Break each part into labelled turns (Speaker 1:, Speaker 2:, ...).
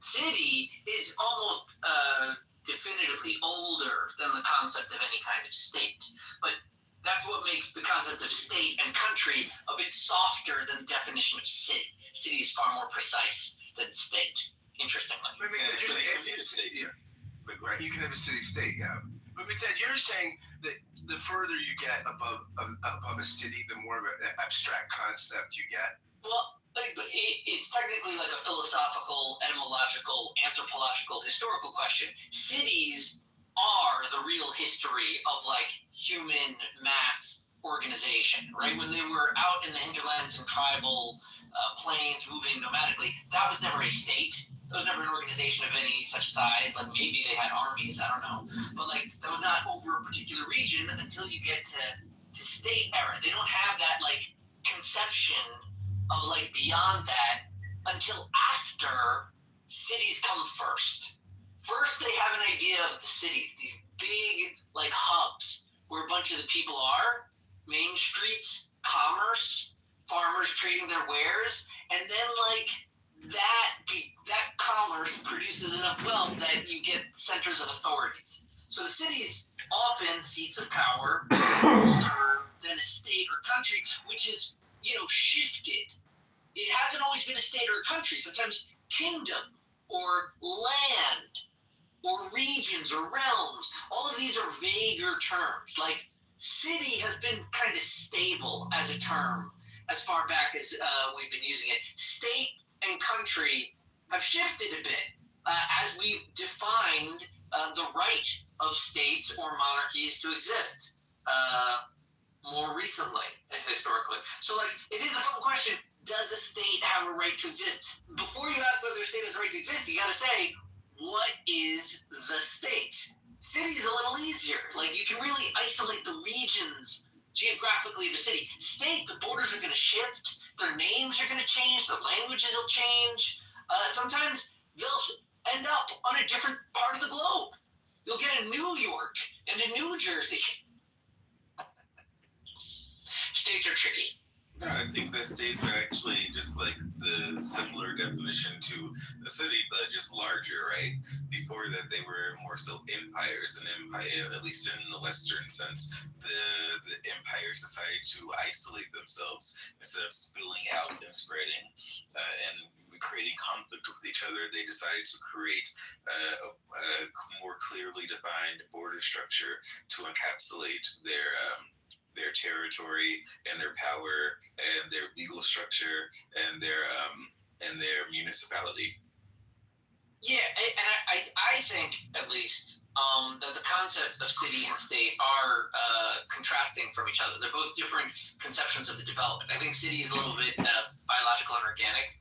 Speaker 1: City is almost definitively older than the concept of any kind of state. But that's what makes the concept of state and country a bit softer than the definition of city. City is far more precise than state, interestingly.
Speaker 2: But right, you can have a city-state, yeah. But Ted, you're saying that the further you get above a city, the more of an abstract concept you get.
Speaker 1: Well, it's technically like a philosophical, etymological, anthropological, historical question. Cities are the real history of like human mass organization, right? When they were out in the hinterlands and tribal plains moving nomadically, that was never a state. That was never an organization of any such size. Like maybe they had armies, I don't know. But like that was not over a particular region until you get to state era. They don't have that like conception of like beyond that until after cities come first. First, they have an idea of the cities, these big like hubs where a bunch of the people are, main streets, commerce, farmers trading their wares, and then like that commerce produces enough wealth that you get centers of authorities. So the cities often seats of power older than a state or country, which is, shifted. It hasn't always been a state or a country. Sometimes kingdom or land or regions or realms. All of these are vaguer terms. Like city has been kind of stable as a term as far back as we've been using it. State and country have shifted a bit as we've defined the right of states or monarchies to exist more recently, historically. So, it is a fun question. Does a state have a right to exist? Before you ask whether a state has a right to exist, you got to say, what is the state? City's a little easier. You can really isolate the regions geographically of a city. State, the borders are going to shift. Their names are going to change. The languages will change. Sometimes they'll end up on a different part of the globe. You'll get a New York and a New Jersey. States are tricky.
Speaker 3: Yeah, I think that states are actually just like the similar definition to a city, but just larger, right? Before that, they were more so empires, and empire, at least in the Western sense, the empires decided to isolate themselves instead of spilling out and spreading and creating conflict with each other. They decided to create a more clearly defined border structure to encapsulate their territory and their power and their legal structure and their and their municipality.
Speaker 1: Yeah, I think at least that the concepts of city and state are contrasting from each other. They're both different conceptions of the development. I think city is a little bit biological and organic,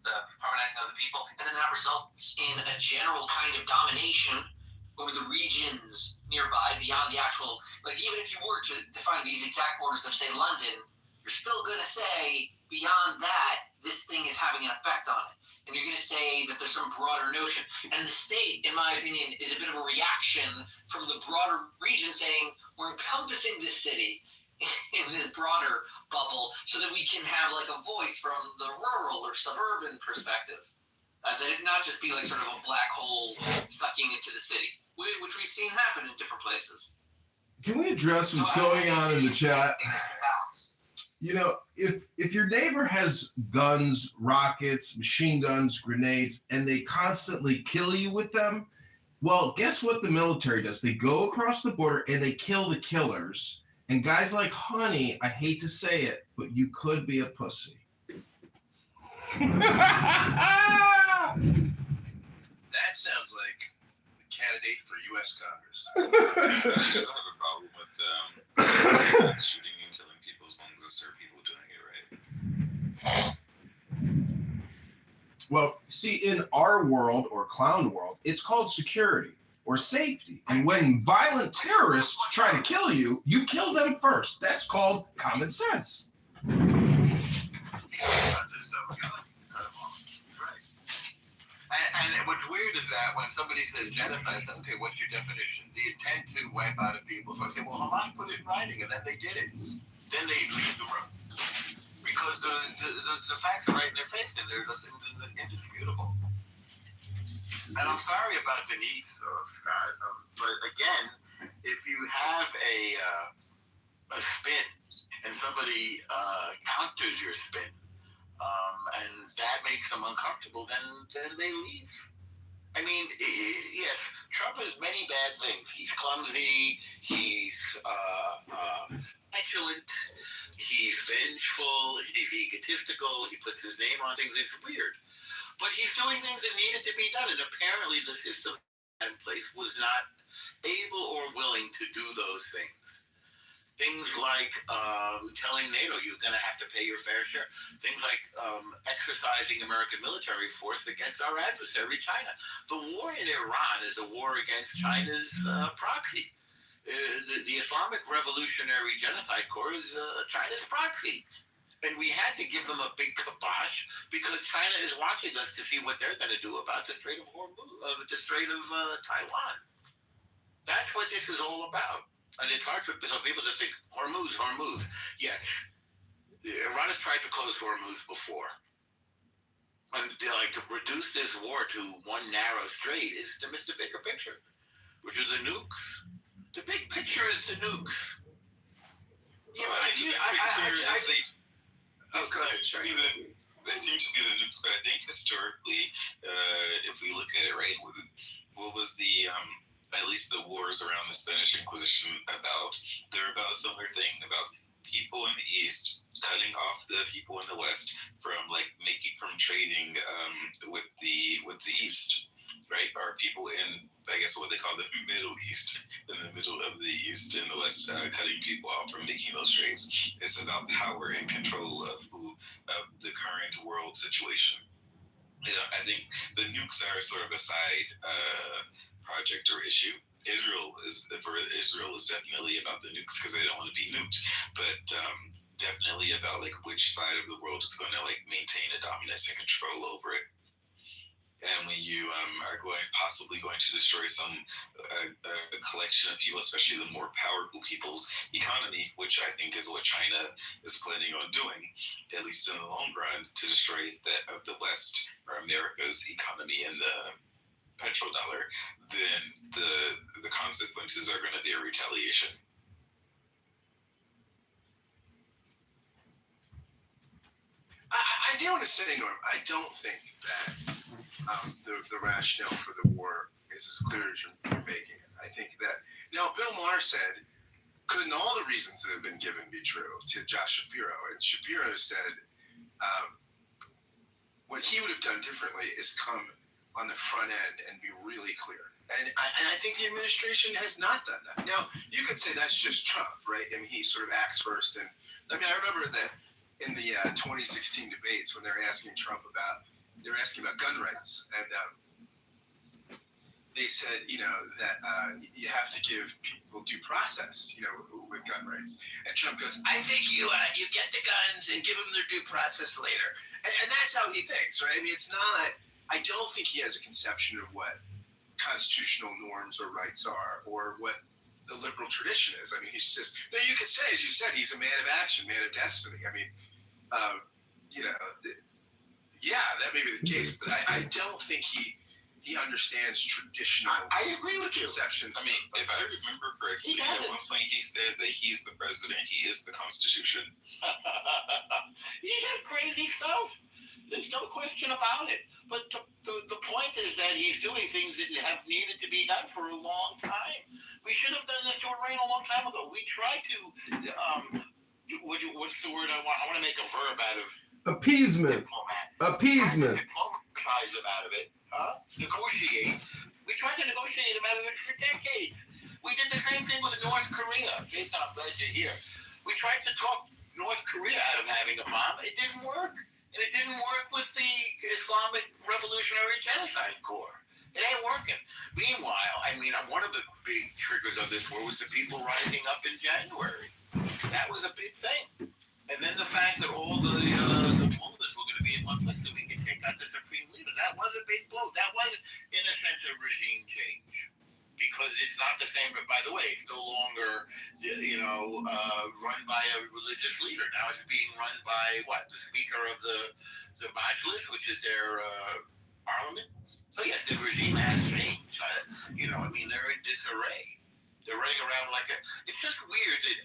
Speaker 1: the harmonizing of the people, and then that results in a general kind of domination over the regions nearby beyond the actual, like even if you were to define these exact borders of, say, London, you're still going to say beyond that, this thing is having an effect on it. And you're going to say that there's some broader notion. And the state, in my opinion, is a bit of a reaction from the broader region saying, we're encompassing this city in this broader bubble so that we can have like a voice from the rural or suburban perspective. That it not just be like sort of a black hole sucking into the city, which we've seen happen in different places.
Speaker 4: Can we address what's going on in the chat? You know, if your neighbor has guns, rockets, machine guns, grenades, and they constantly kill you with them, well, guess what the military does? They go across the border and they kill the killers. And guys like Honey, I hate to say it, but you could be a pussy.
Speaker 2: That sounds like the candidate for U.S. Congress.
Speaker 3: She doesn't have a problem with shooting and killing people as long as it's their people doing it right.
Speaker 4: Well, see, in our world or clown world, it's called security or safety. And when violent terrorists try to kill you, you kill them first. That's called common sense.
Speaker 5: And what's weird is that when somebody says genocide, I say, okay, what's your definition? The intent to wipe out a people. So I say, well, Hamas put it in writing, and then they did it. Then they leave the room. Because the facts are right in their face, and they're just indisputable. And I'm sorry about Denise or Scott, but again, if you have a spin and somebody counters your spin, and that makes them uncomfortable, then they leave. I mean, yes, Trump has many bad things. He's clumsy, he's petulant, he's vengeful, he's egotistical, he puts his name on things, it's weird. But he's doing things that needed to be done, and apparently the system in place was not able or willing to do those things. Things like telling NATO you're going to have to pay your fair share. Things like exercising American military force against our adversary, China. The war in Iran is a war against China's proxy. The Islamic Revolutionary Genocide Corps is China's proxy. And we had to give them a big kibosh because China is watching us to see what they're going to do about the Strait of Taiwan. That's what this is all about. And it's hard for some people to think Hormuz. Yes, Iran has tried to close Hormuz before. And to reduce this war to one narrow strait is to miss the bigger picture, which are the nukes. The big picture is the nukes.
Speaker 3: Yeah, they seem to be the nukes, but I think historically, if we look at it, right, what was the at least the wars around the Spanish Inquisition about? They're about a similar thing, about people in the East cutting off the people in the West from trading with the East, right? Or people in, I guess, what they call the Middle East, in the middle of the East and the West, cutting people off from making those trades. It's about power and control of the current world situation. I think the nukes are sort of a side project or issue. Israel is definitely about the nukes because they don't want to be nuked, but definitely about which side of the world is going to maintain a dominance and control over it. And when you are possibly going to destroy a collection of people, especially the more powerful people's economy, which I think is what China is planning on doing, at least in the long run, to destroy the West or America's economy and the petrodollar, then the consequences are going to be a retaliation.
Speaker 2: I do want to say, Norm, I don't think that the rationale for the war is as clear as you're making it. I think that, Bill Maher said, couldn't all the reasons that have been given be true to Josh Shapiro? And Shapiro said, what he would have done differently is come on the front end and be really clear. And I think the administration has not done that. Now, you could say that's just Trump, right? I mean, he sort of acts first. And I mean, I remember that in the 2016 debates when they were asking Trump about gun rights. And they said, that you have to give people due process, with gun rights. And Trump goes, I think you get the guns and give them their due process later. And that's how he thinks, right? I mean, I don't think he has a conception of what constitutional norms or rights are or what the liberal tradition is. I mean, he's just, you could say, as you said, he's a man of action, man of destiny. I mean, yeah, that may be the case, but I don't think he understands traditional
Speaker 5: I agree with you.
Speaker 2: conceptions.
Speaker 3: I mean, if I remember correctly, at one point he said that he's the president, he is the Constitution.
Speaker 5: He has crazy stuff. There's no question about it. But the point is that he's doing things that have needed to be done for a long time. We should have done that to Iran a long time ago. We tried to, what's the word I want? I want to make a verb out of
Speaker 4: Appeasement. Appeasement.
Speaker 5: Diplomatize him out of it. Negotiate. We tried to negotiate him out of it for decades. We did the same thing with North Korea. Jason, I'm glad you're here. We tried to talk North Korea out of having a bomb. It didn't work. And it didn't work with the Islamic Revolutionary Genocide Corps. It ain't working. Meanwhile, I mean, one of the big triggers of this war was the people rising up in January. That was a big thing. And then the fact that all the mullahs were going to be in one place that we could take out the supreme leaders. That was a big blow. That was, in a sense, a regime change. Because it's not the same, but by the way, it's no longer, run by a religious leader. Now it's being run by the Speaker of the Majlis, which is their parliament. So yes, the regime has changed. They're in disarray. They're running around it's just weird that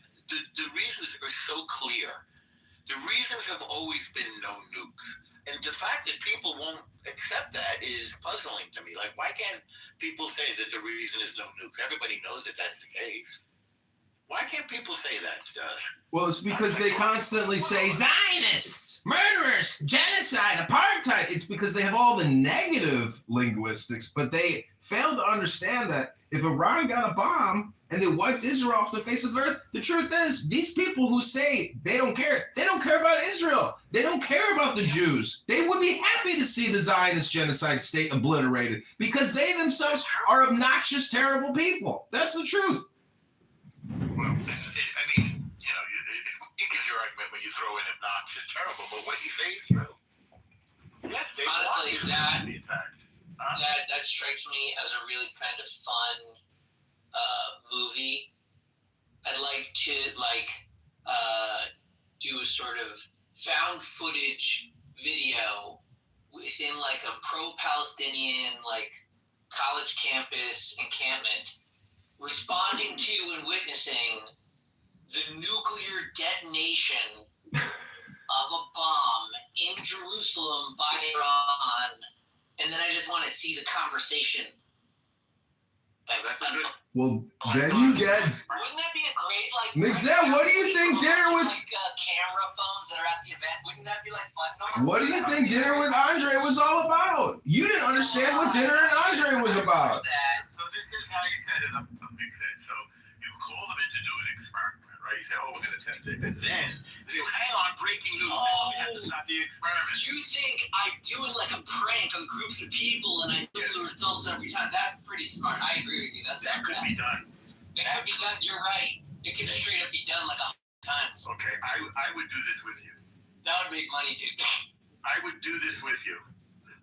Speaker 5: the reasons are so clear. The reasons have always been no nukes. And the fact that people won't accept that is puzzling to me. Like, why can't people say that the reason is no nukes? Everybody knows that that's the case. Why can't people say that?
Speaker 4: Well, it's because they constantly say Zionists, murderers, genocide, apartheid. It's because they have all the negative linguistics, but they fail to understand that if Iran got a bomb and they wiped Israel off the face of the earth, the truth is, these people who say they don't care about Israel. They don't care about the Jews. They would be happy to see the Zionist genocide state obliterated because they themselves are obnoxious, terrible people. That's the truth.
Speaker 5: Well, it gives your argument when you throw in obnoxious, terrible, but what you say is true. Yeah,
Speaker 1: honestly,
Speaker 5: that be attacked.
Speaker 1: That strikes me as a really kind of fun movie. I'd like to do a sort of found footage video within a pro-Palestinian college campus encampment, responding to and witnessing the nuclear detonation of a bomb in Jerusalem by Iran, and then I just want to see the conversation.
Speaker 4: Well, then you get.
Speaker 1: Wouldn't that be a great
Speaker 4: Mixel, what do you think dinner with?
Speaker 1: Camera phones that are at the event. Wouldn't that be fun?
Speaker 4: What do you think dinner with Andre was all about? You didn't understand what dinner and Andre was about.
Speaker 5: So this is how you set it up, Mixel. So you call them in to do an experiment, right? You say, we're going to test it. And then you say, hang on, breaking news. We have to stop the experiment.
Speaker 1: You think I'm doing a prank on groups of people and I know the results every time? That's pretty smart. I agree with you. That
Speaker 5: could be done.
Speaker 1: It could be done. You're right. It could straight up be done 100 times.
Speaker 5: Okay, I would do this with you.
Speaker 1: That would make money, dude.
Speaker 5: I would do this with you.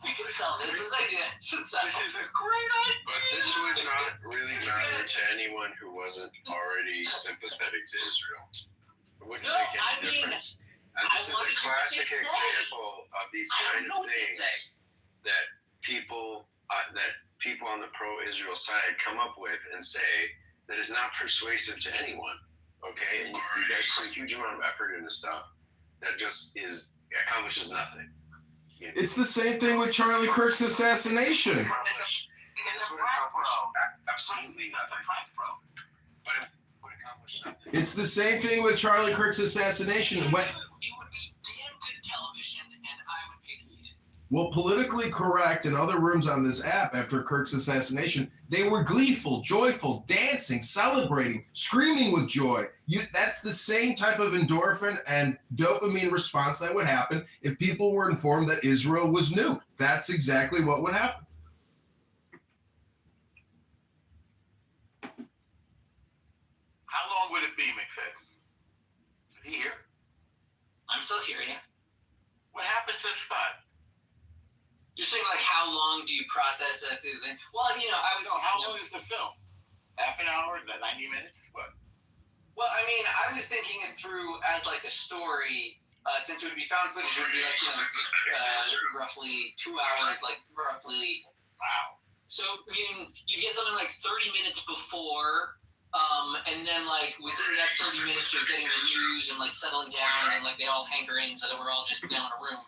Speaker 1: We can sell this. This idea should sell.
Speaker 5: This is a great idea.
Speaker 6: But this would not really matter to anyone who wasn't already sympathetic to Israel. It wouldn't make any difference. And this is a classic example of these kind of things that people on the pro-Israel side come up with and say that is not persuasive to anyone. Okay, and you guys put a huge amount of effort into stuff that just accomplishes nothing.
Speaker 4: It's the same thing with Charlie Kirk's assassination.
Speaker 5: This would accomplish absolutely nothing.
Speaker 6: But it would accomplish nothing.
Speaker 4: It's the same thing with Charlie Kirk's assassination.
Speaker 1: It would be damn good television, and I would pay to see it.
Speaker 4: Well, politically correct in other rooms on this app after Kirk's assassination, they were gleeful, joyful, dancing, celebrating, screaming with joy. That's the same type of endorphin and dopamine response that would happen if people were informed that Israel was nuked. That's exactly what would happen.
Speaker 5: How long would it be, McFadden? Is he here?
Speaker 1: I'm still here, yeah.
Speaker 5: What happened to Scott?
Speaker 1: You're saying, like, how long do you process that through the thing? Well, I was...
Speaker 5: No, how long is the film? Half an hour? 90 minutes? What?
Speaker 1: Well, I was thinking it through as, like, a story, since it would be found footage, it would be, like, roughly 2 hours, like, roughly...
Speaker 5: Wow.
Speaker 1: So, meaning, you get something like 30 minutes before, and then, like, within that 30 minutes, you're getting the news and, like, settling down, and, like, they all hanker in so that we're all just down in a room.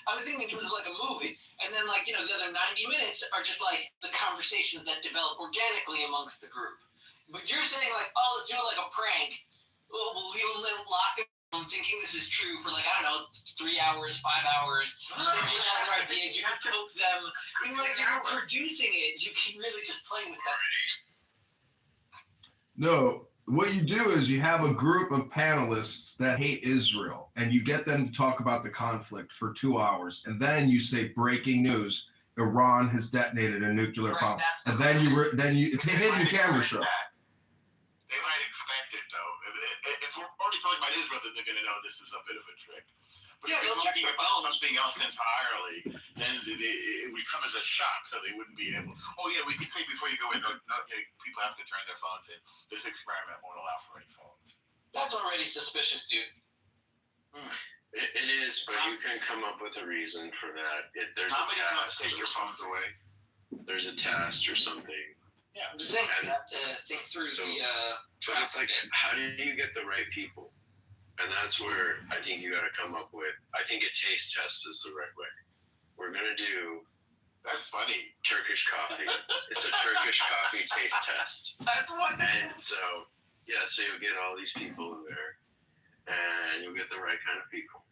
Speaker 1: I was thinking it was like a movie. And then, like, the other 90 minutes are just, like, the conversations that develop organically amongst the group. But you're saying, like, oh, let's do it like a prank. We'll leave them locked in the room thinking this is true for, like, I don't know, 3 hours, 5 hours. They may have their ideas. You can poke them. Like, if you're producing it, you can really just play with them.
Speaker 4: No, what you do is you have a group of panelists that hate Israel, and you get them to talk about the conflict for 2 hours, and then you say breaking news: Iran has detonated a nuclear bomb, and then you it's a hidden camera show.
Speaker 5: They might expect it, though. If we're already talking about Israel, then they're going to know this is a bit of a trick. But
Speaker 1: Yeah,
Speaker 5: if
Speaker 1: they'll
Speaker 5: we're
Speaker 1: check
Speaker 5: talking
Speaker 1: their
Speaker 5: about
Speaker 1: phones.
Speaker 5: something else entirely, then it would come as a shock, so they wouldn't be able. Oh yeah, we can say before you go in, people have to turn their phones in. This experiment won't allow for any phones.
Speaker 1: That's already suspicious, dude.
Speaker 6: It is, but you can come up with a reason for that. There's
Speaker 5: How
Speaker 6: a
Speaker 5: many times
Speaker 6: task
Speaker 5: take
Speaker 6: or
Speaker 5: your phones
Speaker 6: something.
Speaker 5: away?
Speaker 6: There's a task or something.
Speaker 1: Yeah, I'm just saying you have to think through
Speaker 6: So,
Speaker 1: the
Speaker 6: But it's like, how do you get the right people? And that's where I think you got to come up with. I think a taste test is the right way. We're gonna do
Speaker 5: That's funny.
Speaker 6: Turkish coffee. It's a Turkish coffee taste test.
Speaker 5: That's funny.
Speaker 6: And so, yeah, so you'll get all these people in there, and you'll get the right kind of people.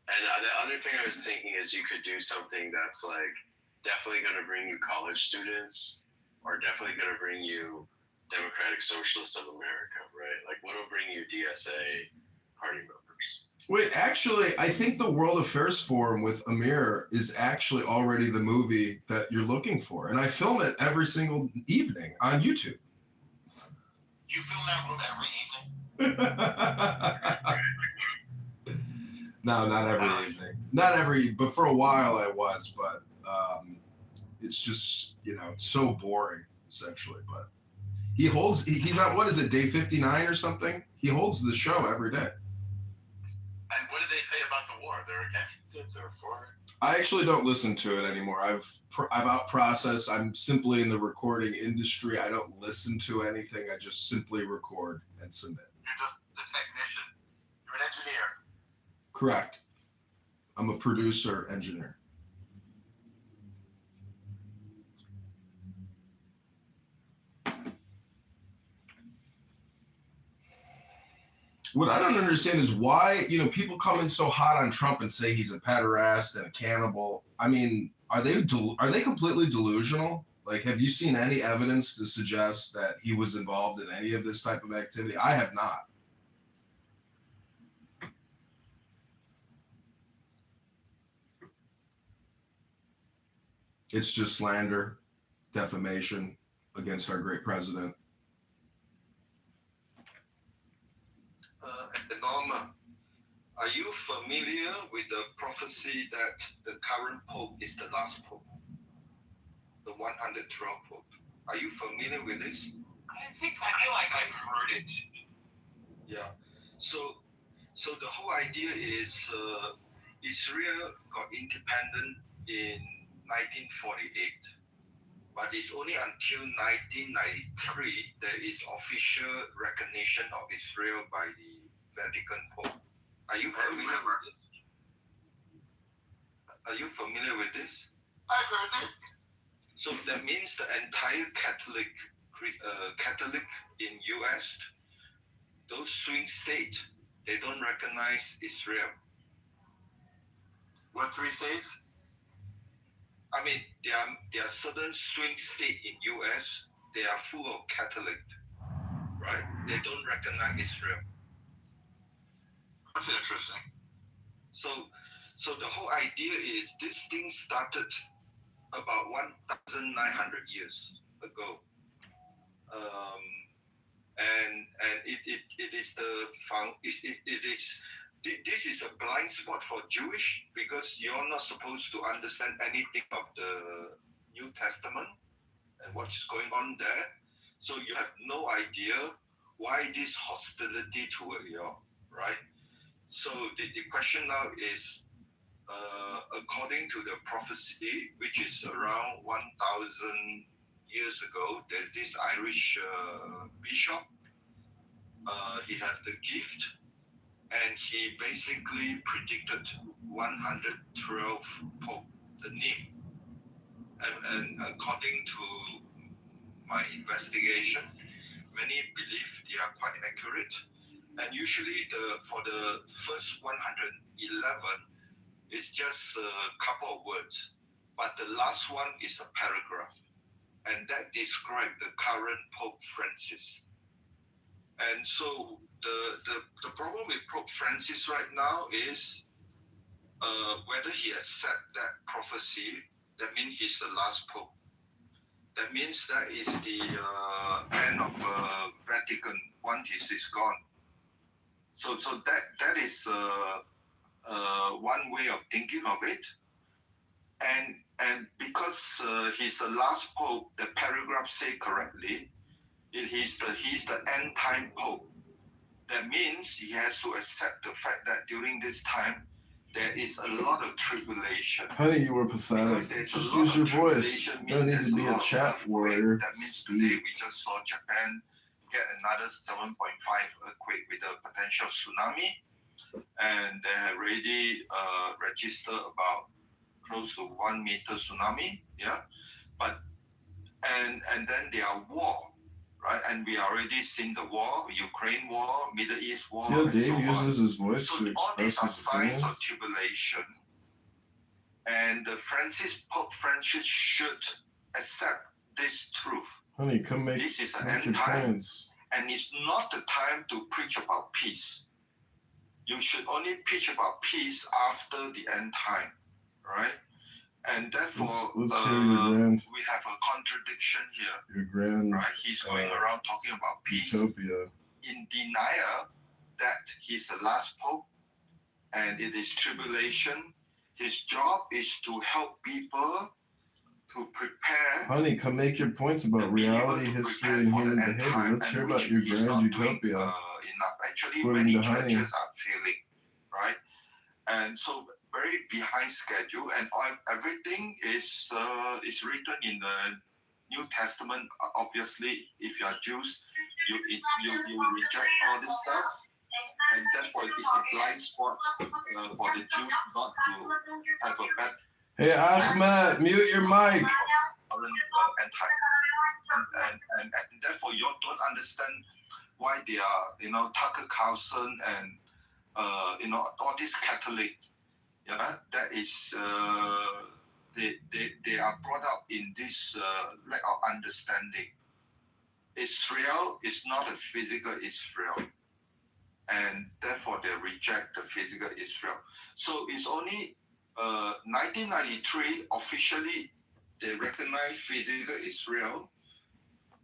Speaker 6: And the other thing I was thinking is you could do something that's like definitely going to bring you college students, or definitely going to bring you Democratic Socialists of America, right? Like, what'll bring you DSA party members?
Speaker 4: Wait, actually, I think the World Affairs Forum with Amir is actually already the movie that you're looking for, and I film it every single evening on YouTube.
Speaker 5: You film that room every evening?
Speaker 4: No, not every evening. Not every, but for a while I was, but it's just, so boring, essentially. But he's on, what is it, day 59 or something? He holds the show every day.
Speaker 5: And what do they say about the war? They're against it? They're for it?
Speaker 4: I actually don't listen to it anymore. I've out-processed. I'm simply in the recording industry. I don't listen to anything. I just simply record and submit.
Speaker 5: You're just the technician. You're an engineer.
Speaker 4: Correct. I'm a producer, engineer. What I don't understand is why, people come in so hot on Trump and say he's a pederast and a cannibal. I mean, are they completely delusional? Like, have you seen any evidence to suggest that he was involved in any of this type of activity? I have not. It's just slander, defamation against our great president.
Speaker 7: Norma, are you familiar with the prophecy that the current Pope is the last Pope? The 112th Pope. Are you familiar with this?
Speaker 5: I feel like I've heard it.
Speaker 7: Yeah. So the whole idea is Israel got independent in 1948. But it's only until 1993 there is official recognition of Israel by the Vatican Pope. Are you familiar with this? Are you familiar with this?
Speaker 5: I've heard it.
Speaker 7: So that means the entire Catholic in US, those swing states, they don't recognize Israel.
Speaker 5: What 3 states?
Speaker 7: I mean, there are certain swing states in US. They are full of Catholic, right? They don't recognize Israel.
Speaker 5: That's interesting.
Speaker 7: So the whole idea is this thing started about 1,900 years ago, and it is the this is a blind spot for Jewish because you're not supposed to understand anything of the New Testament and what's going on there. So you have no idea why this hostility toward you, right? So the question now is, according to the prophecy, which is around 1,000 years ago, there's this Irish bishop. He had the gift, and he basically predicted 112 Pope, the name. And according to my investigation, many believe they are quite accurate. And usually for the first 111, it's just a couple of words. But the last one is a paragraph. And that describes the current Pope Francis. And so the problem with Pope Francis right now is whether he accepts that prophecy. That means he's the last Pope. That means that is the end of Vatican once he's gone. So that is one way of thinking of it. And because he's the last Pope, the paragraph say correctly, he's the end time Pope. That means he has to accept the fact that during this time there is a lot of tribulation.
Speaker 4: Honey, you were pathetic. Just use your voice. Don't need to be a chat warrior.
Speaker 7: That means today we just saw Japan get another 7.5 earthquake with a potential tsunami, and they have already registered about close to 1 meter tsunami. Yeah, but and then there are war. Right, and we already seen the war, Ukraine war, Middle East war.
Speaker 4: See how Dave
Speaker 7: so
Speaker 4: uses his voice
Speaker 7: so
Speaker 4: to
Speaker 7: all these
Speaker 4: express
Speaker 7: are
Speaker 4: his
Speaker 7: signs
Speaker 4: opinions?
Speaker 7: of tribulation, and Pope Francis should accept this truth.
Speaker 4: Honey, come make
Speaker 7: This is an
Speaker 4: your
Speaker 7: end time,
Speaker 4: points.
Speaker 7: and it's not the time to preach about peace. You should only preach about peace after the end time, right? And therefore,
Speaker 4: let's hear your
Speaker 7: we have a contradiction here.
Speaker 4: Your grand
Speaker 7: right? He's going around talking about peace
Speaker 4: utopia.
Speaker 7: in denial that he's the last Pope and it is tribulation. His job is to help people to prepare.
Speaker 4: Honey, come make your points about reality, history, and human behavior. Let's hear about your grand utopia.
Speaker 7: Enough. Actually,
Speaker 4: According
Speaker 7: many
Speaker 4: to Honey.
Speaker 7: churches are failing, right? And so very behind schedule, and everything is written in the New Testament. Obviously, if you are Jews, you reject all this stuff, and therefore it's a blind spot for the Jews not to have a bad.
Speaker 4: Hey Ahmed, mute your mic.
Speaker 7: And therefore you don't understand why they are, Tucker Carlson and all these Catholic, that is they are brought up in this lack of understanding. Israel is not a physical Israel, and therefore they reject the physical Israel. So it's only 1993 officially they recognize physical Israel,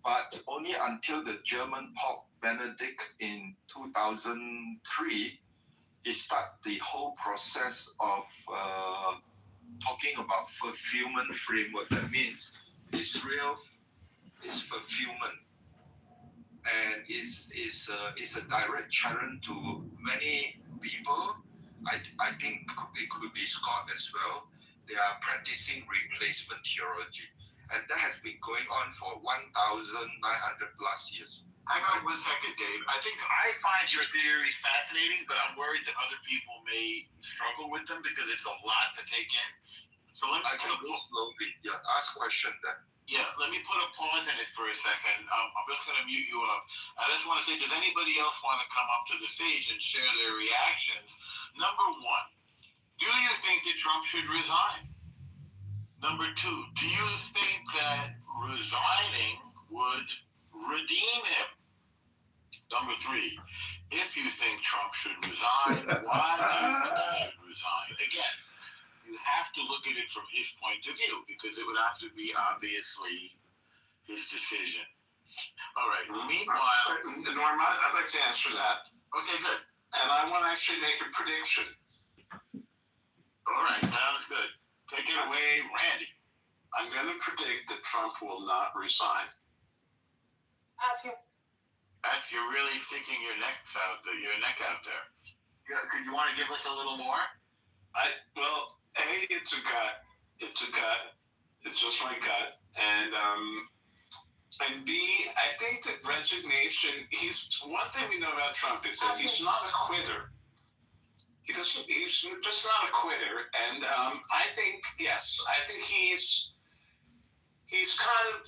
Speaker 7: but only until the German Pope Benedict in 2003 he started the whole process of talking about fulfillment framework. That means Israel is fulfillment, and is a direct challenge to many people. I think it could be Scott as well. They are practicing replacement theology, and that has been going on for 1,900 plus years.
Speaker 5: Hang on 1 second, Dave. I think I find your theories fascinating, but I'm worried that other people may struggle with them because it's a lot to take in. So let me
Speaker 7: go slowly. Yeah, ask question then.
Speaker 5: Yeah, let me put a pause in it for a second. I'm just going to mute you up. I just want to say, does anybody else want to come up to the stage and share their reactions? Number one, do you think that Trump should resign?
Speaker 8: Number two, do you think that resigning would redeem him? Number three, if you think Trump should resign, why do you think he should resign? Again, you have to look at it from his point of view because it would have to be obviously his decision. All right. Meanwhile,
Speaker 9: Norm, I'd like to answer that.
Speaker 8: Okay, good.
Speaker 9: And I want to actually make a prediction.
Speaker 8: All right, sounds good. Take it away, Randy.
Speaker 9: I'm going to predict that Trump will not resign.
Speaker 8: You're really sticking your neck out there. Could you want to give us a little more?
Speaker 9: Well, A, it's a gut. It's just my gut. And B, I think that resignation, one thing we know about Trump is that he's not a quitter. He's just not a quitter. And I think he's kind of,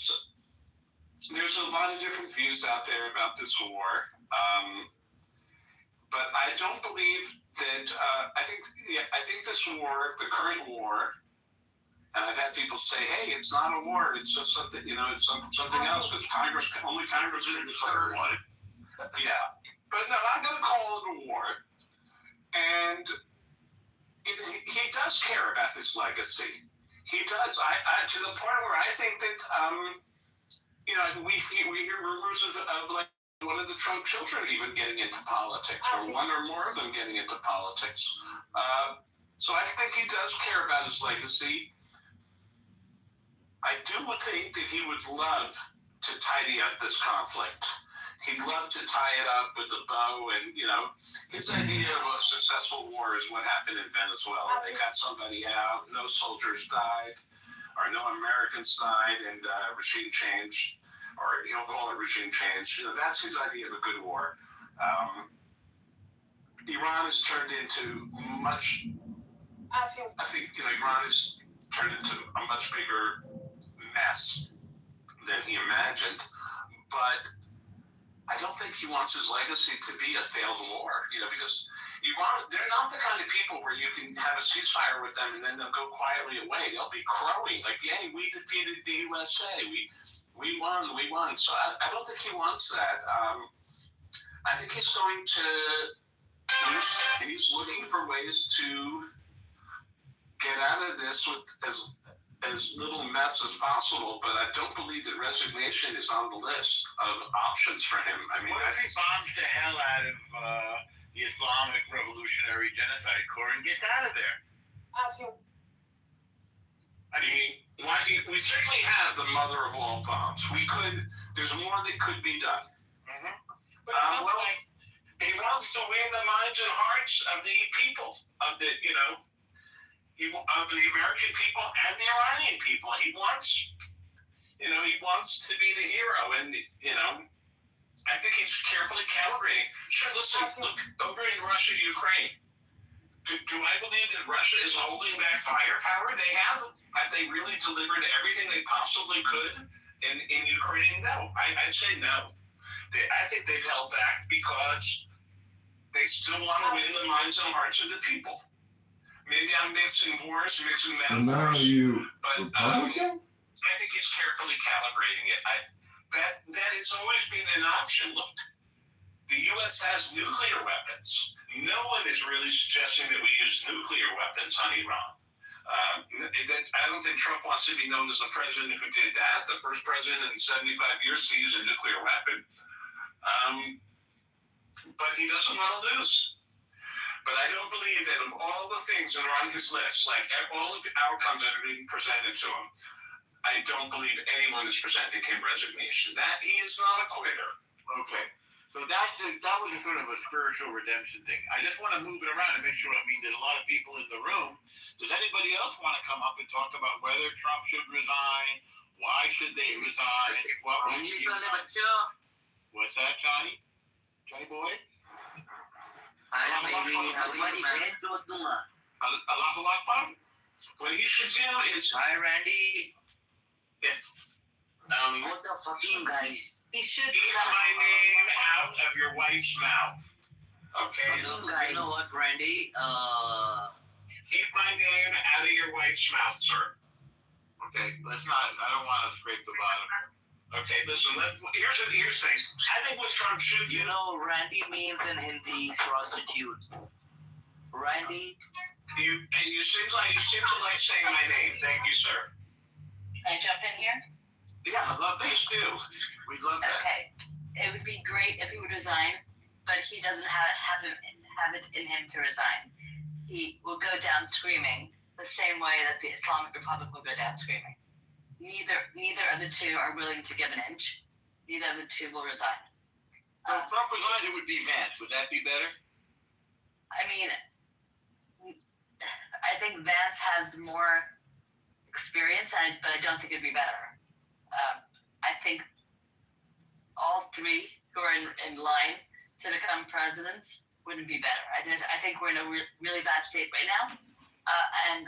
Speaker 9: there's a lot of different views out there about this war. But I don't believe that, I think this war, the current war, and I've had people say, hey, it's not a war, it's just something, it's something else, because only Congress can declare one. Yeah. But no, I'm going to call it a war. And he does care about his legacy. He does. To the point where I think that, we hear rumors of like one of the Trump children even getting into politics, or one or more of them getting into politics. So I think he does care about his legacy. I do think that he would love to tidy up this conflict. He'd love to tie it up with a bow, and his idea of a successful war is what happened in Venezuela. They got somebody out, no soldiers died, or no Americans died, and regime change, or he'll call it regime change. That's his idea of a good war. Iran has turned into much. I think Iran has turned into a much bigger mess than he imagined, but I don't think he wants his legacy to be a failed war, because Iran, they're not the kind of people where you can have a ceasefire with them and then they'll go quietly away. They'll be crowing like, yay, we defeated the USA. We won. So I don't think he wants that. I think he's going to, he's looking for ways to get out of this with as little mess as possible, but I don't believe that resignation is on the list of options for him. I mean,
Speaker 8: what if he bombs the hell out of the Islamic Revolutionary Genocide Corps and gets out of there?
Speaker 9: I mean, we certainly have the mother of all bombs. There's more that could be done.
Speaker 8: Mm-hmm.
Speaker 9: He wants to win the minds and hearts of the people, of the American people and the Iranian people. He wants to be the hero, and I think he's carefully calibrating. Sure, listen, look over in Russia, Ukraine. Do I believe that Russia is holding back firepower? Have they really delivered everything they possibly could in Ukraine? No, I'd say no. I think they've held back because they still want to win the minds and hearts of the people. Maybe I'm mixing metaphors. But
Speaker 4: Republican?
Speaker 9: I think he's carefully calibrating it. That has always been an option. Look, the U.S. has nuclear weapons. No one is really suggesting that we use nuclear weapons on Iran. I don't think Trump wants to be known as the president who did that, the first president in 75 years to use a nuclear weapon. But he doesn't want to lose. But I don't believe that of all the things that are on his list, like all of the outcomes that are being presented to him, I don't believe anyone is presenting him resignation. That he is not a quitter.
Speaker 8: Okay. So that was a sort of a spiritual redemption thing. I just want to move it around and make sure, there's a lot of people in the room. Does anybody else want to come up and talk about whether Trump should resign? Why should they resign? What's that, Johnny? Johnny boy?
Speaker 9: Allahu Akbar. What he should do is.
Speaker 10: Hi, Randy.
Speaker 1: What the fucking guys?
Speaker 10: He should
Speaker 9: keep my name out of your wife's mouth. Okay?
Speaker 10: You know what, Randy?
Speaker 9: Keep my name out of your wife's mouth, sir.
Speaker 8: Okay, let's not. I don't want to scrape the bottom.
Speaker 9: Okay, listen. Here's the thing. I think what Trump should do.
Speaker 10: You know, Randy means in Hindi prostitute. Randy.
Speaker 9: You seem to like saying my name. Thank you, sir.
Speaker 11: Can I jump in here?
Speaker 9: Yeah, I love this too.
Speaker 8: We'd love that.
Speaker 11: Okay. It would be great if he would resign, but he doesn't have it in him to resign. He will go down screaming the same way that the Islamic Republic will go down screaming. Neither of the two are willing to give an inch. Neither of the two will resign.
Speaker 8: So if Trump resigned, it would be Vance. Would that be better?
Speaker 11: I mean, I think Vance has more experience, but I don't think it'd be better. I think all three who are in line to become presidents wouldn't be better. I think we're in a really bad state right now, and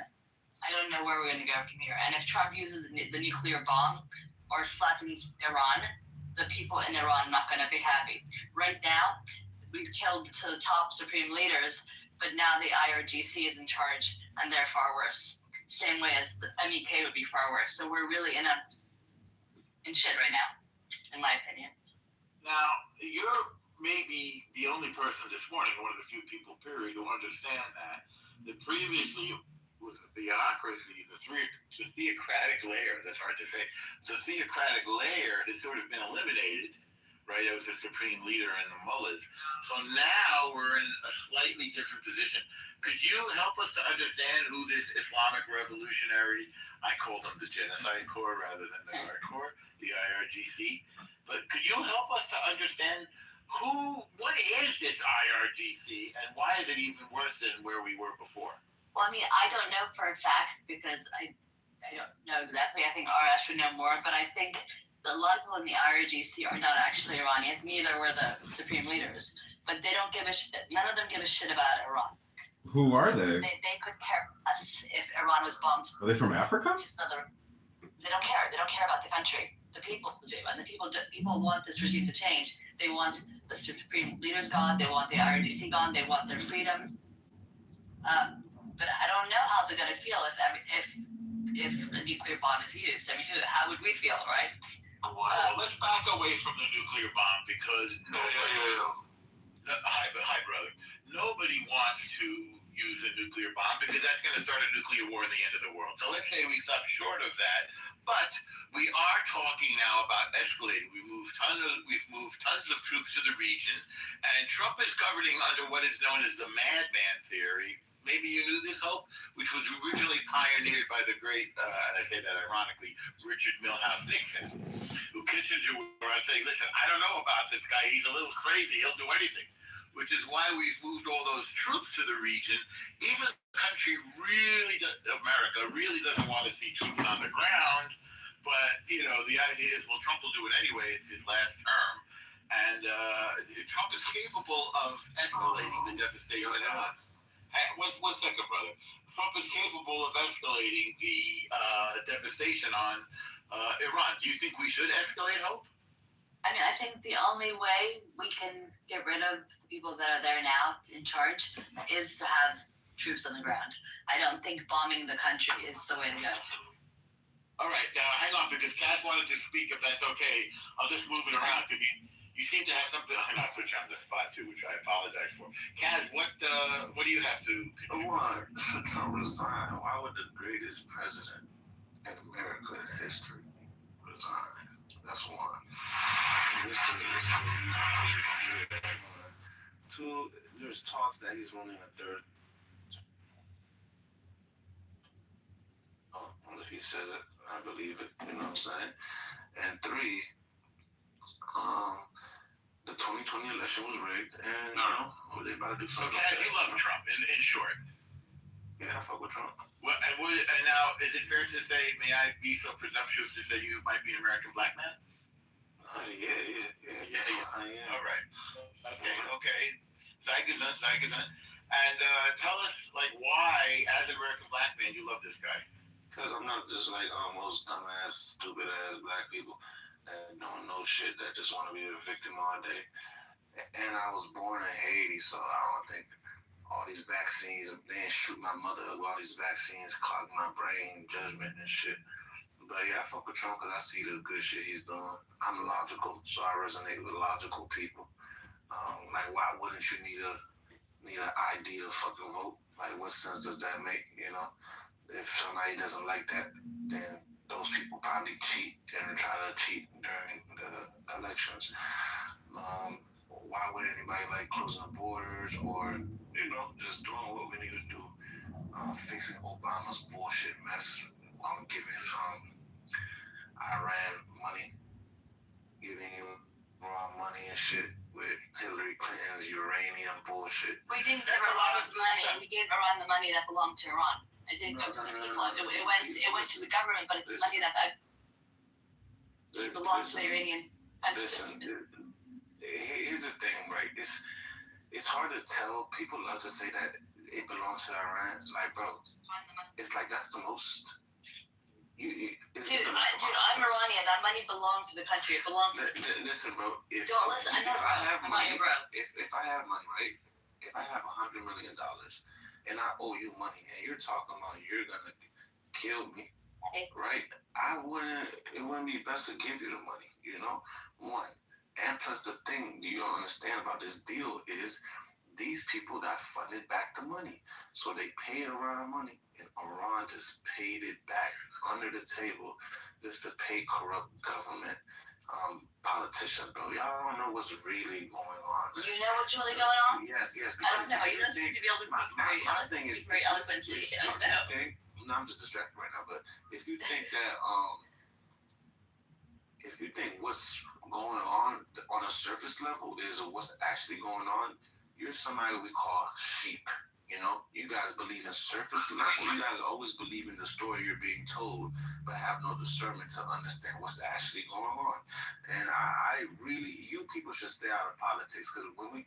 Speaker 11: I don't know where we're going to go from here. And if Trump uses the nuclear bomb or flattens Iran, the people in Iran are not going to be happy. Right now, we've killed to the top supreme leaders, but now the IRGC is in charge, and they're far worse. Same way as the MEK would be far worse. So we're really in shit right now, in my opinion.
Speaker 8: Now, you're maybe the only person this morning, one of the few people, period, who understand that previously was a theocracy, the theocratic layer, that's hard to say. The theocratic layer has sort of been eliminated, right? It was the supreme leader and the mullahs. So now we're in a slightly different position. Could you help us to understand who this Islamic revolutionary, I call them the Genocide Corps rather than the Guard Corps, the IRGC, but could you help us to understand what is this IRGC and why is it even worse than where we were before?
Speaker 11: Well, I mean, I don't know for a fact because I don't know exactly. I think Ara should know more, but I think a lot of people in the IRGC are not actually Iranians. Neither were the supreme leaders, but they don't give a shit. None of them give a shit about Iran.
Speaker 4: Who are they?
Speaker 11: They could care less if Iran was bombed.
Speaker 4: Are they from Africa?
Speaker 11: They don't care. They don't care about the country. The people do, and the people want this regime to change. They want the supreme leaders gone. They want the IRGC gone. They want their freedom. But I don't know how they're going to feel if a nuclear bomb is used. I mean, how would we feel, right?
Speaker 8: Well, let's back away from the nuclear bomb because hi, brother. Nobody wants to use a nuclear bomb because that's going to start a nuclear war in the end of the world. So let's say we stop short of that. But we are talking now about escalating. We've moved tons of troops to the region, and Trump is governing under what is known as the madman theory. Maybe you knew this, Hope, which was originally pioneered by the great, and I say that ironically, Richard Milhous Nixon, who Kissinger was saying, listen, I don't know about this guy. He's a little crazy. He'll do anything, which is why we've moved all those troops to the region. Even the country America really doesn't want to see troops on the ground. But, the idea is, well, Trump will do it anyway. It's his last term. And Trump is capable of escalating the devastation. One second, brother. Trump is capable of escalating the devastation on Iran. Do you think we should escalate, Hope?
Speaker 11: I mean, I think the only way we can get rid of the people that are there now in charge is to have troops on the ground. I don't think bombing the country is the way to go.
Speaker 8: All right, now hang on, because Kaz wanted to speak, if that's okay. I'll just move it around. You seem to have something. I put you on the spot too, which I apologize for. Kaz, what do you have to contribute?
Speaker 12: Why Trump resign? Why would the greatest president in American history resign? That's one. Two, there's talks that he's running a third. If he says it, I believe it. You know what I'm saying? And three, the 2020 election was rigged, and they about to do something.
Speaker 8: So, Kaz, you love Trump, in short.
Speaker 12: Yeah, I fuck with Trump.
Speaker 8: Well, and now, is it fair to say, may I be so presumptuous to say you might be an American black man?
Speaker 12: Yeah. I am.
Speaker 8: All right. Okay. Zygazant. And tell us, why, as an American black man, you love this guy?
Speaker 12: Because I'm not just like most dumbass, stupid ass black people that don't know shit, that just want to be a victim all day. And I was born in Haiti, so I don't think all these vaccines, they didn't shoot my mother, all these vaccines clogged my brain, judgment and shit. But yeah, I fuck with Trump because I see the good shit he's doing. I'm logical, so I resonate with logical people. Like, why wouldn't you need an ID to fucking vote? Like, what sense does that make? You know, if somebody doesn't like that, then those people probably cheat and try to cheat during the elections. Why would anybody like closing the borders or just doing what we need to do, fixing Obama's bullshit mess while giving Iran money, giving Iran money and shit with Hillary Clinton's uranium bullshit.
Speaker 11: We didn't give Iran money. We gave Iran the money that belonged to Iran. It didn't go to the people. It went to the government, but it's money that belongs to the Iranian country.
Speaker 12: Listen, here's the thing, right? It's hard to tell. People love to say that it belongs to Iran. Like, bro, it's like that's the most.
Speaker 11: Dude, I'm Iranian. That money belonged to the country. It belonged to the people.
Speaker 12: Listen, bro. If
Speaker 11: I
Speaker 12: have money,
Speaker 11: bro.
Speaker 12: If I have money, right? If I have $100 million and I owe you money, and you're talking about you're gonna kill me, right? It wouldn't be best to give you the money, you know? One. And plus the thing you don't understand about this deal is these people that funded back the money. So they paid Iran money and Iran just paid it back under the table just to pay corrupt government politicians, bro. Y'all don't know what's really going on. Man.
Speaker 11: You know what's really going on?
Speaker 12: Yes.
Speaker 11: I don't know. You don't seem to be able to speak very eloquently. I don't know.
Speaker 12: I'm just distracted right now, but if you think that if you think what's going on a surface level is what's actually going on, you're somebody we call sheep. You know, you guys believe in surface level. You guys always believe in the story you're being told, but have no discernment to understand what's actually going on. And I really, you people should stay out of politics because when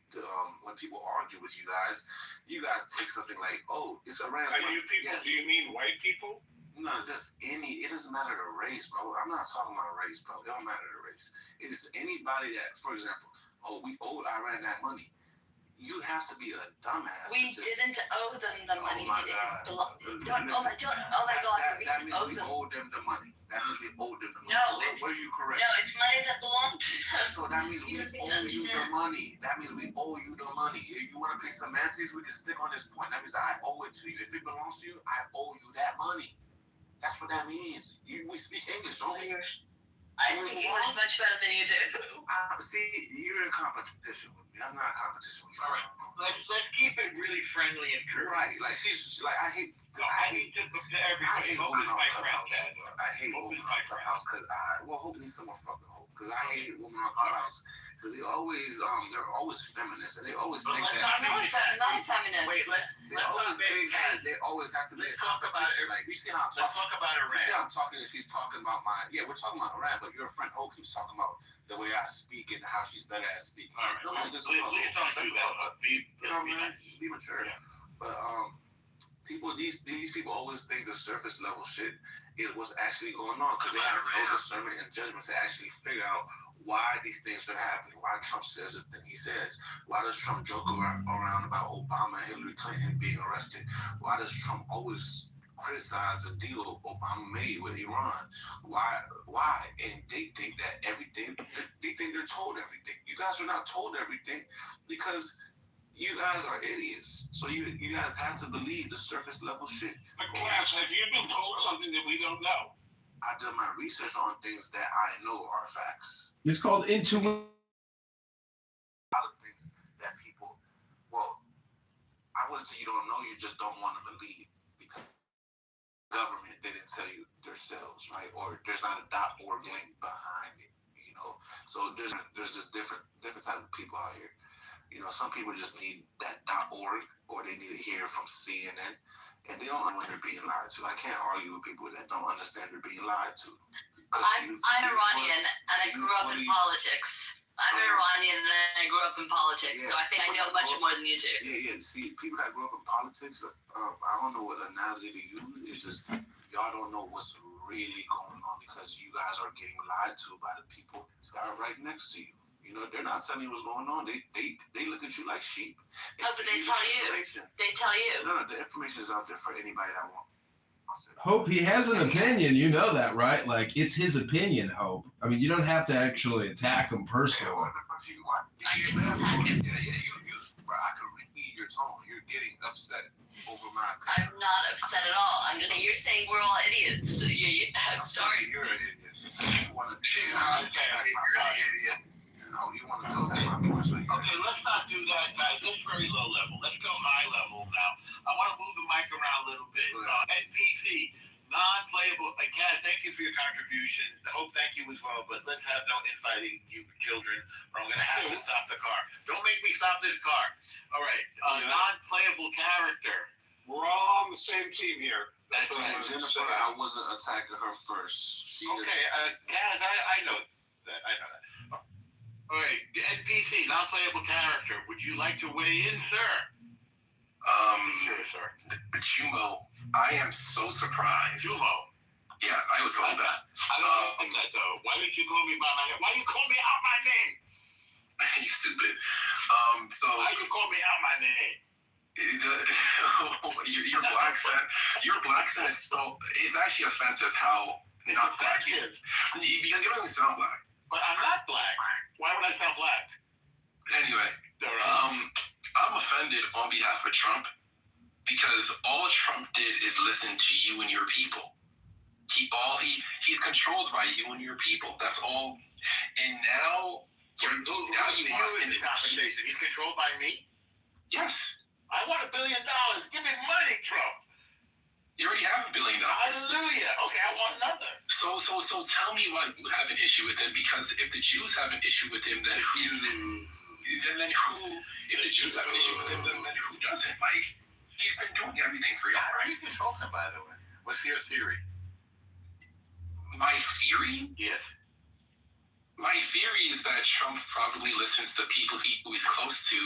Speaker 12: people argue with you guys take something like, oh, it's Iran.
Speaker 9: Are you people? Yes. Do you mean white people?
Speaker 12: No, just any. It doesn't matter the race, bro. I'm not talking about race, bro. It don't matter the race. It's anybody that, for example, we owed Iran that money. You have to be a dumbass.
Speaker 11: We didn't owe them the money.
Speaker 12: Oh my God.
Speaker 11: Oh my God.
Speaker 12: That means we owed them the money. That means we owed them the money.
Speaker 11: No,
Speaker 12: Were you correct?
Speaker 11: No, it's money that belonged to them.
Speaker 12: So that means we owe you the money. That means we owe you the money. If you want to play semantics, we can stick on this point. That means I owe it to you. If it belongs to you, I owe you that money. That's what that means. We speak English, don't we?
Speaker 11: I speak English much better than you do.
Speaker 12: See, you're in competition with me. I'm not in competition with you.
Speaker 5: All right, let's keep it really friendly and courteous.
Speaker 12: Right, like she's like I hate
Speaker 5: to everybody. Hope is my friend, Ted.
Speaker 12: I hate Hope is my Clubhouse because Hope needs someone fucking Hope because I hate women on Clubhouse because they're always feminists and they always think that.
Speaker 11: I'm not feminist.
Speaker 5: Wait,
Speaker 12: they always have to be.
Speaker 5: Let's talk about it.
Speaker 12: Like we see how
Speaker 5: let's talk about Iran.
Speaker 12: See how I'm talking and she's talking about we're talking about Iran, but your friend Hope keeps talking about the way I speak and how she's better at speaking.
Speaker 5: All right, please don't do that. Be
Speaker 12: mature. Yeah. But these people always think the surface level shit is what's actually going on because they have no discernment and judgment to actually figure out why these things are happening, why Trump says the thing he says, why does Trump joke around about Obama and Hillary Clinton being arrested, why does Trump always criticize the deal Obama made with Iran, why, and they think that they think they're told everything. You guys are not told everything because you guys are idiots. So you guys have to believe the surface level shit.
Speaker 9: But Cass, have you been told something that we don't know?
Speaker 12: I did my research on things that I know are facts.
Speaker 4: It's called intuition.
Speaker 12: A lot of things that people, I would say you don't know, you just don't want to believe because the government didn't tell you themselves, right? Or there's not a .org link behind it, you know? So there's just different type of people out here. You know, some people just need that .org or they need to hear from CNN. And they don't know when they're being lied to. I can't argue with people that don't understand they're being lied to.
Speaker 11: I'm Iranian and I grew up in politics. I'm Iranian and I grew up in politics, so I think I know much more than you do.
Speaker 12: Yeah. See, people that grew up in politics, I don't know what analogy to use. It's just y'all don't know what's really going on because you guys are getting lied to by the people that are right next to you. You know, they're not telling you what's going on. They look at you like sheep.
Speaker 11: No, but they tell you. They tell you.
Speaker 12: No, the information is out there for anybody that wants.
Speaker 4: Hope, he has an opinion. You know that, right? Like, it's his opinion, Hope. I mean, you don't have to actually attack him personally.
Speaker 11: I didn't attack him.
Speaker 12: Bro, I can read your tone. You're getting upset over my
Speaker 11: I'm not upset at all. I'm just saying, you're saying we're all idiots. I'm sorry.
Speaker 12: You're an idiot. She's not.
Speaker 8: Okay,
Speaker 12: You're an idiot. You want to tell me
Speaker 8: Okay, let's not do that, guys. That's very low level. Let's go high level now. I want to move the mic around a little bit. NPC, non-playable. Kaz, thank you for your contribution. Hope, thank you as well. But let's have no infighting, you children, or I'm going to have to stop the car. Don't make me stop this car. All right, non-playable character.
Speaker 9: We're all on the same team here.
Speaker 8: That's what I was going to say.
Speaker 12: I wasn't attacking her first.
Speaker 8: Okay, Kaz, I know that. I know that. All right, NPC, non-playable character. Would you like to weigh in, sir? Sure, sir.
Speaker 13: Jumo, I am so surprised.
Speaker 8: Jumo.
Speaker 13: Yeah, I was told that.
Speaker 8: I don't like that though. Why did you call me by my name? Why you call me out my name?
Speaker 13: You stupid. So
Speaker 8: Why you call me out my name?
Speaker 13: your black accent is so. It's actually offensive how not black you is. Because you don't even sound black.
Speaker 8: But I'm not black. Why would I sound black?
Speaker 13: Anyway, I'm offended on behalf of Trump because all Trump did is listen to you and your people. He's controlled by you and your people. That's all. And now you want
Speaker 8: in this conversation. He's controlled by me?
Speaker 13: Yes.
Speaker 8: I want $1 billion. Give me money, Trump.
Speaker 13: You already have $1 billion.
Speaker 8: Hallelujah. Okay, I want another.
Speaker 13: So tell me why you have an issue with him, because if the Jews have an issue with him, then who? If the Jews have an issue with him, then who doesn't? Like, he's been doing everything for y'all,
Speaker 8: How do
Speaker 13: right?
Speaker 8: you control him, by the way? What's your theory?
Speaker 13: My theory?
Speaker 8: Yes.
Speaker 13: My theory is that Trump probably listens to people who he's close to,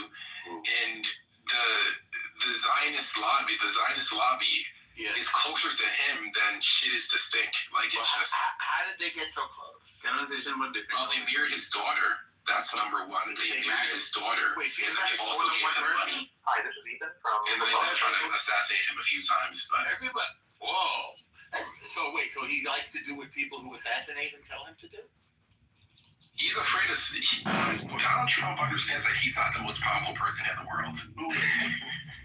Speaker 13: and the Zionist lobby is closer to him than shit is to stink. Like, it's just.
Speaker 8: How did they get so close?
Speaker 13: Well, they married his daughter. That's number one. They married his daughter.
Speaker 8: Wait,
Speaker 13: and then they also gave him money.
Speaker 10: Hi, this is Ethan from.
Speaker 13: And then they also tried to assassinate him a few times. But
Speaker 8: Everybody. Whoa. So he likes to do what people who assassinate him tell him to do?
Speaker 13: he's afraid of. Donald Trump understands that he's not the most powerful person in the world.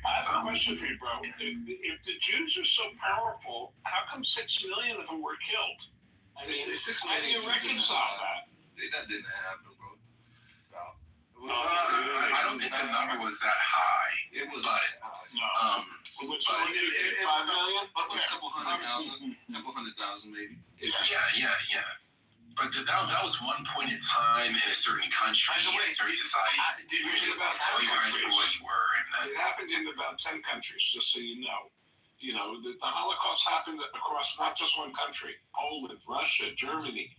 Speaker 9: I have a question for you, bro. If the Jews are so powerful, how come 6 million of them were killed? I mean, how do you reconcile that?
Speaker 12: That didn't happen, bro.
Speaker 13: I don't think the number was that high.
Speaker 12: It was
Speaker 13: but,
Speaker 9: no. Which one? 5 million?
Speaker 12: A couple hundred thousand, maybe.
Speaker 13: Yeah. But that was one point in time in a certain country, in a certain society.
Speaker 9: Did you hear about
Speaker 13: saw you guys for what you were, and then
Speaker 9: it happened in about 10 countries, just so you know. You know, the Holocaust happened across not just one country: Poland, Russia, Germany,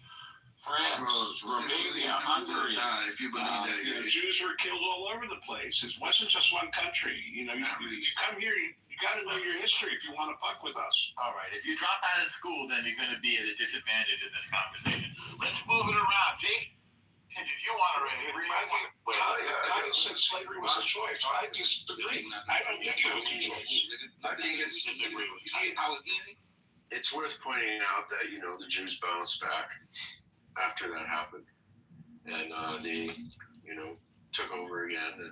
Speaker 9: France, Romania, Hungary.
Speaker 12: If you believe that,
Speaker 9: Jews were killed all over the place. It wasn't just one country. You know, you come here, you got to know your history if you want to fuck with us.
Speaker 8: All right. If you drop out of school, then you're going to be at a disadvantage in this conversation. Let's move it around. Jason, did you want to
Speaker 9: Connie said slavery was a choice. I disagree. I don't think it was a choice.
Speaker 6: I think it's
Speaker 12: easy.
Speaker 6: It's worth pointing out that, you know, the Jews bounced back after that happened, and they, you know, took over again. And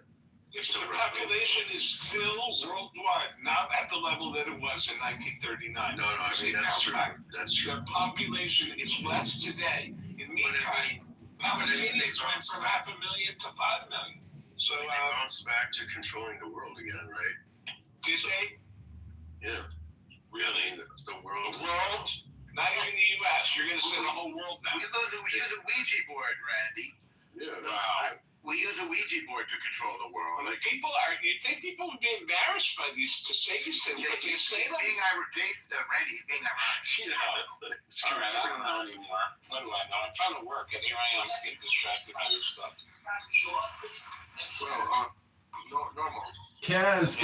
Speaker 9: the population is still worldwide, not at the level that it was in 1939.
Speaker 6: No, I mean, that's true. That's true.
Speaker 9: The population is less today. In the meantime, Palestinians went from 500,000 to 5 million. So
Speaker 6: they bounced back to controlling the world again, right?
Speaker 9: Did they?
Speaker 6: Yeah.
Speaker 9: Really?
Speaker 6: The world.
Speaker 9: Not even the U.S. You're going to say the whole world now.
Speaker 8: We use a Ouija board, Randy.
Speaker 6: Yeah.
Speaker 9: Wow.
Speaker 8: We use a Ouija board to control the world.
Speaker 9: Well, you think people would be embarrassed by these, to say these things, but you say them?
Speaker 8: Randy's being ironic.
Speaker 9: All right, I don't know anymore. What do I know? I'm trying to work, and here I am getting distracted by this stuff.
Speaker 12: Normal.
Speaker 4: Kaz,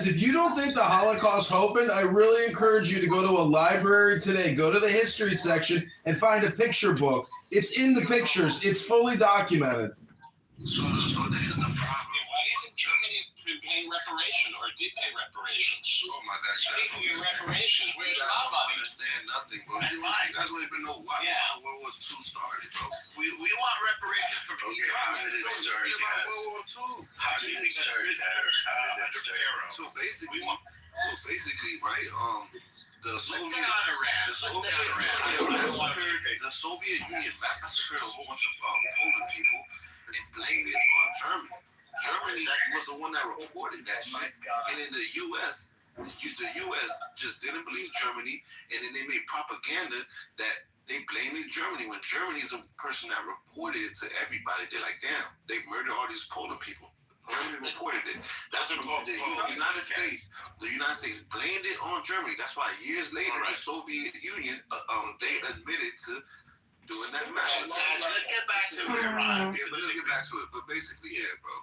Speaker 4: if you don't think the Holocaust happened, I really encourage you to go to a library today. Go to the history section and find a picture book. It's in the pictures. It's fully documented.
Speaker 12: So this is the problem.
Speaker 9: Why isn't Germany paying reparations or did pay reparations.
Speaker 12: Oh my God!
Speaker 9: Speaking of reparations, where's
Speaker 12: I
Speaker 9: my
Speaker 12: don't
Speaker 9: money?
Speaker 12: understand nothing, bro. You guys don't even know why World War II started, bro.
Speaker 5: We want reparations for
Speaker 6: Okay, how did it start, guys?
Speaker 12: World War II.
Speaker 6: How did it start, guys? How did it start?
Speaker 12: So basically, right? The Soviet Union massacred a whole bunch of Polish people and blamed it on Germany. Germany was the one that reported that shit, and in the U.S., the U.S. just didn't believe Germany, and then they made propaganda that they blamed Germany when Germany's the person that reported it to everybody. They're like, damn, they murdered all these Polish people. Germany reported it. That's what the United States. The United States blamed it on Germany. That's why years later, the Soviet Union, they admitted to doing that matter.
Speaker 5: Let's get back to Iran.
Speaker 12: Yeah, but let's get back to it. But basically, yeah, bro.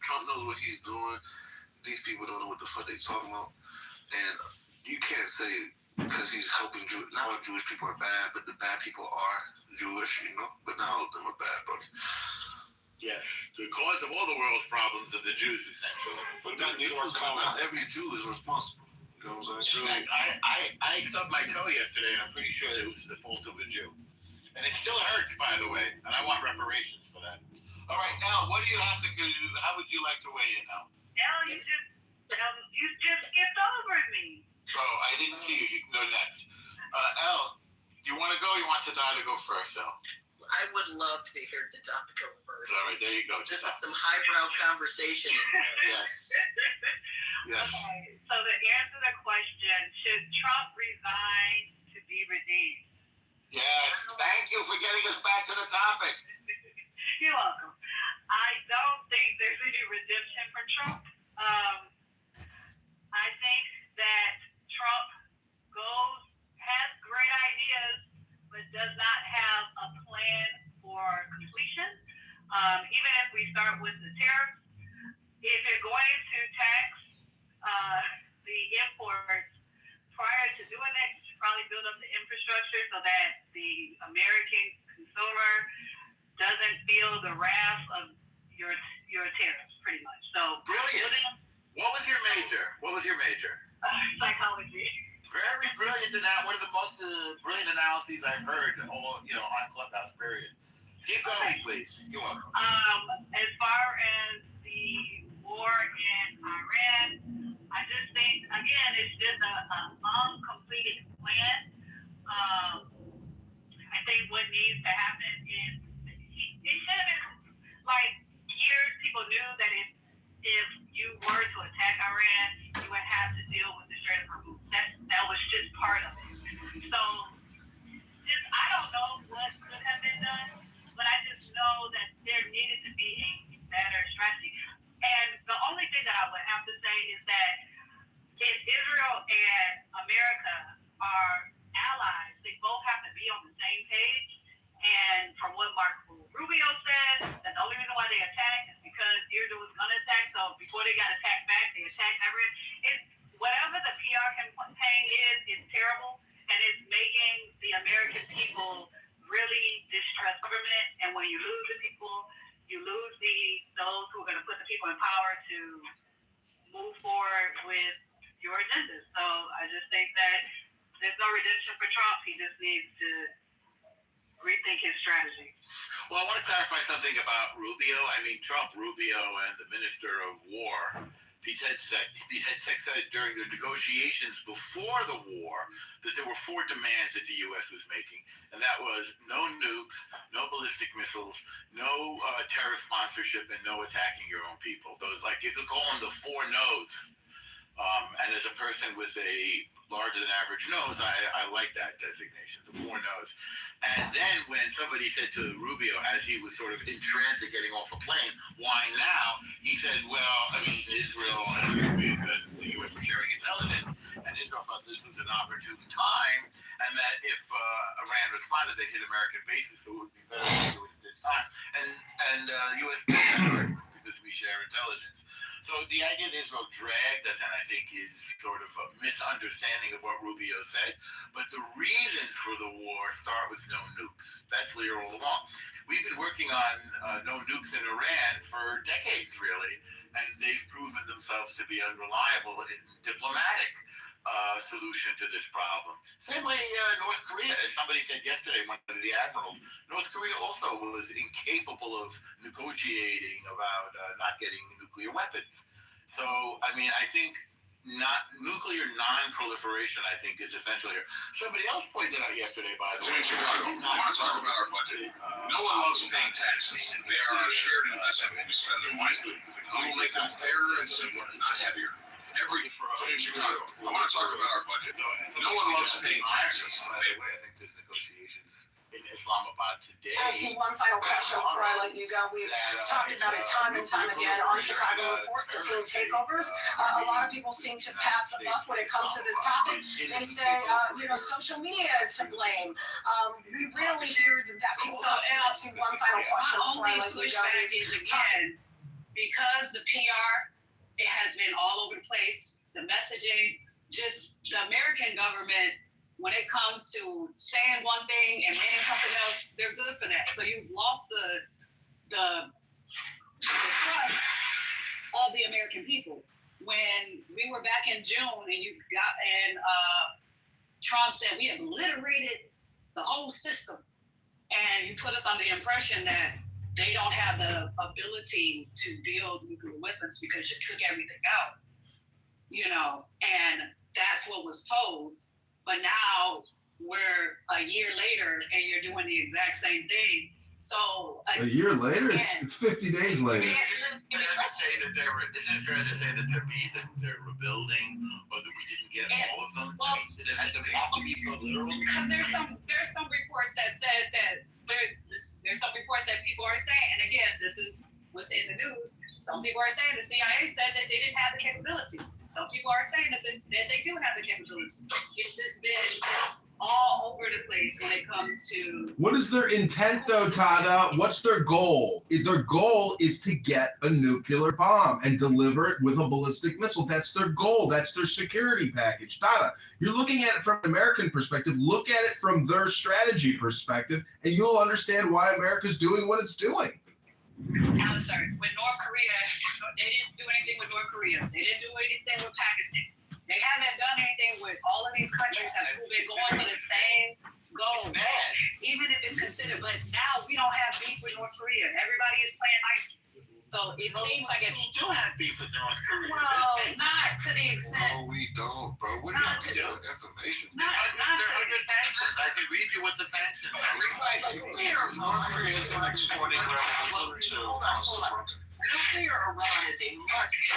Speaker 12: Trump knows what he's doing. These people don't know what the fuck they talking about, and you can't say because he's helping Jews. Not all Jewish people are bad, but the bad people are Jewish, you know. But not all of them are bad, bro.
Speaker 5: Yes, the cause of all the world's problems are the Jews, essentially.
Speaker 9: What about New York County?
Speaker 12: Not every Jew is responsible. You know what I'm saying?
Speaker 5: I stubbed my toe yesterday, and I'm pretty sure it was the fault of a Jew. And it still hurts, by the way, and I want reparations for that. All right, now, what do you have to do? How would you like to weigh in now?
Speaker 14: Now you just skipped over me.
Speaker 5: Oh, I didn't see you. You can go next. Elle, do you want to go or you want Tadai to go first, Elle?
Speaker 10: I would love to hear the doc go first.
Speaker 5: All right, there you go.
Speaker 10: This is some highbrow conversation.
Speaker 5: Yes. Yes.
Speaker 14: Okay, so to answer the question, should Trump resign to be redeemed?
Speaker 5: Yes. Thank you for getting us back to the topic.
Speaker 14: You're welcome. I don't think there's any redemption for Trump. I think that Trump has great ideas, but does not have a plan for completion. Even if we start with the tariffs, if you're going to tax the imports prior to doing that, you should probably build up the infrastructure so that the American consumer doesn't feel the wrath of your tariffs, pretty much. So
Speaker 5: brilliant. What was your major?
Speaker 14: Psychology.
Speaker 5: Very brilliant. One of the most brilliant analyses I've heard on Clubhouse. Period. Keep going, please. You're welcome.
Speaker 14: As far as the war in Iran, I just think again it's just an uncompleted plan. I think what needs to happen is it should have been like years. People knew that if you were to attack Iran, you would have to deal with the Strait of Hormuz. That was just part of it. So, I don't know what could have been done, but I just know that there needed to be a better strategy. And the only thing that I would have to say is that if Israel and America are allies, they both have to be on the same page. And from what Marco Rubio said, that the only reason why they attacked is because Israel was going to attack. So before they got attacked back, they attacked Iran. Whatever the PR campaign is terrible, and it's making the American people really distrust government. And when you lose the people, you lose those who are going to put the people in power to move forward with your agendas. So I just think that there's no redemption for Trump. He just needs to rethink his strategy.
Speaker 5: Well, I want to clarify something about Rubio. I mean, Trump, Rubio, and the Minister of War, Pete Hegseth said during the negotiations before the war that there were 4 demands that the U.S. was making, and that was no nukes, no ballistic missiles, no terrorist sponsorship, and no attacking your own people. Those, like, you could call them the 4 no's. And as a person with a larger than average nose, I like that designation, the 4 no's. And then when somebody said to Rubio, as he was sort of in transit getting off a plane, why now? He said, well, I mean, Israel and the U.S. were sharing intelligence, and Israel thought this was an opportune time, and that if Iran responded, they'd hit American bases, so it would be better to do it at this time. And U.S. because we share intelligence.
Speaker 8: So the idea that Israel dragged us, and I think is sort of a misunderstanding of what Rubio said. But the reasons for the war start with no nukes. That's clear all along. We've been working on no nukes in Iran for decades, really, and they've proven themselves to be unreliable and diplomatic solution to this problem. Same way North Korea, as somebody said yesterday, one of the admirals, North Korea also was incapable of negotiating about not getting nuclear weapons. So, I mean, I think nuclear non-proliferation, I think, is essential here. Somebody else pointed out yesterday, by the way.
Speaker 15: In Chicago, I want to talk about our budget. No one loves paying taxes. They are our shared investment when we spend them wisely. We will make them fairer and simpler, not heavier. In Chicago, I want to talk about our budget. No one loves paying taxes.
Speaker 8: By the way, I think there's negotiations in Islamabad today.
Speaker 16: Ask you one final question before I let you go. We've talked about it time and time again on Chicago Report, the team takeovers. A lot of people seem to pass the buck when it comes to this topic. They say, social media is to blame. We rarely hear that people ask you one final question before I let you go.
Speaker 17: Pushback is again, because the PR, it has been all over the place. The messaging, just the American government, when it comes to saying one thing and meaning something else, they're good for that. So you've lost the trust of the American people. When we were back in June and Trump said we have obliterated the whole system, and you put us under the impression that they don't have the ability to build nuclear weapons because you took everything out, and that's what was told. But now we're a year later and you're doing the exact same thing. So
Speaker 4: a year later, it's 50 days later.
Speaker 8: Isn't it fair to say that they're rebuilding, or that we didn't get all of them?
Speaker 17: Well,
Speaker 8: does it have to be so literal?
Speaker 17: Because there's some reports that said that there's some reports that people are saying, and again, this is what's in the news. Some people are saying the CIA said that they didn't have the capability. Some people are saying that they do have the capability. It's just been all over the place when it comes to.
Speaker 4: What is their intent, though, Tada? What's their goal? Their goal is to get a nuclear bomb and deliver it with a ballistic missile. That's their goal. That's their security package. Tada, you're looking at it from an American perspective. Look at it from their strategy perspective, and you'll understand why America's doing what it's doing.
Speaker 17: Alistair, with North Korea, they didn't do anything with North Korea. They didn't do anything with Pakistan. They haven't done anything with all of these countries have been going for the same goal, even if it's considered. But now we don't have beef with North Korea. Everybody is playing nice. So it seems like
Speaker 8: we do have beef with North Korea.
Speaker 17: Well, not to the extent.
Speaker 15: No, we don't, bro. What are you doing with information?
Speaker 17: Not to
Speaker 8: the sanctions. I can read you what the sanctions are.
Speaker 9: North Korea is exporting weapons to
Speaker 10: Nuclear Iran is a must.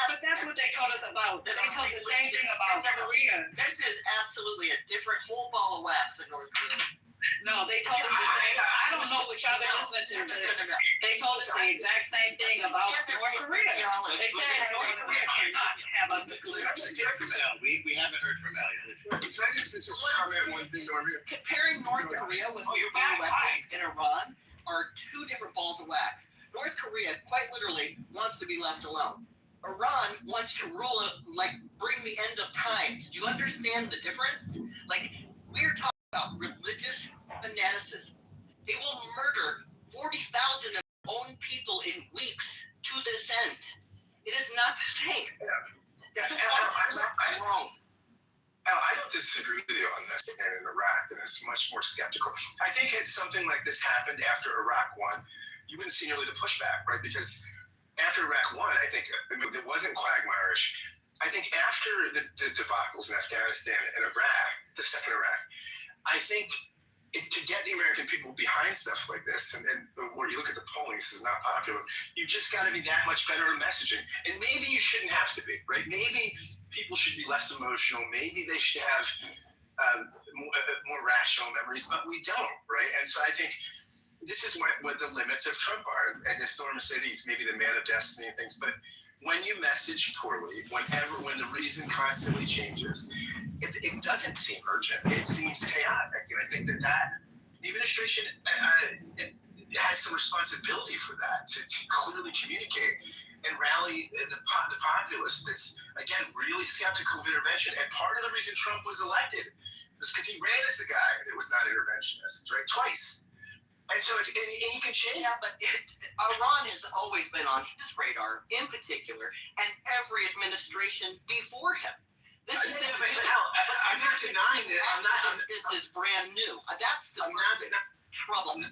Speaker 17: But that's what they told us about. They told the same thing about Korea.
Speaker 10: This is absolutely a different whole ball of wax than North Korea.
Speaker 17: No, they told us the same. I don't know what y'all been listening to, but they told us the exact same thing about North Korea. They said North Korea cannot have a nuclear.
Speaker 8: We haven't heard from Elliot.
Speaker 2: Can I just comment one thing over here?
Speaker 10: Comparing North Korea with nuclear weapons in Iran are two different balls of wax. North Korea quite literally wants to be left alone. Iran wants to rule, bring the end of time. Do you understand the difference? We're talking about religious fanaticism. They will murder 40,000 of their own people in weeks to this end. It is not the same.
Speaker 2: I'm wrong. I don't disagree with you on this. And in Iraq, and it's much more skeptical. I think it's something like this happened after Iraq won. You wouldn't see nearly the pushback, right? Because after Iraq won, I think it wasn't quagmirish. I think after the debacles in Afghanistan and Iraq, the second Iraq, I think to get the American people behind stuff like this, and where you look at the polling, this is not popular, you just got to be that much better at messaging. And maybe you shouldn't have to be, right? Maybe people should be less emotional. Maybe they should have more rational memories, but we don't, right? And so I think this is what the limits of Trump are. And as Norma said, he's maybe the man of destiny and things, but when you message poorly, when the reason constantly changes, it doesn't seem urgent. It seems chaotic. And I think that the administration has some responsibility for that, to clearly communicate and rally the populace that's, again, really skeptical of intervention. And part of the reason Trump was elected was because he ran as a guy that was not interventionist, right? Twice. And so, and he can change.
Speaker 10: Yeah, but Iran has always been on his radar, in particular, and every administration before him. This is
Speaker 2: I'm not denying that.
Speaker 10: This is brand new. That's the trouble.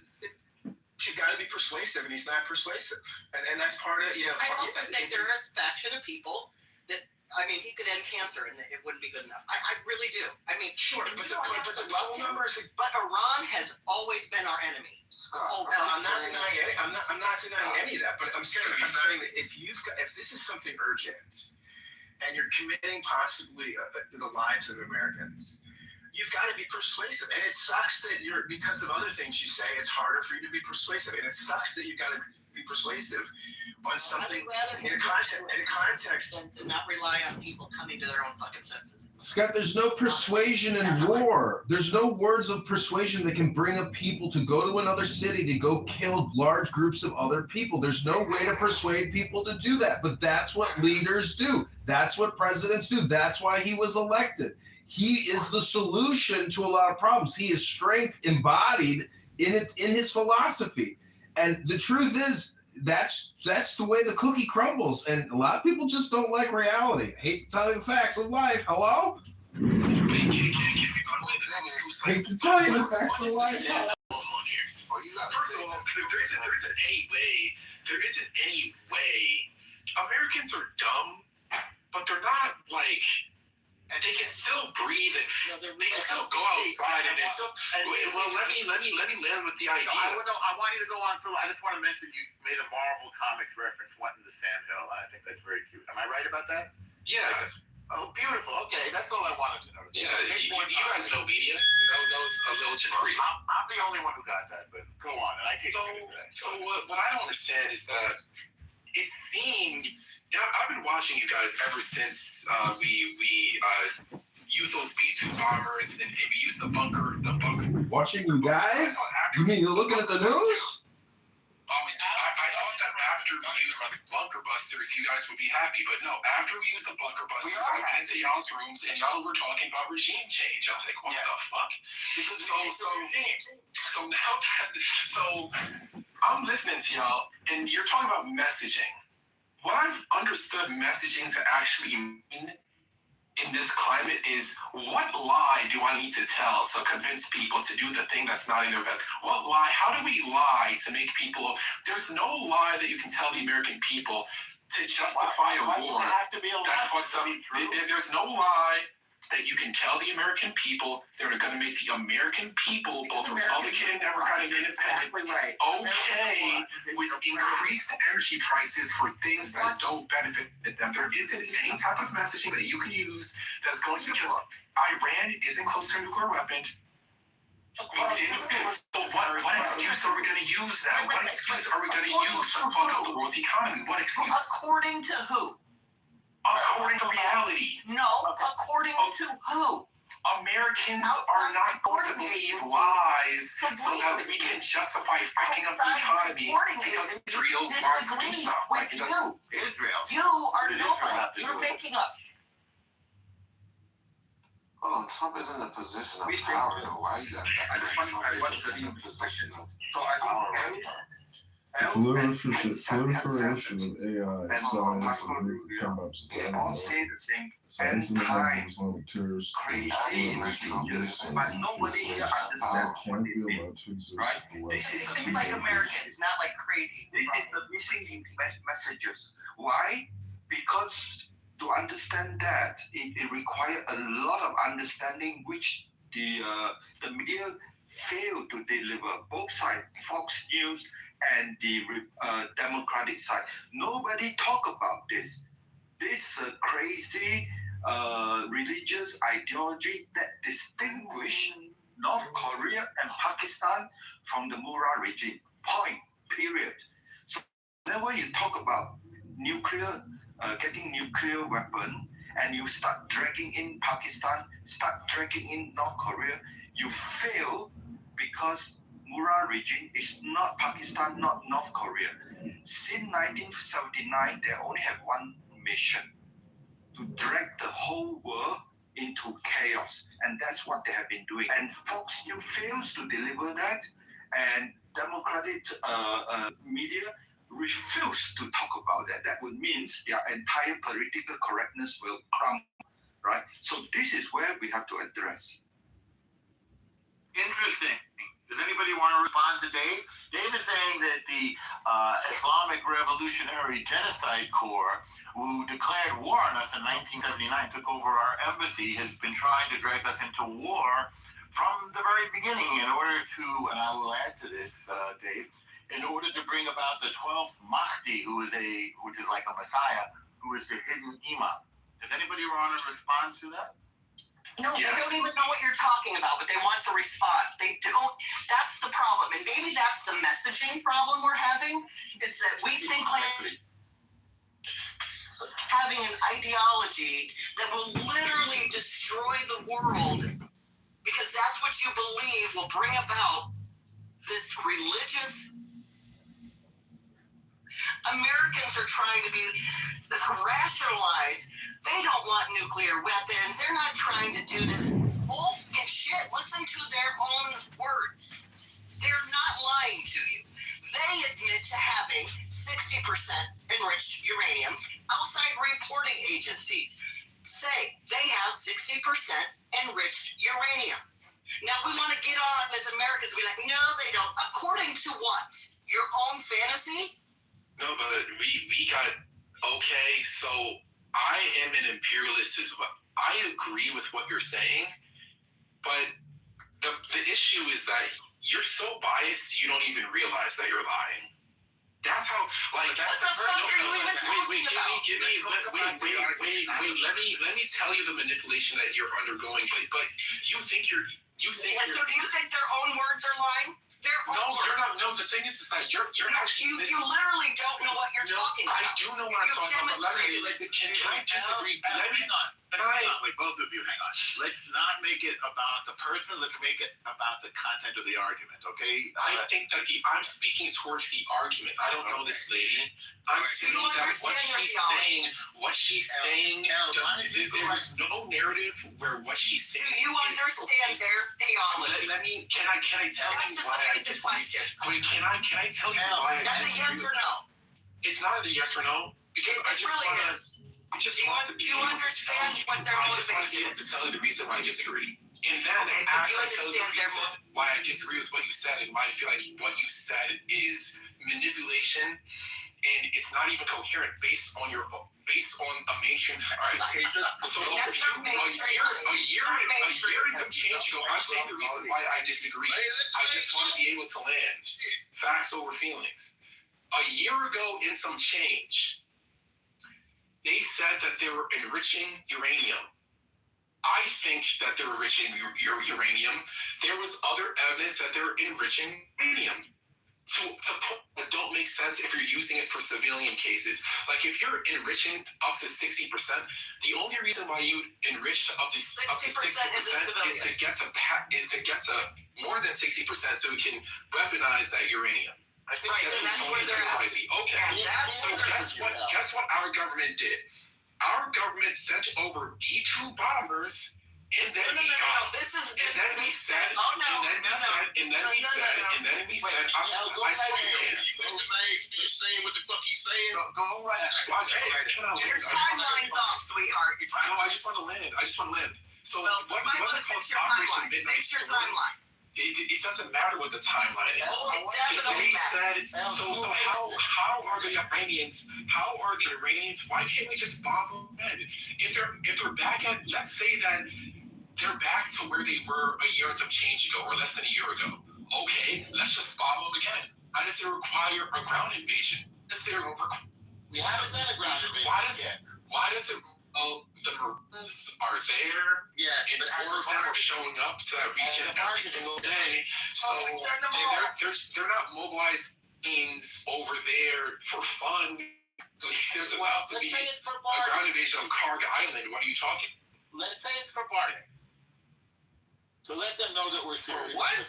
Speaker 2: You've got to be persuasive, and he's not persuasive, and that's part of
Speaker 10: I also think there is a faction of people that. I mean, he could end cancer, and it wouldn't be good enough. I really do. I mean,
Speaker 2: sure, but the level numbers.
Speaker 10: But Iran has always been our enemy.
Speaker 2: I'm not denying any. I'm not denying any of that. But I'm saying that if this is something urgent, and you're committing possibly the lives of Americans, you've got to be persuasive. And it sucks that because of other things you say, it's harder for you to be persuasive. And it sucks that you've got to be persuasive on something in a context
Speaker 10: and to not rely on people coming to their own fucking senses.
Speaker 4: Scott, there's no persuasion in war. There's no words of persuasion that can bring up people to go to another city to go kill large groups of other people. There's no way to persuade people to do that. But that's what leaders do. That's what presidents do. That's why he was elected. He is the solution to a lot of problems. He is strength embodied in his philosophy. And the truth is, that's the way the cookie crumbles. And a lot of people just don't like reality. I hate to tell you the facts of life. Hello? Hate to tell you the facts of life.
Speaker 13: There isn't any way. Americans are dumb, but they're not like. And they can still breathe and they can still go outside and they still. Well, let me land with the idea.
Speaker 8: I want you to go on for. I just want to mention you made a Marvel Comics reference, "What in the Sand Hill." I think that's very cute. Am I right about that?
Speaker 13: Yeah.
Speaker 8: Oh, beautiful. Okay, that's all I wanted to know.
Speaker 13: Yeah, you guys know media. That was a little trickery.
Speaker 8: I'm the only one who got that, but go on. And I take
Speaker 13: So what I don't understand is that. It seems I've been watching you guys ever since we used those B-2 bombers and we used the bunker.
Speaker 4: Watching you guys? You mean you're looking at the news?
Speaker 13: I thought that after we used the bunker busters, you guys would be happy, but no. After we used the bunker busters, I went into y'all's rooms and y'all were talking about regime change. I was like, what the fuck? So I'm listening to y'all, and you're talking about messaging. What I've understood messaging to actually mean in this climate is, what lie do I need to tell to convince people to do the thing that's not in their best? What lie? How do we lie to make people? There's no lie that you can tell the American people to justify a war that fucks up. There's no lie that you can tell the American people that are going to make the American people, both Republican and Democratic and Independent, okay with increased energy prices for things that don't benefit them. There isn't any type of messaging that you can use that's going to, because Iran isn't close to a nuclear weapon. So what excuse are we going to use now? What excuse are we going to use to fuck up the world's economy? What excuse?
Speaker 10: According to who?
Speaker 13: According to reality.
Speaker 10: No, according to who?
Speaker 13: Americans are not going to believe lies so that we can justify fucking up the economy because Israel wants to do stuff.
Speaker 10: With you.
Speaker 8: Israel.
Speaker 10: You are nobody. You're making up.
Speaker 12: Hold on, Trump is in a position of power, though. Why you got that? I want to be in a position of power right now.
Speaker 4: Proliferation of AI, science, and nuclear comebacks.
Speaker 7: They all say the same time crazy messages, but nobody here understands what they mean. Right? This is the
Speaker 10: like Americans, not like crazy.
Speaker 7: This is the missing messages. Why? Because to understand that, it requires a lot of understanding, which the media fail to deliver. Both sides, Fox News and the Democratic side. Nobody talk about this. This crazy religious ideology that distinguish North Korea and Pakistan from the Murrah regime. Point. Period. So whenever you talk about nuclear, getting nuclear weapon, and you start dragging in Pakistan, start dragging in North Korea, you fail because Murrah regime is not Pakistan, not North Korea. since 1979, they only have one mission: to drag the whole world into chaos, and that's what they have been doing. And Fox News fails to deliver that, and Democratic media refuse to talk about that. That would mean their entire political correctness will crumble, right? So this is where we have to address.
Speaker 8: Interesting. Does anybody want to respond to Dave? Dave is saying that the Islamic Revolutionary Genocide Corps, who declared war on us in 1979, took over our embassy, has been trying to drag us into war from the very beginning in order to, and I will add to this, Dave, in order to bring about the 12th Mahdi, which is like a Messiah, who is the hidden imam. Does anybody want to respond to that?
Speaker 10: No, they don't even know what you're talking about, but they want to respond. They don't. That's the problem. And maybe that's the messaging problem we're having, is that we think like having an ideology that will literally destroy the world because that's what you believe will bring about this religious. Americans are trying to be rationalized. They don't want nuclear weapons. They're not trying to do this bullshit shit. Listen to their own words. They're not lying to you. They admit to having 60% enriched uranium. Outside reporting agencies say they have 60% enriched uranium. Now we want to get on as Americans and be like, no, they don't. According to what? Your own fantasy?
Speaker 13: No, but we got, okay, so I am an imperialist as well. I agree with what you're saying, but the issue is that you're so biased you don't even realize that you're lying. That's how, like,
Speaker 10: what the fuck are you even talking about?
Speaker 13: Let me tell you the manipulation that you're undergoing. But you think
Speaker 10: So do you think their own words are lying?
Speaker 13: No, you're not. No, the thing is that you're actually.
Speaker 10: You literally don't know what you're talking about.
Speaker 13: I do know what I'm talking about. Can I disagree?
Speaker 8: Hang on. Wait, both of you, hang on. Let's not make it about the person. Let's make it about the content of the argument, okay?
Speaker 13: I think that I'm speaking towards the argument. I don't know this lady. I'm saying that what she's saying, there's no narrative where what she's saying.
Speaker 10: Do you understand their theology?
Speaker 13: Can I tell you why I disagree? Wait, can I tell you why I disagree?
Speaker 10: That's a yes or no.
Speaker 13: It's not a yes or no because I just want to be able to tell you. I just want to be able to tell you the reason why I disagree. And then after I tell you the reason why I disagree with what you said and why I feel like what you said is manipulation and it's not even coherent based on a mainstream. All right. So a year and some change ago, I'm saying the reason why I disagree. I just want to be able to land facts over feelings. A year ago in some change, they said that they were enriching uranium. I think that they're enriching uranium. There was other evidence that they were enriching uranium. It don't make sense if you're using it for civilian cases. Like if you're enriching up to 60%, the only reason why you enrich up to 60% is to get to more than 60%, so we can weaponize that uranium. I think that's where they're at. Okay. So guess what our government did? Our government sent over B-2 bombers. And then we said, I'm
Speaker 15: saying what the fuck he's saying.
Speaker 8: Go right.
Speaker 10: Your timeline's off, sweetheart.
Speaker 13: No, I just want to land. So what
Speaker 10: fix your timeline? Fix your timeline.
Speaker 13: It doesn't matter what the timeline is.
Speaker 10: Definitely
Speaker 13: said, so how are the Iranians? Why can't we just bomb them? If they're back at, let's say that they're back to where they were a year and some change ago, or less than a year ago. Okay, let's just bomb them again. Why does it require a ground invasion?
Speaker 8: We haven't done a ground invasion.
Speaker 13: Why does it? Oh, the Marines are there.
Speaker 8: Yeah,
Speaker 13: and more of them are showing up to that region every single day. So they're not mobilized teams over there for fun. There's about to be a ground invasion on Karg Island. What are you talking?
Speaker 8: Let's pay it for bargaining. To let them know that we're serious.
Speaker 13: What?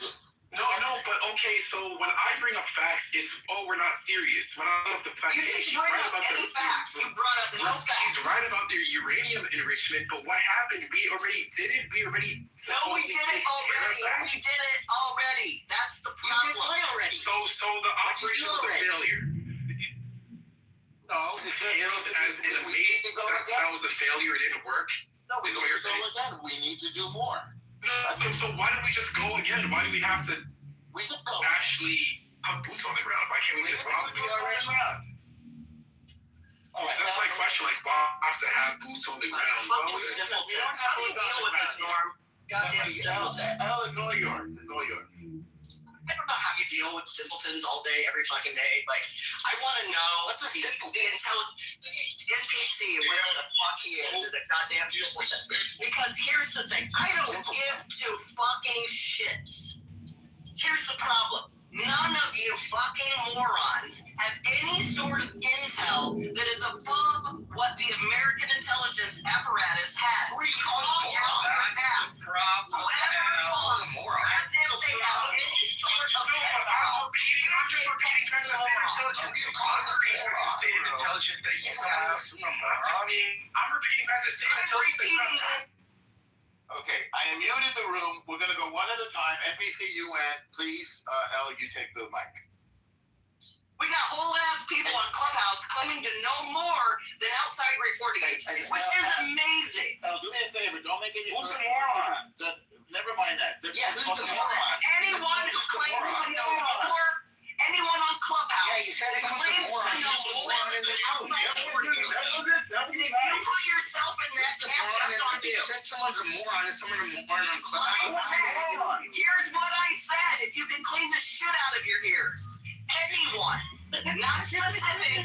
Speaker 13: No, but Okay, so when I bring up facts, it's we're not serious. When I bring up the fact,
Speaker 10: You didn't bring up any facts. You brought up no facts.
Speaker 13: She's right about the uranium enrichment, but what happened? We already did it. We already.
Speaker 10: No, we did it already. We did it already. That's the problem. You did it already.
Speaker 13: So the operation was a failure.
Speaker 8: No,
Speaker 13: Failed as in a meeting. That was a failure. It didn't work.
Speaker 8: No, we need to go again. We need to do more.
Speaker 13: No, so why didn't we just go again? Why do we have to actually put boots on the ground? Why can't we just go?
Speaker 8: All right,
Speaker 13: that's my question. Like, why have to have boots on the ground?
Speaker 10: Fucking simpletons. How do you deal with this, Norm? Goddamn simpletons.
Speaker 8: It's all yours. It's all yours.
Speaker 10: I don't know how you deal with simpletons all day, every fucking day. Like, I want to know the intelligence, NPC, whatever the fuck he is a goddamn simpleton. Because here's the thing, I don't give two fucking shits. Here's the problem. None of you fucking morons have any sort of intel that is above what the American intelligence apparatus has.
Speaker 8: Who are you calling a moron?
Speaker 10: Whoever talks as if they have any sort of intel.
Speaker 13: I'm just repeating back the same intelligence. Intelligence that you have. I'm repeating back the same intelligence that you have.
Speaker 8: Okay, I am muted the room. We're going to go one at a time. NBC, you went. Please, Ellie, you take the mic.
Speaker 10: We got whole ass people on Clubhouse claiming to know more than outside reporting agencies, which is amazing.
Speaker 8: Do me a favor. Don't make any. Who's a moron? Never mind that.
Speaker 10: Yeah, who's a moron? Anyone who claims to know more, anyone on Clubhouse that claims to know more than outside reporting agencies. You put yourself in that camp, that's on you.
Speaker 8: You said someone's a moron. Is someone a moron on Clubhouse?
Speaker 10: Here's what I said. If you can clean the shit out of your ears. Anyone, not specific,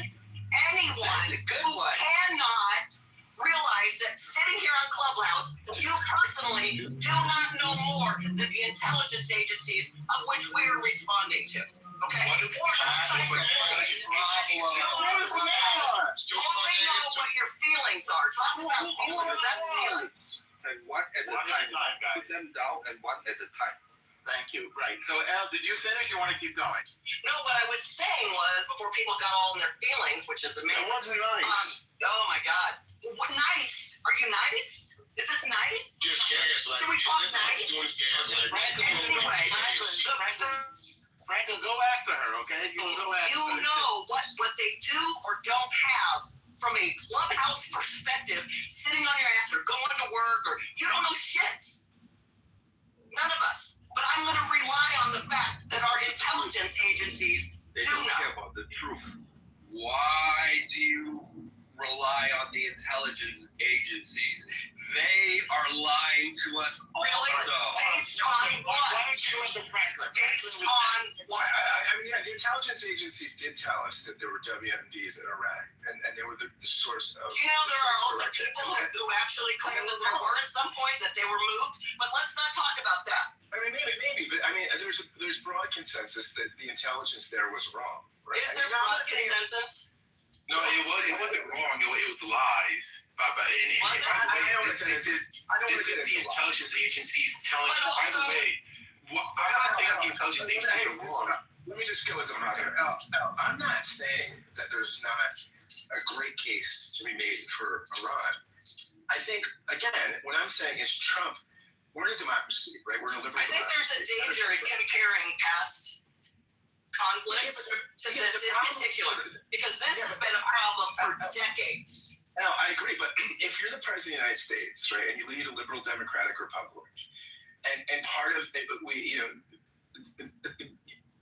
Speaker 10: anyone who cannot realize that sitting here on Clubhouse, you personally do not know more than the intelligence agencies of which we are responding to. Okay?
Speaker 13: What if we actually
Speaker 10: only know what your feelings are. Talk about feelings. That's feelings.
Speaker 7: And one at a time. Put them down and one at a time.
Speaker 8: Thank you. Right. So, El, did you finish? You want to keep going?
Speaker 10: No, what I was saying was before people got all in their feelings, which is amazing.
Speaker 8: It wasn't nice.
Speaker 10: Oh my God. What nice? Are you nice? Is this nice? Should we talk nice? Anyway,
Speaker 8: Franklin, go after her, okay? You go after her.
Speaker 10: You know what they do or don't have from a Clubhouse perspective, sitting on your ass or going to work, or you don't know shit. None of us. But I'm going to rely on the fact that our intelligence agencies
Speaker 7: They
Speaker 10: do
Speaker 7: don't
Speaker 10: know.
Speaker 7: care about the truth.
Speaker 18: Why do you rely on the intelligence agencies? They are lying to us
Speaker 10: Really?
Speaker 18: also.
Speaker 10: Based on what? Based on what?
Speaker 2: I mean, yeah, the intelligence agencies did tell us that there were WMDs in Iraq, and they were the source of.
Speaker 10: Do you know there are also people who actually claim that there were at some point that they were moved? But let's not talk about that.
Speaker 2: I mean, maybe, but I mean, there's broad consensus that the intelligence there was wrong. Right?
Speaker 10: Is there broad consensus?
Speaker 13: No, it wasn't wrong. It was lies. But this is the intelligence agencies telling you. By the way, I'm not saying that the intelligence agencies are wrong.
Speaker 2: Let me just go as a mother. I'm not saying that there's not a great case to be made for Iran. I think, again, what I'm saying is Trump, we're in a democracy, right? We're in a liberal
Speaker 10: I think there's a danger in comparing past conflicts to this in particular, because this has been a problem for decades.
Speaker 2: No, I agree, but if you're the president of the United States, right, and you lead a liberal democratic republic, and part of it,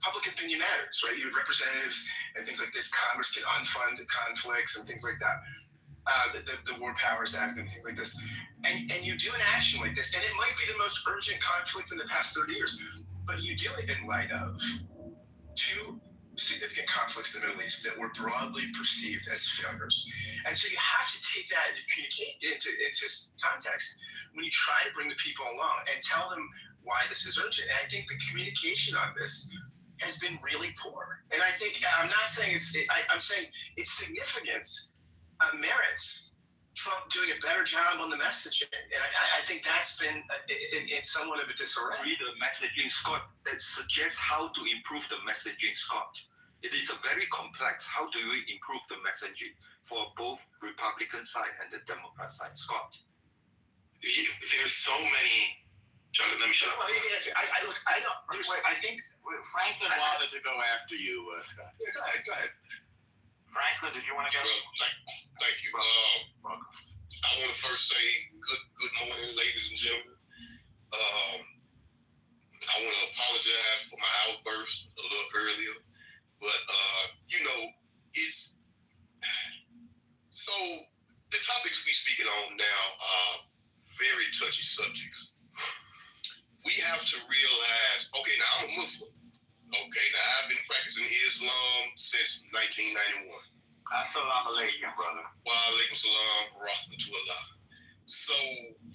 Speaker 2: public opinion matters, right? You have representatives and things like this. Congress can unfund conflicts and things like that. The War Powers Act and things like this. And you do an action like this, and it might be the most urgent conflict in the past 30 years, but you do it in light of two significant conflicts in the Middle East that were broadly perceived as failures. And so you have to take that into context when you try to bring the people along and tell them why this is urgent. And I think the communication on this has been really poor. And I think, I'm not saying I'm saying its significance merits Trump doing a better job on the messaging, and I think that's been in somewhat of a disarray.
Speaker 7: Read the messaging, Scott, that suggests how to improve the messaging, Scott. It is a very complex. How do we improve the messaging for both Republican side and the Democrat side, Scott?
Speaker 13: There's so many. Let me shut up.
Speaker 2: Well, easy answer. I don't. I think
Speaker 8: Franklin wanted to go after you, Scott.
Speaker 2: Yeah, go ahead.
Speaker 8: Franklin, did you want to go?
Speaker 15: Well, thank you.
Speaker 8: Welcome.
Speaker 15: I want to first say good morning, ladies and gentlemen. I want to apologize for my outburst a little earlier, but it's so the topics we speaking on now are very touchy subjects. We have to realize, okay, now I'm a Muslim. Okay, now I've been practicing Islam since 1991.
Speaker 8: Assalamu alaikum, brother.
Speaker 15: Wa alaikum salam, rahmatullah. So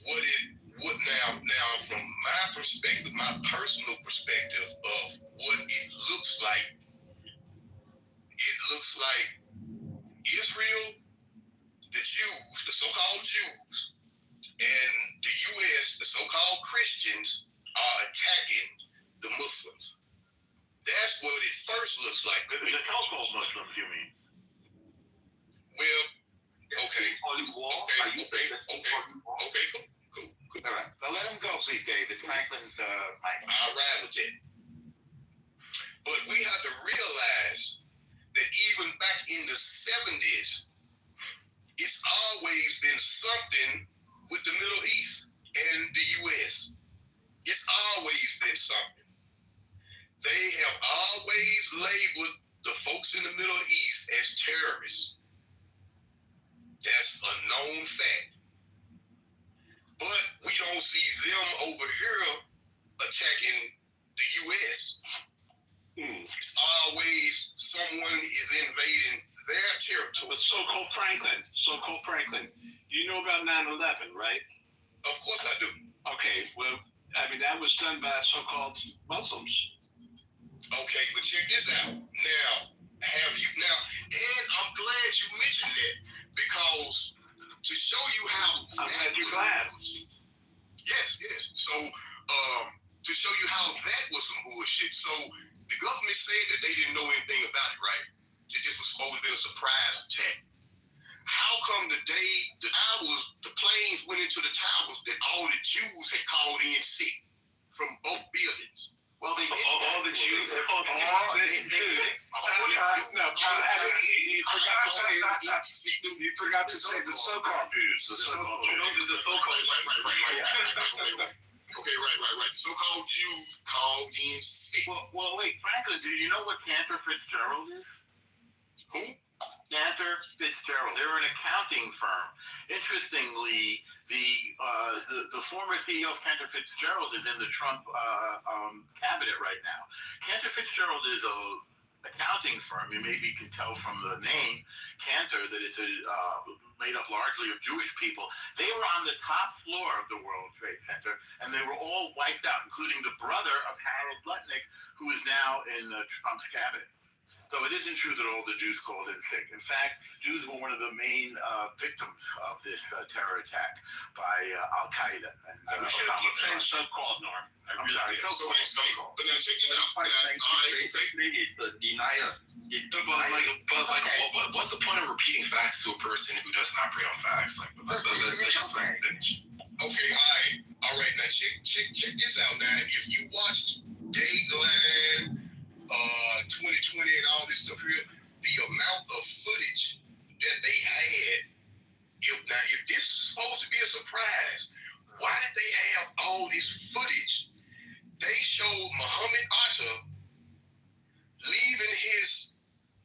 Speaker 15: what now from my perspective, my personal perspective of what it looks like Israel, the Jews, the so-called Jews, and the U.S., the so-called Christians, are attacking the Muslims. That's what it first looks like.
Speaker 8: The so-called Muslims, you mean?
Speaker 15: Well, okay.
Speaker 8: Cool.
Speaker 15: Cool.
Speaker 8: All right. Now let him go, please, David. Franklin's
Speaker 15: I'll ride with that. But we have to realize that even back in the 70s, it's always been something with the Middle East and the U.S. It's always been something. They have always labeled the folks in the Middle East as terrorists. That's a known fact. But we don't see them over here attacking the U.S. It's always someone is invading their territory.
Speaker 9: But so-called Franklin, you know about 9/11, right?
Speaker 15: Of course I do.
Speaker 9: Okay, well, I mean, that was done by so-called Muslims.
Speaker 15: Okay, but check this out. Now, and I'm glad you mentioned that, because to show you how
Speaker 9: I'm glad you're glad.
Speaker 15: Yes. So, to show you how that was some bullshit. So, the government said that they didn't know anything about it, right? That this was supposed to be a surprise attack. How come the planes went into the towers that all the Jews had called in sick from both buildings?
Speaker 8: Well, they did.
Speaker 13: All the Jews.
Speaker 9: You forgot to say the so-called Jews. The so-called Jews.
Speaker 13: The so-called Jews.
Speaker 15: Okay, right. So-called Jews called in sick.
Speaker 8: Well, wait, Franklin, do you know what Cantor Fitzgerald is?
Speaker 15: Who?
Speaker 8: Cantor Fitzgerald. They're an accounting firm. Interestingly, the former CEO of Cantor Fitzgerald is in the Trump cabinet right now. Cantor Fitzgerald is a accounting firm. You maybe can tell from the name Cantor that it's made up largely of Jewish people. They were on the top floor of the World Trade Center, and they were all wiped out, including the brother of Harold Lutnick, who is now in Trump's cabinet. So it isn't true that all the Jews called in sick. In fact, Jews were one of the main victims of this terror attack by Al-Qaeda.
Speaker 9: We should keep saying so-called, Norm.
Speaker 8: I'm sorry, so-called.
Speaker 15: But now check it out.
Speaker 7: Basically, it's a denier.
Speaker 13: But what's the point of repeating facts to a person who doesn't operate on facts?
Speaker 15: Okay, all right. Now check this out. Now, if you watched Dateline, 2020 and all this stuff here, the amount of footage that they had, if this is supposed to be a surprise, why did they have all this footage? They showed Muhammad Atta leaving his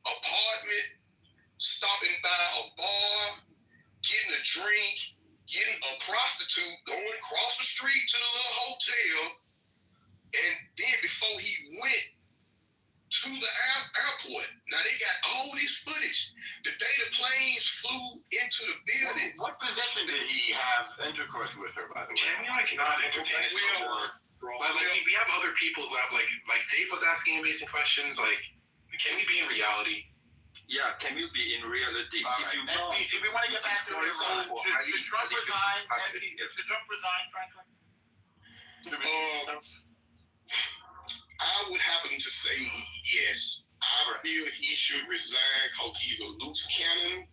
Speaker 15: apartment, stopping by a bar, getting a drink, getting a prostitute, going across the street to the little hotel, and then before he went to the airport. Now they got all this footage. The day the planes flew into the building.
Speaker 8: What position did he have intercourse with her, by the way?
Speaker 13: Can we not entertain this before? We have other people who have like Dave was asking amazing questions. Like, can we be in reality?
Speaker 18: Yeah, can you be in reality?
Speaker 8: All
Speaker 18: If
Speaker 8: right.
Speaker 18: you
Speaker 8: And
Speaker 18: know,
Speaker 8: we want to get back to it. Should Trump resign? Should Trump resign, Franklin?
Speaker 15: I would happen to say yes. I feel he should resign because he's a loose cannon.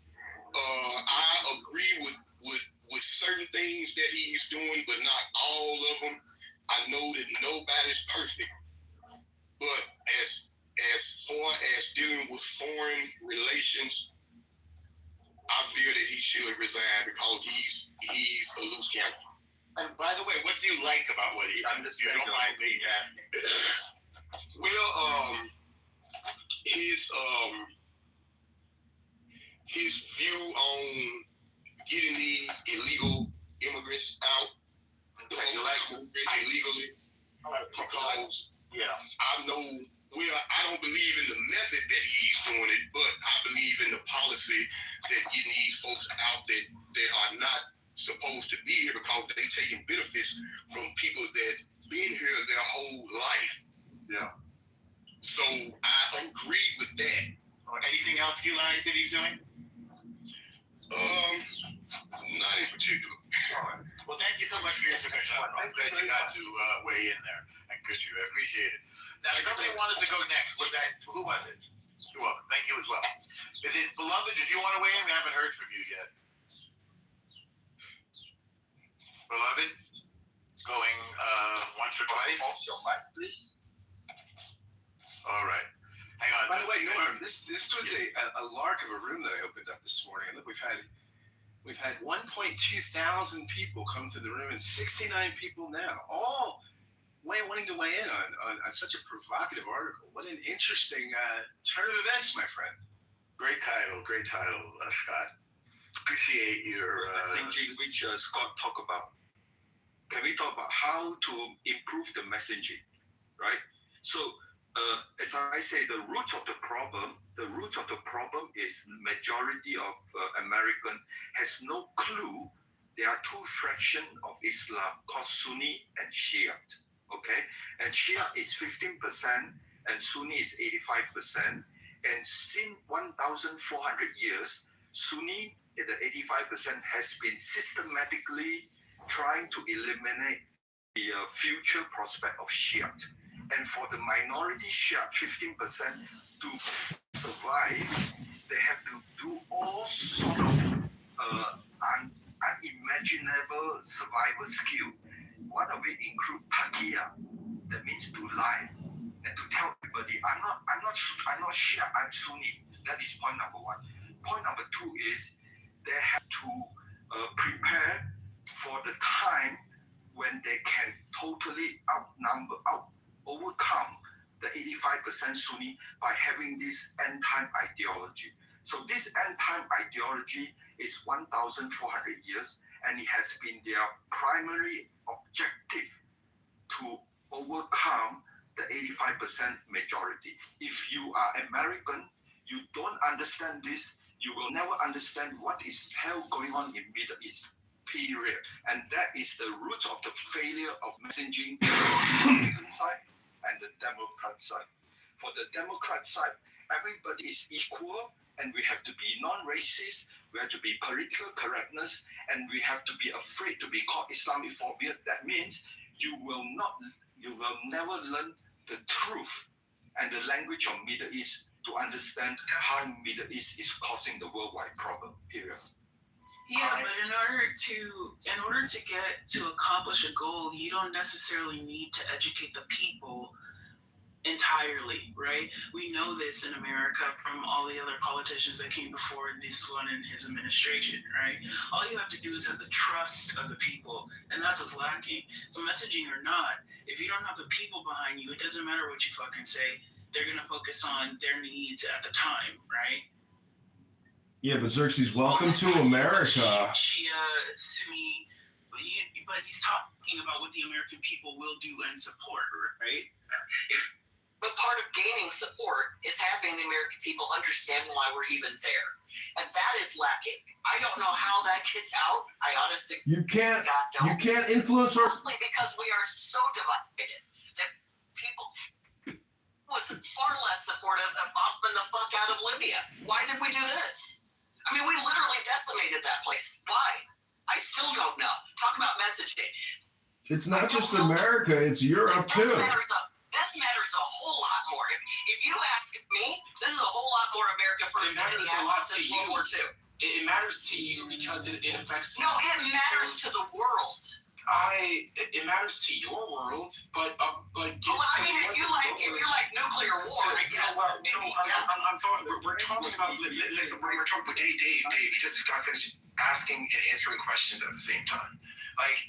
Speaker 15: I agree with certain things that he's doing, but not all of them. I know that nobody's perfect, but as far as dealing with foreign relations, I feel that he should resign because he's a loose cannon.
Speaker 8: And by the way, what do you like about what he does? You don't mind me asking.
Speaker 15: Well, his view on getting the illegal immigrants out, the folks that come illegally, because I know, I don't believe in the method that he's doing it, but I believe in the policy that getting these folks out that are not supposed to be here because they're taking benefits from people that been here their whole life.
Speaker 8: Yeah.
Speaker 15: So I agree with that.
Speaker 8: Anything else you like that he's doing?
Speaker 15: Not in particular.
Speaker 8: All right. Well, thank you so much for your submission. I'm glad you got to weigh in there and because you appreciate it. Now, the company wanted to go next. Who was it? You're welcome. Thank you as well. Is it Beloved? Did you want to weigh in? We haven't heard from you yet. Beloved? Going once or twice?
Speaker 18: off your mic, please.
Speaker 8: All right. Hang on.
Speaker 19: By the way, Norm, this was a lark of a room that I opened up this morning. Look, we've had 1,200 people come to the room and 69 people now, all wanting to weigh in on such a provocative article. What an interesting turn of events, my friend.
Speaker 8: Great title, Scott. Appreciate your
Speaker 18: messaging, which Scott talked about. Can we talk about how to improve the messaging, right? So, as I say, the root of the problem is majority of American has no clue. There are two fractions of Islam called Sunni and Shia. Okay, and Shia is 15% and Sunni is 85%. And since 1,400 years, Sunni, the 85%, has been systematically trying to eliminate the future prospect of Shia. And for the minority Shia, 15%, to survive, they have to do all sort of unimaginable survival skill. One of it includes taqiyya, that means to lie and to tell everybody, I'm not Shia, I'm Sunni. That is point number one. Point number two is they have to prepare for the time when they can totally overcome the 85% Sunni by having this end-time ideology. So this end-time ideology is 1,400 years, and it has been their primary objective to overcome the 85% majority. If you are American, you don't understand this, you will never understand what is hell going on in Middle East. Period. And that is the root of the failure of messaging on the Republican side and the Democrat side. For the Democrat side, everybody is equal, and we have to be non-racist, we have to be political correctness, and we have to be afraid to be called Islamophobia. That means you will never learn the truth and the language of Middle East to understand how Middle East is causing the worldwide problem. Period.
Speaker 20: Yeah, but in order to get to accomplish a goal, you don't necessarily need to educate the people entirely, right? We know this in America from all the other politicians that came before this one in his administration, right? All you have to do is have the trust of the people, and that's what's lacking. So messaging or not, if you don't have the people behind you, it doesn't matter what you fucking say. They're gonna focus on their needs at the time, right?
Speaker 4: Yeah, but Xerxes, welcome to America.
Speaker 20: Shia, Sunni, but he's talking about what the American people will do and support, right?
Speaker 10: But part of gaining support is having the American people understand why we're even there. And that is lacking. I don't know how that gets out. I honestly
Speaker 4: You can't influence our
Speaker 10: mostly because we are so divided that people was far less supportive of bombing the fuck out of Libya. Why did we do this? I mean, we literally decimated that place. Why? I still don't know. Talk about messaging.
Speaker 4: It's not just America, it's Europe too.
Speaker 10: This matters a whole lot more. If you ask me, this is a whole lot more America first than any action since World War II.
Speaker 13: It matters to you because it affects.
Speaker 10: No, it matters to the world.
Speaker 13: It matters to your world, but
Speaker 10: I mean, if you like nuclear war, I guess.
Speaker 13: I'm talking. We're talking about. Listen, we're talking about Dave. You just got finished asking and answering questions at the same time. Like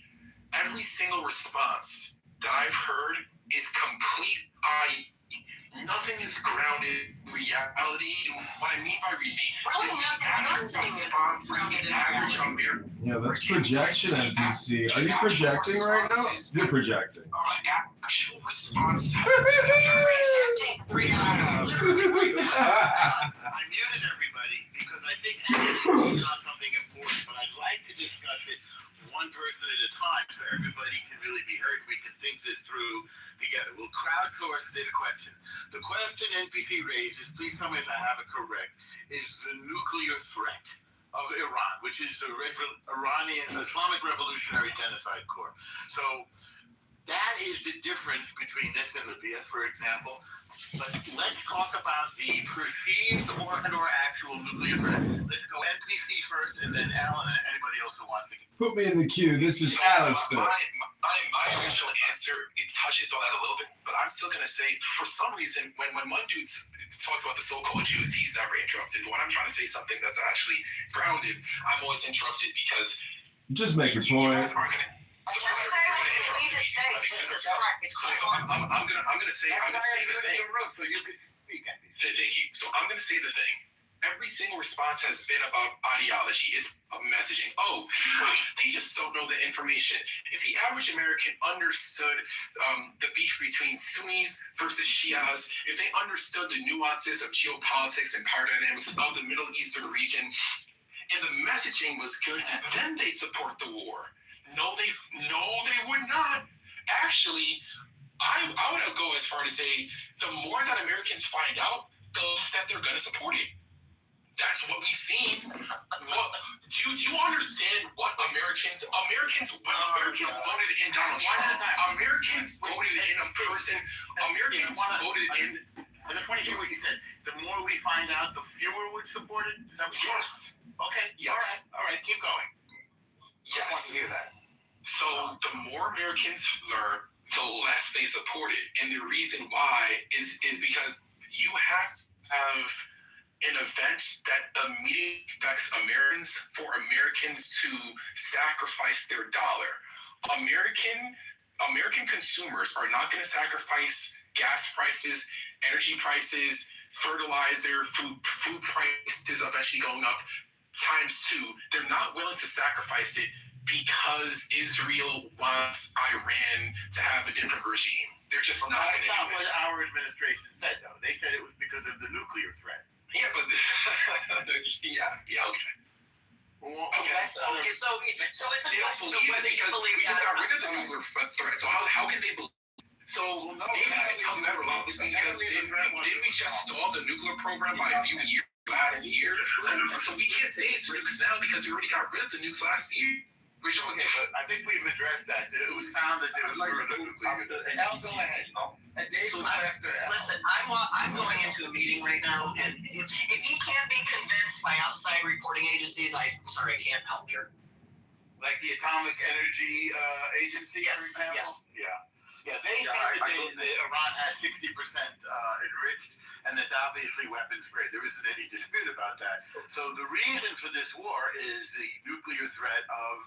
Speaker 13: every single response that I've heard is complete. Nothing is grounded in reality. What I mean by reality is grounded in reality.
Speaker 4: Yeah, that's projection, NPC. Are you projecting right now? You're projecting.
Speaker 13: Actual response.
Speaker 5: I muted everybody because I think NPC is not something important, but I'd like to discuss it one person at a time so everybody can really be heard. We can think this through together. We'll crowdsource this question. The question NPC raises, please tell me if I have it correct, is the nuclear threat of Iran, which is the Iranian Islamic Revolutionary Genocide Corps. So that is the difference between this and Libya, for example. But let's talk about the perceived or actual nuclear threat. Let's go NPC first, and then Alan and anybody else who wants to.
Speaker 4: Put me in the queue. This is Alistair.
Speaker 13: My initial answer, it touches on that a little bit, but I'm still going to say, for some reason, when one dude talks about the so-called Jews, he's never interrupted. But when I'm trying to say something that's actually grounded, I'm always interrupted because...
Speaker 4: Just make your point.
Speaker 13: I'm gonna say the thing. Thank you. So I'm gonna say the thing. Every single response has been about ideology. It's about messaging. Oh, they just don't know the information. If the average American understood the beef between Sunnis versus Shias, if they understood the nuances of geopolitics and power dynamics of the Middle Eastern region, and the messaging was good, then they'd support the war. No, they would not. Actually, I would go as far to say the more that Americans find out, the less that they're going to support it. That's what we've seen. Do you understand what Americans voted in Donald Trump? Americans voted in a person. Americans voted in.
Speaker 5: I just want to hear what you said. The more we find out, the fewer would support it. Is that what you said? Okay.
Speaker 13: Yes.
Speaker 5: All right. Keep going.
Speaker 13: Yes.
Speaker 5: I want to hear that.
Speaker 13: So the more Americans learn, the less they support it, and the reason why is because you have to have an event that immediately affects Americans for Americans to sacrifice their dollar. American consumers are not going to sacrifice gas prices, energy prices, fertilizer, food prices eventually going up ×2. They're not willing to sacrifice it because Israel wants Iran to have a different regime. They're just not going to do it.
Speaker 5: That's not what our administration said, though. They said it was because of the nuclear threat.
Speaker 13: Yeah, but yeah, okay.
Speaker 10: Okay, so it's a question of whether you believe
Speaker 13: we just
Speaker 10: that
Speaker 13: got rid of the nuclear threat. So how can they believe? So maybe it's come never lost because did we just stall the nuclear program by a few years last year? So we can't say it's nukes now because we already got rid of the nukes last year.
Speaker 5: Okay, but I think we've addressed that. It was found that there was further nuclear. Now go ahead. And Dave,
Speaker 10: listen, I'm going into a meeting right now, and if you can't be convinced by outside reporting agencies, I'm sorry, I can't help you.
Speaker 5: Like the Atomic Energy Agency, for example?
Speaker 10: Yes.
Speaker 5: Yeah, they think that Iran has 60% enriched, and that's obviously weapons grade. There isn't any dispute about that. So the reason for this war is the nuclear threat of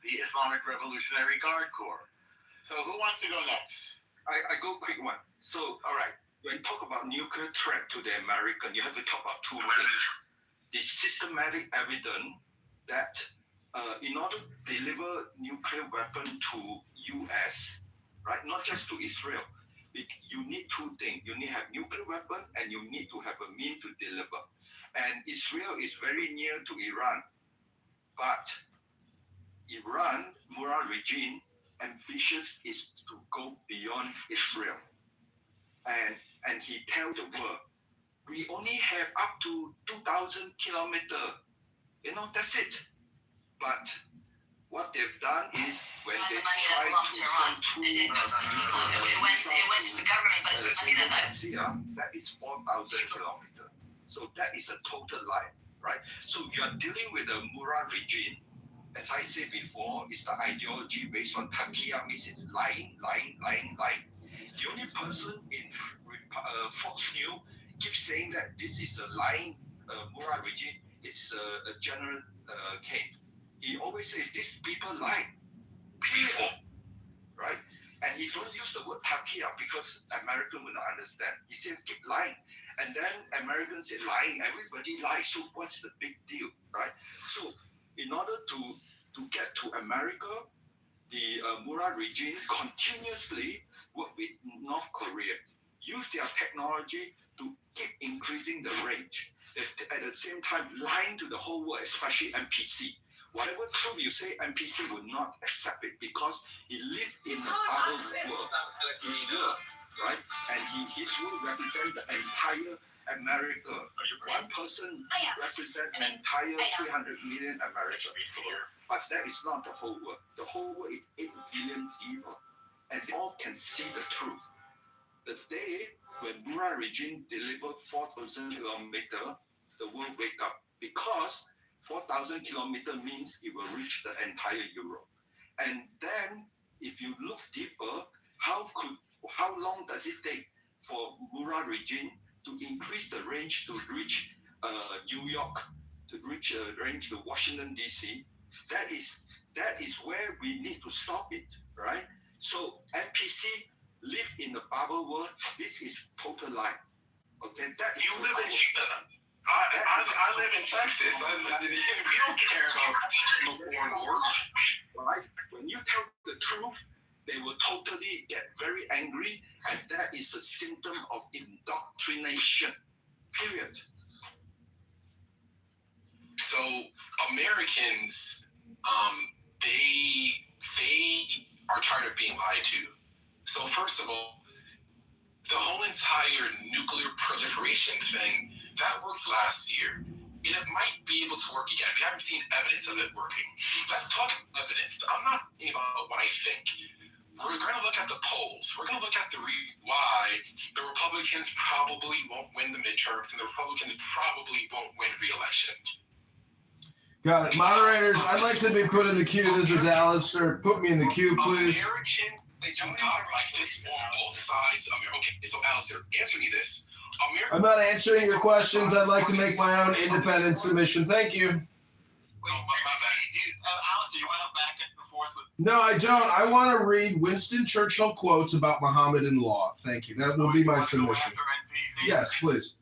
Speaker 5: the Islamic Revolutionary Guard Corps. So who wants to go next?
Speaker 7: I go quick one. So, all right, when you talk about nuclear threat to the American, you have to talk about two things. The systematic evidence that in order to deliver nuclear weapon to U.S., right, not just to Israel, you need two things. You need to have nuclear weapon and you need to have a means to deliver. And Israel is very near to Iran. But Iran, Murad regime, ambitious is to go beyond Israel. And
Speaker 18: and he tell the world, we only have up to 2,000 kilometers. You know, that's it. But what they've done is when they try to send through
Speaker 11: it went to the government, but it's money that
Speaker 18: that is 4,000 kilometers. So that is a total lie, right? So you are dealing with the Murad regime. As I said before, it's the ideology based on Takia, means it's lying. The only person in Fox News keeps saying that this is a lying Murad regime. It's General Kane. He always says these people lie. Period. Right? And he don't use the word Takia because American will not understand. He said keep lying. And then Americans say lying, everybody lies. So what's the big deal? Right? So in order to get to America, the Murad regime continuously work with North Korea, use their technology to keep increasing the range. At the same time, lying to the whole world, especially NPC. Whatever truth you say, NPC will not accept it because he lives in a other world. His world, right? And his world represents the entire America. One person represents the entire 300 million America. But that is not the whole world. The whole world is 8 billion people. And they all can see the truth. The day when Murad regime delivered 4,000 kilometers, the world wake up. Because 4,000 kilometers means it will reach the entire Europe. And then, if you look deeper, how long does it take for Murad regime to increase the range to reach New York, to reach range to Washington D.C.? That is where we need to stop it, right? So NPC live in the bubble world. This is total lie. Okay, that
Speaker 13: you live in China. I live in Texas. We don't care about foreign wars.
Speaker 18: Right? When you tell the truth, they will totally get very angry, and that is a symptom of indoctrination. Period.
Speaker 13: So Americans, they are tired of being lied to. So first of all, the whole entire nuclear proliferation thing, that worked last year. And it might be able to work again. We haven't seen evidence of it working. Let's talk evidence. I'm not thinking about what I think. We're going to look at the polls. We're going to look at why the Republicans probably won't win the midterms and the Republicans probably won't win re-election.
Speaker 4: Got it. Moderators, I'd like to be put in the queue. This is Alistair. Put me in the queue, please.
Speaker 13: They do not like this on both sides. Okay, so Alistair, answer me this.
Speaker 4: I'm not answering your questions. I'd like to make my own independent submission. Thank you.
Speaker 8: Alistair, you want to back and forth with?
Speaker 4: No, I don't. I want to read Winston Churchill quotes about Mohammedan law. Thank you. That will be my submission. Yes, please.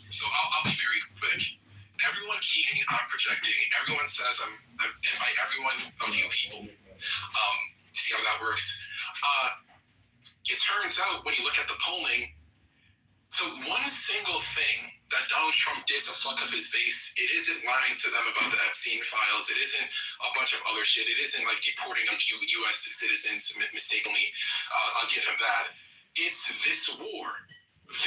Speaker 13: So I'll be very quick. Everyone keeping, I'm projecting. Everyone says I'm invite everyone, a few people. See how that works. It turns out when you look at the polling, the one single thing that Donald Trump did to fuck up his base, it isn't lying to them about the Epstein files. It isn't a bunch of other shit. It isn't like deporting a few U.S. citizens mistakenly. I'll give him that. It's this war.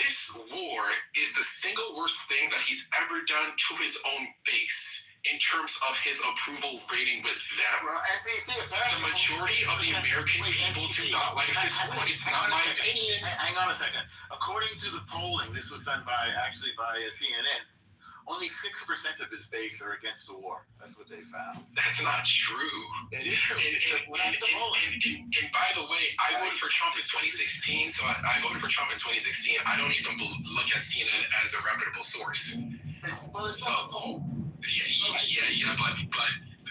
Speaker 13: This war is the single worst thing that he's ever done to his own base in terms of his approval rating with them. The majority of the American people do not like this war. It's not my opinion.
Speaker 8: Hang on a second. According to the polling, this was done by CNN. Only 6% of his base are against the war. That's what they found.
Speaker 13: That's not true. And by the way, I voted for Trump in 2016, so I voted for Trump in 2016. I don't even look at CNN as a reputable source. But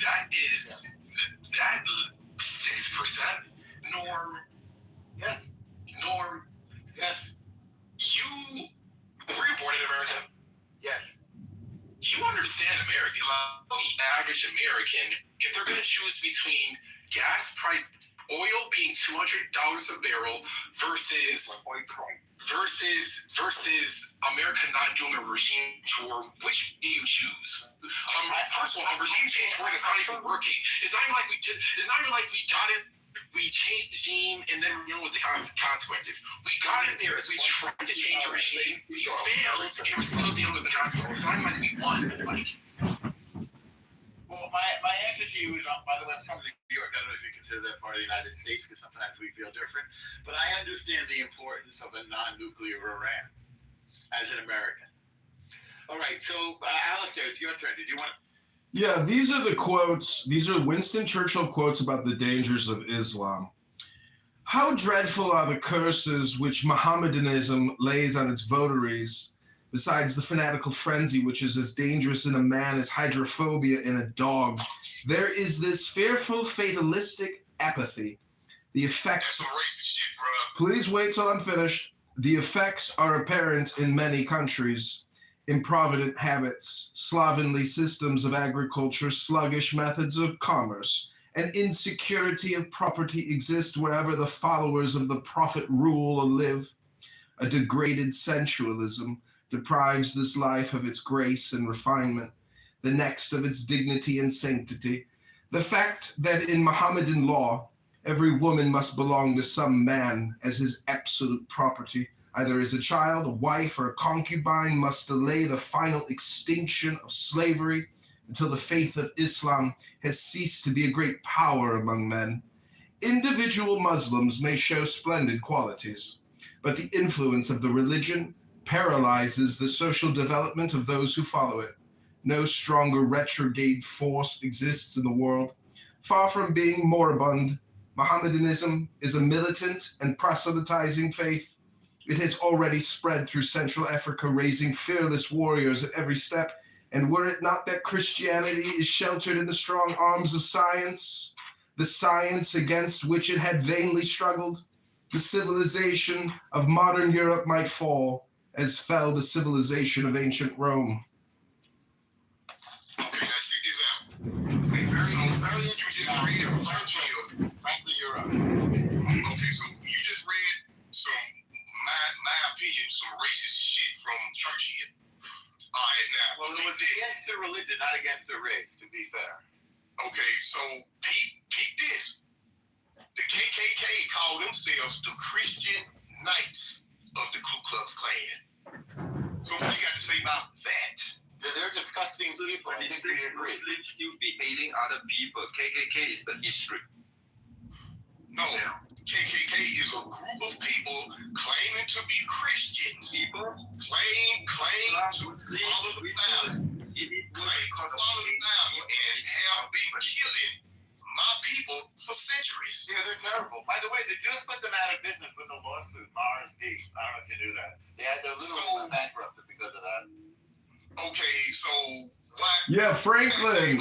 Speaker 13: that is that 6%. Norm. Yes. You were you born in America?
Speaker 8: Yes.
Speaker 13: You understand America. The average American, if they're going to choose between gas price, oil being $200 a barrel versus America not doing a regime war, which do you choose? First of all, a regime change war that's not even working. It's not even like we got it we changed the regime, and then we know what the consequences. We got in there, we tried to change the regime, we failed, and we're still dealing with the consequences. So I might be one, like.
Speaker 8: Well, my answer to you is, by the way, I'm coming to New York. I don't know if you consider that part of the United States, because sometimes we feel different. But I understand the importance of a non-nuclear Iran as an American. All right, so Alistair, it's your turn. Did you want to?
Speaker 4: Yeah, these are the quotes. These are Winston Churchill quotes about the dangers of Islam. How dreadful are the curses which Mohammedanism lays on its votaries, besides the fanatical frenzy which is as dangerous in a man as hydrophobia in a dog. There is this fearful fatalistic apathy. The effects...
Speaker 15: That's some racist shit, bro.
Speaker 4: Please wait till I'm finished. The effects are apparent in many countries. Improvident habits, slovenly systems of agriculture, sluggish methods of commerce, and insecurity of property exist wherever the followers of the prophet rule or live. A degraded sensualism deprives this life of its grace and refinement, the next of its dignity and sanctity. The fact that in Mohammedan law, every woman must belong to some man as his absolute property, either as a child, a wife, or a concubine, must delay the final extinction of slavery until the faith of Islam has ceased to be a great power among men. Individual Muslims may show splendid qualities, but the influence of the religion paralyzes the social development of those who follow it. No stronger retrograde force exists in the world. Far from being moribund, Mohammedanism is a militant and proselytizing faith. It has already spread through Central Africa, raising fearless warriors at every step. And were it not that Christianity is sheltered in the strong arms of science, the science against which it had vainly struggled, the civilization of modern Europe might fall, as fell the civilization of ancient Rome.
Speaker 15: Okay, now check this out. Very interesting. You just read from Churchill.
Speaker 8: Frankly, you're up.
Speaker 15: Okay, so you just read some, my opinion, some racist shit from Churchill. All right, now.
Speaker 8: Well, it was against the religion, not against the race, to be fair.
Speaker 15: Okay, so peep this. The KKK call themselves the Christian Knights of the Ku Klux Klan. So what you got to say about that?
Speaker 8: They're disgusting people. I think we agree.
Speaker 7: Muslims still beheading other people. KKK is the history.
Speaker 15: No, KKK is a group of people claiming to be Christians.
Speaker 7: People
Speaker 15: claim to follow the Bible.
Speaker 7: It is
Speaker 15: Claim to follow the Bible and have been killing my people for centuries.
Speaker 8: Yeah, they're terrible. By the way, they just put them out of business with a lawsuit, Mars D. I don't know if you knew that. They had their little bankrupted because of that.
Speaker 15: Okay, so why?
Speaker 4: Yeah, Franklin.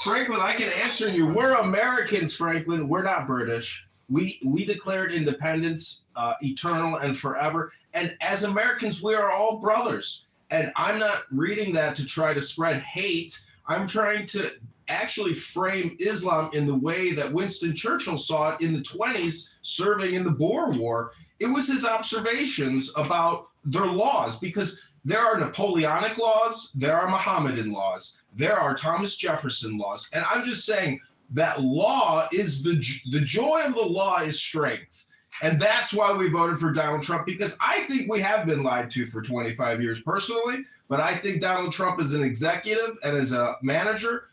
Speaker 4: Franklin, I can answer you. We're Americans, Franklin. We're not British. We declared independence eternal and forever. And as Americans, we are all brothers. And I'm not reading that to try to spread hate. I'm trying to actually frame Islam in the way that Winston Churchill saw it in the 20s, serving in the Boer War. It was his observations about their laws, because there are Napoleonic laws, there are Mohammedan laws, there are Thomas Jefferson laws. And I'm just saying that law is the joy of the law is strength. And that's why we voted for Donald Trump, because I think we have been lied to for 25 years personally, but I think Donald Trump as an executive and as a manager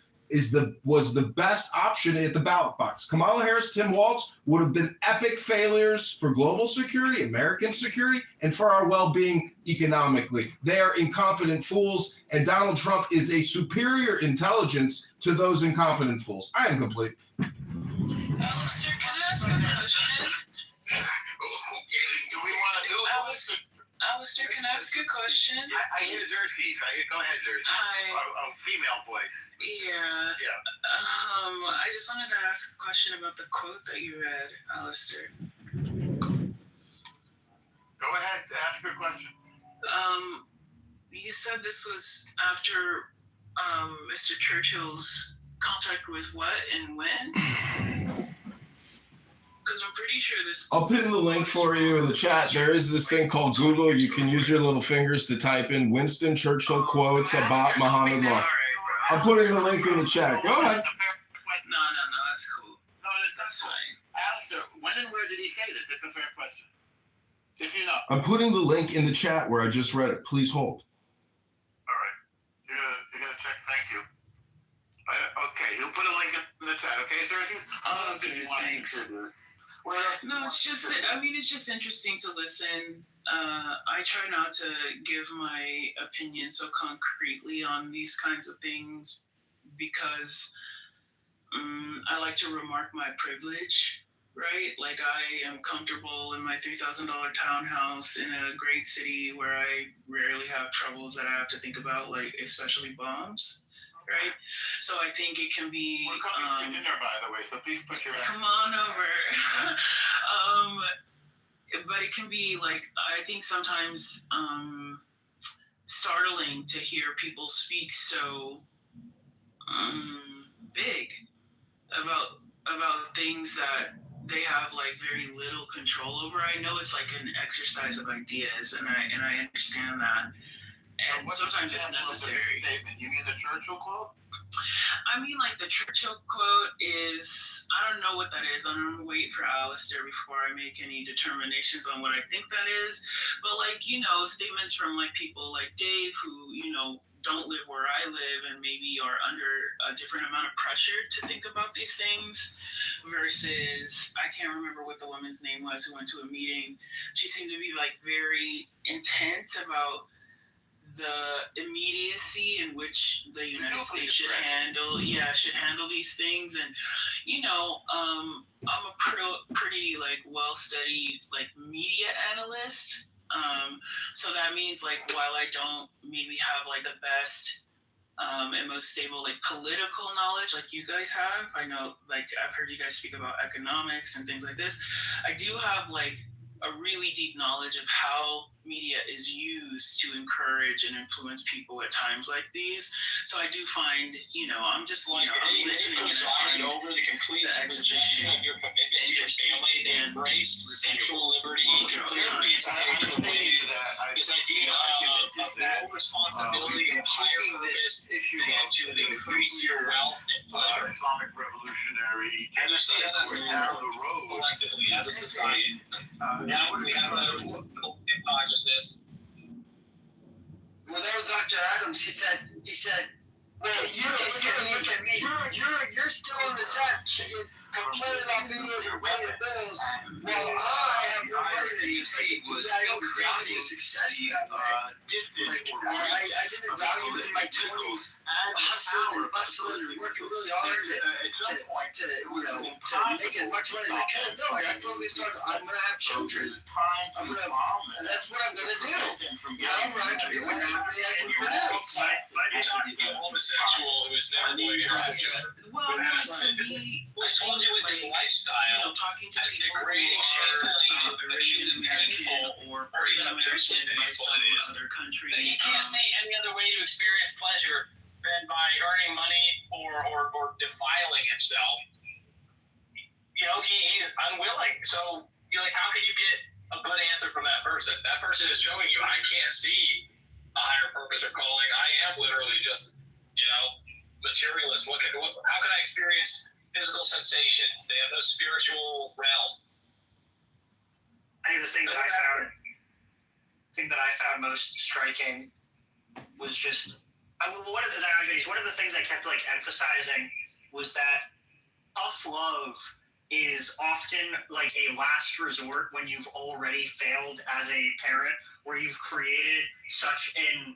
Speaker 4: was the best option at the ballot box. Kamala Harris, Tim Walz would have been epic failures for global security, American security, and for our well-being economically. They are incompetent fools, and Donald Trump is a superior intelligence to those incompetent fools. I am complete.
Speaker 20: Alistair, can I ask a question?
Speaker 8: Do we want to do it?
Speaker 20: Alistair, can I ask a question?
Speaker 8: I hear Xerxes. Go ahead, Xerxes.
Speaker 20: Hi.
Speaker 8: A female voice.
Speaker 20: Yeah. I just wanted to ask a question about the quote that you read, Alistair.
Speaker 8: Go ahead, ask your question.
Speaker 20: You said this was after Mr. Churchill's contact with what and when? Because I'm pretty sure this...
Speaker 4: I'll pin the link for you in the chat. There is this thing called Google. You can use your little fingers to type in Winston Churchill quotes about Muhammad law. I'm putting the link in the chat. Go ahead.
Speaker 20: No, that's cool.
Speaker 8: No, that's fine. Kevin, where did he say this? It's a fair question. If you know.
Speaker 4: I'm putting the link in the chat where I just read it. Please hold.
Speaker 8: All right. You're gonna check. Thank you. Okay, he'll put a link in the chat. Okay, sir.
Speaker 20: Okay, thanks. No, it's just, I mean, it's just interesting to listen. I try not to give my opinion so concretely on these kinds of things because I like to remark my privilege, right? Like I am comfortable in my $3,000 townhouse in a great city where I rarely have troubles that I have to think about, like especially bombs. Right, so I think it can be.
Speaker 8: We're coming to dinner, by the way, so please put your.
Speaker 20: Come on over. But it can be like I think sometimes startling to hear people speak so big about things that they have like very little control over. I know it's like an exercise of ideas, and I understand that. And sometimes it's necessary.
Speaker 8: Statement? You mean the Churchill quote?
Speaker 20: I mean, like the Churchill quote is, I don't know what that is. I'm gonna wait for Alistair before I make any determinations on what I think that is. But like, you know, statements from like people like Dave who, you know, don't live where I live and maybe are under a different amount of pressure to think about these things versus, I can't remember what the woman's name was who went to a meeting. She seemed to be like very intense about the immediacy in which the United States should handle these things. And you know, I'm a pretty like well studied like media analyst, so that means like while I don't maybe have like the best and most stable like political knowledge like you guys have, I know like I've heard you guys speak about economics and things like this, I do have like a really deep knowledge of how media is used to encourage and influence people at times like these. So I do find, you know, I'm just like, I'm listening and
Speaker 1: over the complete
Speaker 20: exhibition
Speaker 1: of your commitment to your family and embrace sexual liberty. This idea of full responsibility and higher purpose and to increase your wealth and pleasure.
Speaker 8: Islamic revolutionary.
Speaker 1: And to see how that's
Speaker 8: down the road
Speaker 1: collectively as a society. Now we have a consciousness.
Speaker 10: Well, that was Dr. Adams. He said, well, you look at me. You're still on the set, chicken, complaining about being able to pay your bills, while I have no money to pay. I don't value success that way. Like, I didn't value it in my 20s, hustling and bustling and working really hard to make as much money as I could. No, I focused on, I'm going to have children. And that's what I'm going to do. However I can do it, how many I can produce.
Speaker 1: Homosexual who is never going to have a
Speaker 20: well, for me,
Speaker 1: I told you with his lifestyle,
Speaker 20: you know, talking to
Speaker 1: as
Speaker 20: people
Speaker 1: degrading, shameful,
Speaker 20: American
Speaker 1: painful,
Speaker 20: or even American by some other country.
Speaker 1: He can't see any other way to experience pleasure than by earning money or defiling himself. You know, he's unwilling. So you're like, how can you get a good answer from that person? That person is showing you, I can't see a higher purpose or calling. I am literally just, you know, materialist. How can I experience physical sensations? They have no spiritual realm.
Speaker 21: I think the thing that I found most striking was just one of the things I kept like emphasizing was that tough love is often like a last resort when you've already failed as a parent, where you've created such an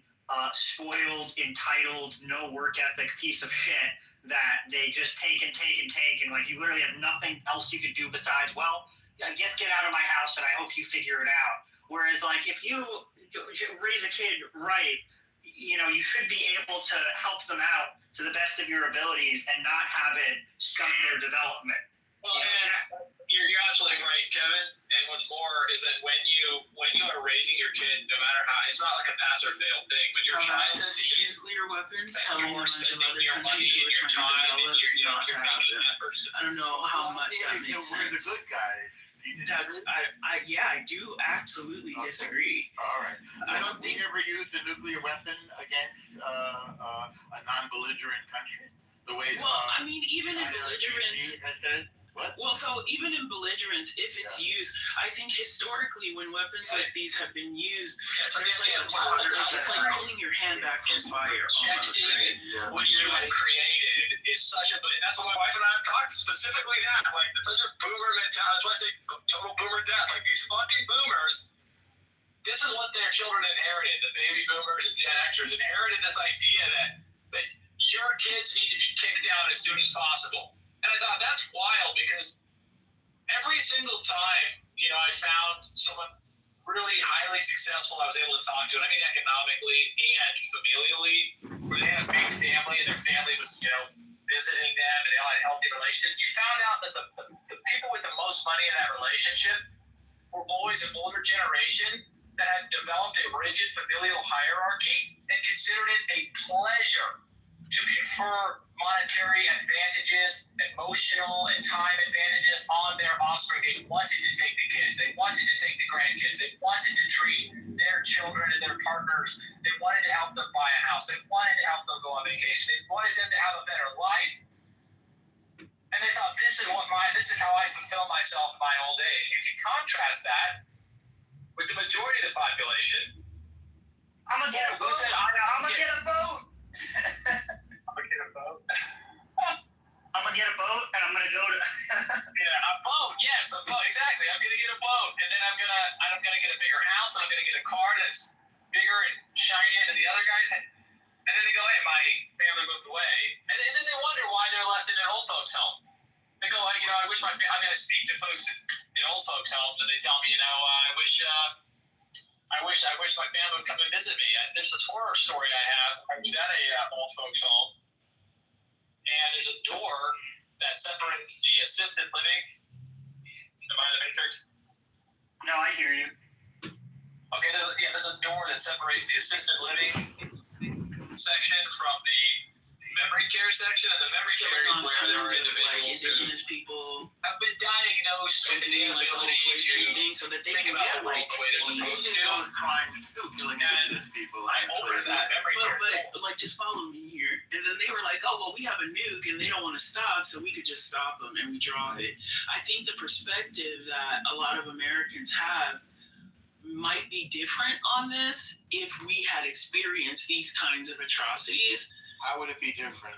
Speaker 21: spoiled, entitled, no work ethic piece of shit that they just take and like you literally have nothing else you could do besides, well, I guess get out of my house and I hope you figure it out. Whereas like if you raise a kid right, you know, you should be able to help them out to the best of your abilities and not have it stunt their development.
Speaker 1: Well, you're absolutely right, Kevin. And what's more is that when you are raising your kid, no matter how, it's not like a pass or fail thing. When your child sees
Speaker 20: nuclear weapons,
Speaker 1: that
Speaker 20: telling
Speaker 1: you're
Speaker 20: a bunch of
Speaker 1: spending
Speaker 20: other
Speaker 1: your money
Speaker 20: countries who
Speaker 1: and
Speaker 20: are
Speaker 1: your
Speaker 20: trying
Speaker 1: time
Speaker 20: to
Speaker 1: and
Speaker 20: develop,
Speaker 1: you're
Speaker 20: not to
Speaker 1: making
Speaker 20: happen.
Speaker 1: efforts.
Speaker 20: I don't know how much that makes sense.
Speaker 8: We're the good guys.
Speaker 20: I do absolutely disagree.
Speaker 8: All right. So
Speaker 20: I don't think
Speaker 8: we ever used a nuclear weapon against a non-belligerent country. The way
Speaker 20: I mean, even in belligerence. Well, so even in belligerence, if it's used, I think historically when weapons like these have been used, there's like it's like pulling your hand back from fire almost, right?
Speaker 3: What you have created is such a, and that's what my wife and I have talked specifically that, like, it's such a boomer mentality. That's why I say total boomer death. Like, these fucking boomers, this is what their children inherited. The baby boomers and Gen Xers inherited this idea that your kids need to be kicked out as soon as possible. And I thought that's wild because every single time, I found someone really highly successful I was able to talk to, and I mean economically and familially, where they had a big family and their family was, visiting them and they all had healthy relationships. You found out that the people with the most money in that relationship were always an older generation that had developed a rigid familial hierarchy and considered it a pleasure to confer monetary advantages, emotional and time advantages on their offspring. They wanted to take the kids. They wanted to take the grandkids. They wanted to treat their children and their partners. They wanted to help them buy a house. They wanted to help them go on vacation. They wanted them to have a better life. And they thought, this is how I fulfill myself in my old age. You can contrast that with the majority of the population.
Speaker 10: I'm gonna get a vote. I'm gonna get a vote.
Speaker 3: I'm gonna get a boat.
Speaker 10: I'm gonna get a boat and I'm gonna go to
Speaker 3: a boat. Yes, a boat. Exactly. I'm gonna get a boat, and then I'm gonna get a bigger house, and I'm gonna get a car that's bigger and shinier than the other guys. And then they go, hey, my family moved away, and then they wonder why they're left in an old folks home. They go, I wish I'm gonna speak to folks in old folks homes, and they tell me, I wish my family would come and visit me. There's this horror story I have. I was at a old folks home, and there's a door that separates the assisted living. Am I in the matrix?
Speaker 10: No, I hear you.
Speaker 3: Okay, there's a door that separates the assisted living section from the memory care section, and the memory care is where there are individuals
Speaker 20: indigenous people
Speaker 3: have been diagnosed with an inability to
Speaker 20: so that they can get like
Speaker 3: the way they're supposed to. I ordered that memory care.
Speaker 20: But like, just follow me here. And then they were like, oh, well, we have a nuke and they don't want to stop, so we could just stop them, and we drop it. I think the perspective that a lot of Americans have might be different on this if we had experienced these kinds of atrocities.
Speaker 8: How would it be different?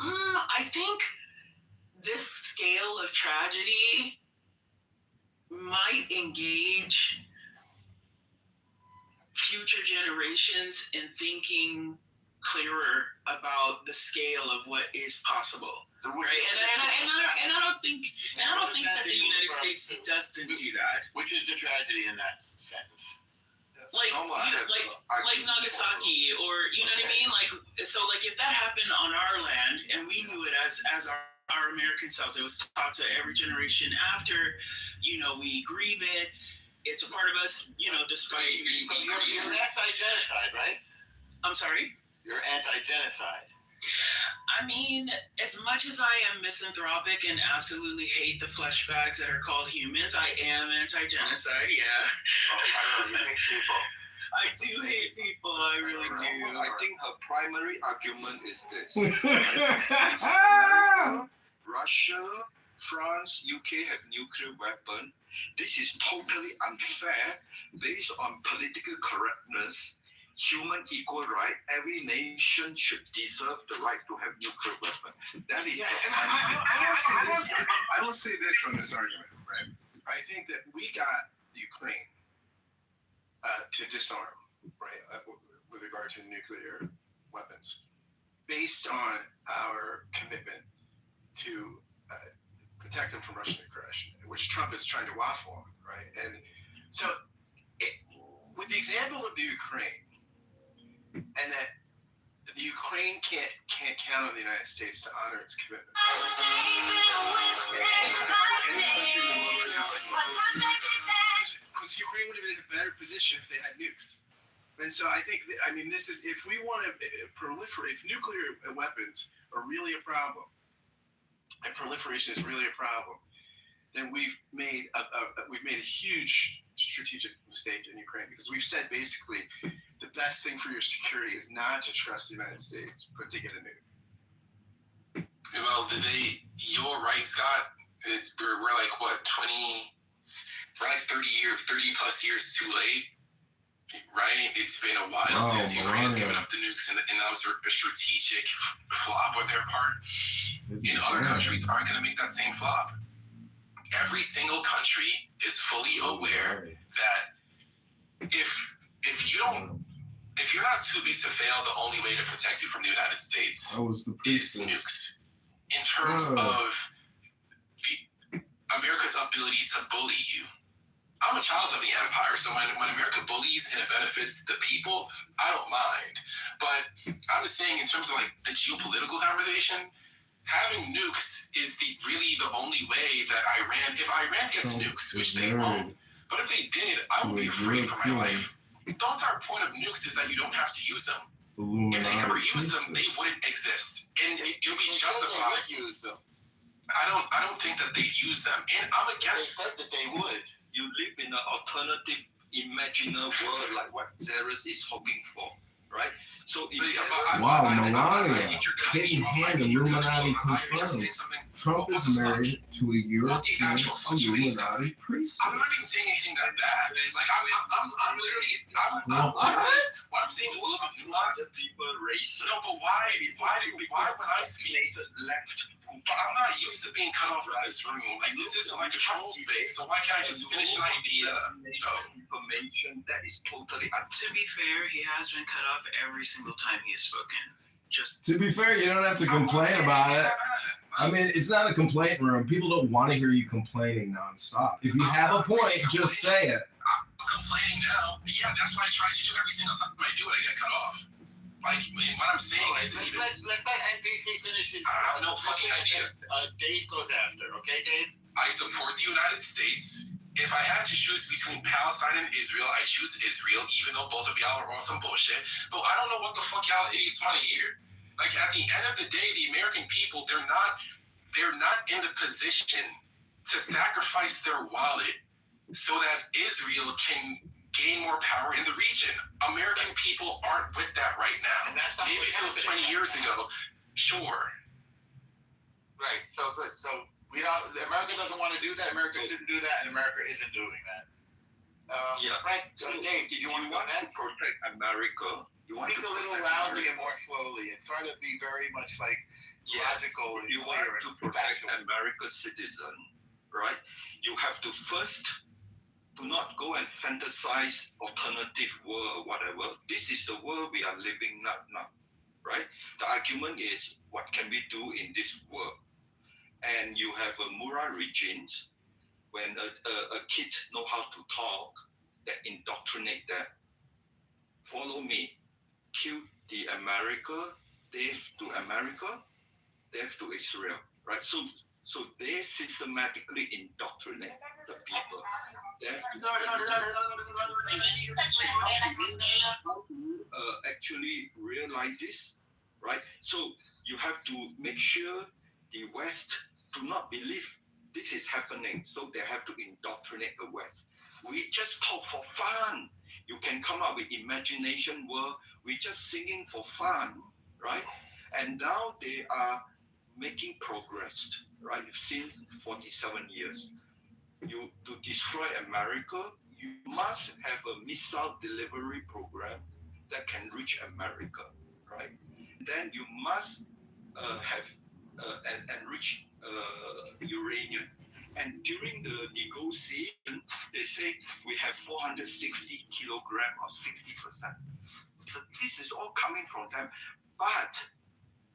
Speaker 20: I think this scale of tragedy might engage future generations in thinking clearer about the scale of what is possible, right? And I don't think that the United States doesn't do that.
Speaker 8: Which is the tragedy in that sentence?
Speaker 20: Like Nagasaki, or you know what I mean? Like, so like if that happened on our land and we knew it as our American selves, it was taught to every generation after, we grieve it. It's a part of us, despite
Speaker 8: you're anti-genocide, right?
Speaker 20: I'm sorry?
Speaker 8: You're anti-genocide.
Speaker 20: I mean, as much as I am misanthropic and absolutely hate the flesh bags that are called humans, I am anti-genocide, yeah.
Speaker 8: Oh, you hate people.
Speaker 20: I do hate people, I really do.
Speaker 18: I think her primary argument is this. Russia, France, UK have nuclear weapons. This is totally unfair based on political correctness. Human equal right. Every nation should deserve the right to have nuclear weapons. That is.
Speaker 19: Yeah, and I will say this on this argument, right? I think that we got Ukraine to disarm, right, with regard to nuclear weapons, based on our commitment to protect them from Russian aggression, which Trump is trying to waffle on, right? And so, with the example of the Ukraine, and that the Ukraine can't count on the United States to honor its commitment. Because Ukraine would have been in a better position if they had nukes. And so I think, this is, if we want to proliferate, if nuclear weapons are really a problem, and proliferation is really a problem, then we've made a huge strategic mistake in Ukraine, because we've said basically the best thing for your security is not to trust the United States, but to get a nuke.
Speaker 13: Well, you're right, Scott. We're like, what, 20, we're like 30 plus years too late, right? It's been a while since Ukraine's given up the nukes, and that was a strategic flop on their part. And other countries aren't going to make that same flop. Every single country is fully aware that if you're not too big to fail, the only way to protect you from the United States is nukes. In terms of America's ability to bully you, I'm a child of the empire, so when America bullies and it benefits the people, I don't mind. But I was saying, in terms of like the geopolitical conversation, having nukes is really the only way that if Iran gets nukes, which they won't, but if they did, I would be afraid for my life. The entire point of nukes is that you don't have to use them. If they ever use them, they wouldn't exist, and it would be justified.
Speaker 5: Use them.
Speaker 13: I don't think that they'd use them, and I'm against.
Speaker 5: They said that they would.
Speaker 18: You live in an alternative, imaginary world like what Xeris is hoping for, right? So
Speaker 4: Melania, hidden hand Illuminati confirmed. Trump is married to a European Illuminati priestess.
Speaker 13: I'm not even saying anything that bad. Like I'm literally what I'm saying is a little bit nuanced.
Speaker 18: People racist.
Speaker 13: No, but why when I speak
Speaker 18: left?
Speaker 13: I'm not used to being cut off from this room. Like, this isn't like a troll space, so why can't I just finish an idea?
Speaker 18: Information that is totally.
Speaker 20: To be fair, he has been cut off every single time he has spoken. Just
Speaker 4: to be fair, you don't have to complain about it. I mean, it's not a complaint room. People don't want to hear you complaining nonstop. If you have a point, just say it.
Speaker 13: I'm complaining now. Yeah, that's what I try to do every single time I do it. I get cut off. Like, what I'm saying is
Speaker 5: let's let NPC finish his.
Speaker 13: I have no fucking idea.
Speaker 5: Dave goes after. Okay, Dave.
Speaker 13: I support the United States. If I had to choose between Palestine and Israel, I choose Israel, even though both of y'all are on some bullshit. But I don't know what the fuck y'all idiots want to hear. Like, at the end of the day, the American people, they're not in the position to sacrifice their wallet so that Israel can gain more power in the region. American people aren't with that right now. Maybe if it was 20 years ago, sure.
Speaker 5: Right. So America doesn't want to do that. America shouldn't do that, and America isn't doing that. Frank, Dave, did you want to go next?
Speaker 18: Protect America. You want
Speaker 5: speak a little loudly and more slowly, and try to be very much like logical and
Speaker 18: you
Speaker 5: clear.
Speaker 18: Want to protect America's citizen, right? You have to first. Do not go and fantasize alternative world or whatever. This is the world we are living now, right? The argument is, what can we do in this world? And you have a Mura regimes, when a kid know how to talk, that indoctrinate them. Follow me. Kill the America, death to America, death to Israel, right? So they systematically indoctrinate the people. Actually realize this, right? So you have to make sure the West do not believe this is happening, so they have to indoctrinate the West. We just talk for fun. You can come up with imagination world. We're just singing for fun, right? And now they are making progress, right? Since 47 years. To destroy America, you must have a missile delivery program that can reach America, right? Then you must have enriched uranium. And during the negotiation, they say we have 460 kilograms or 60%. So this is all coming from them. But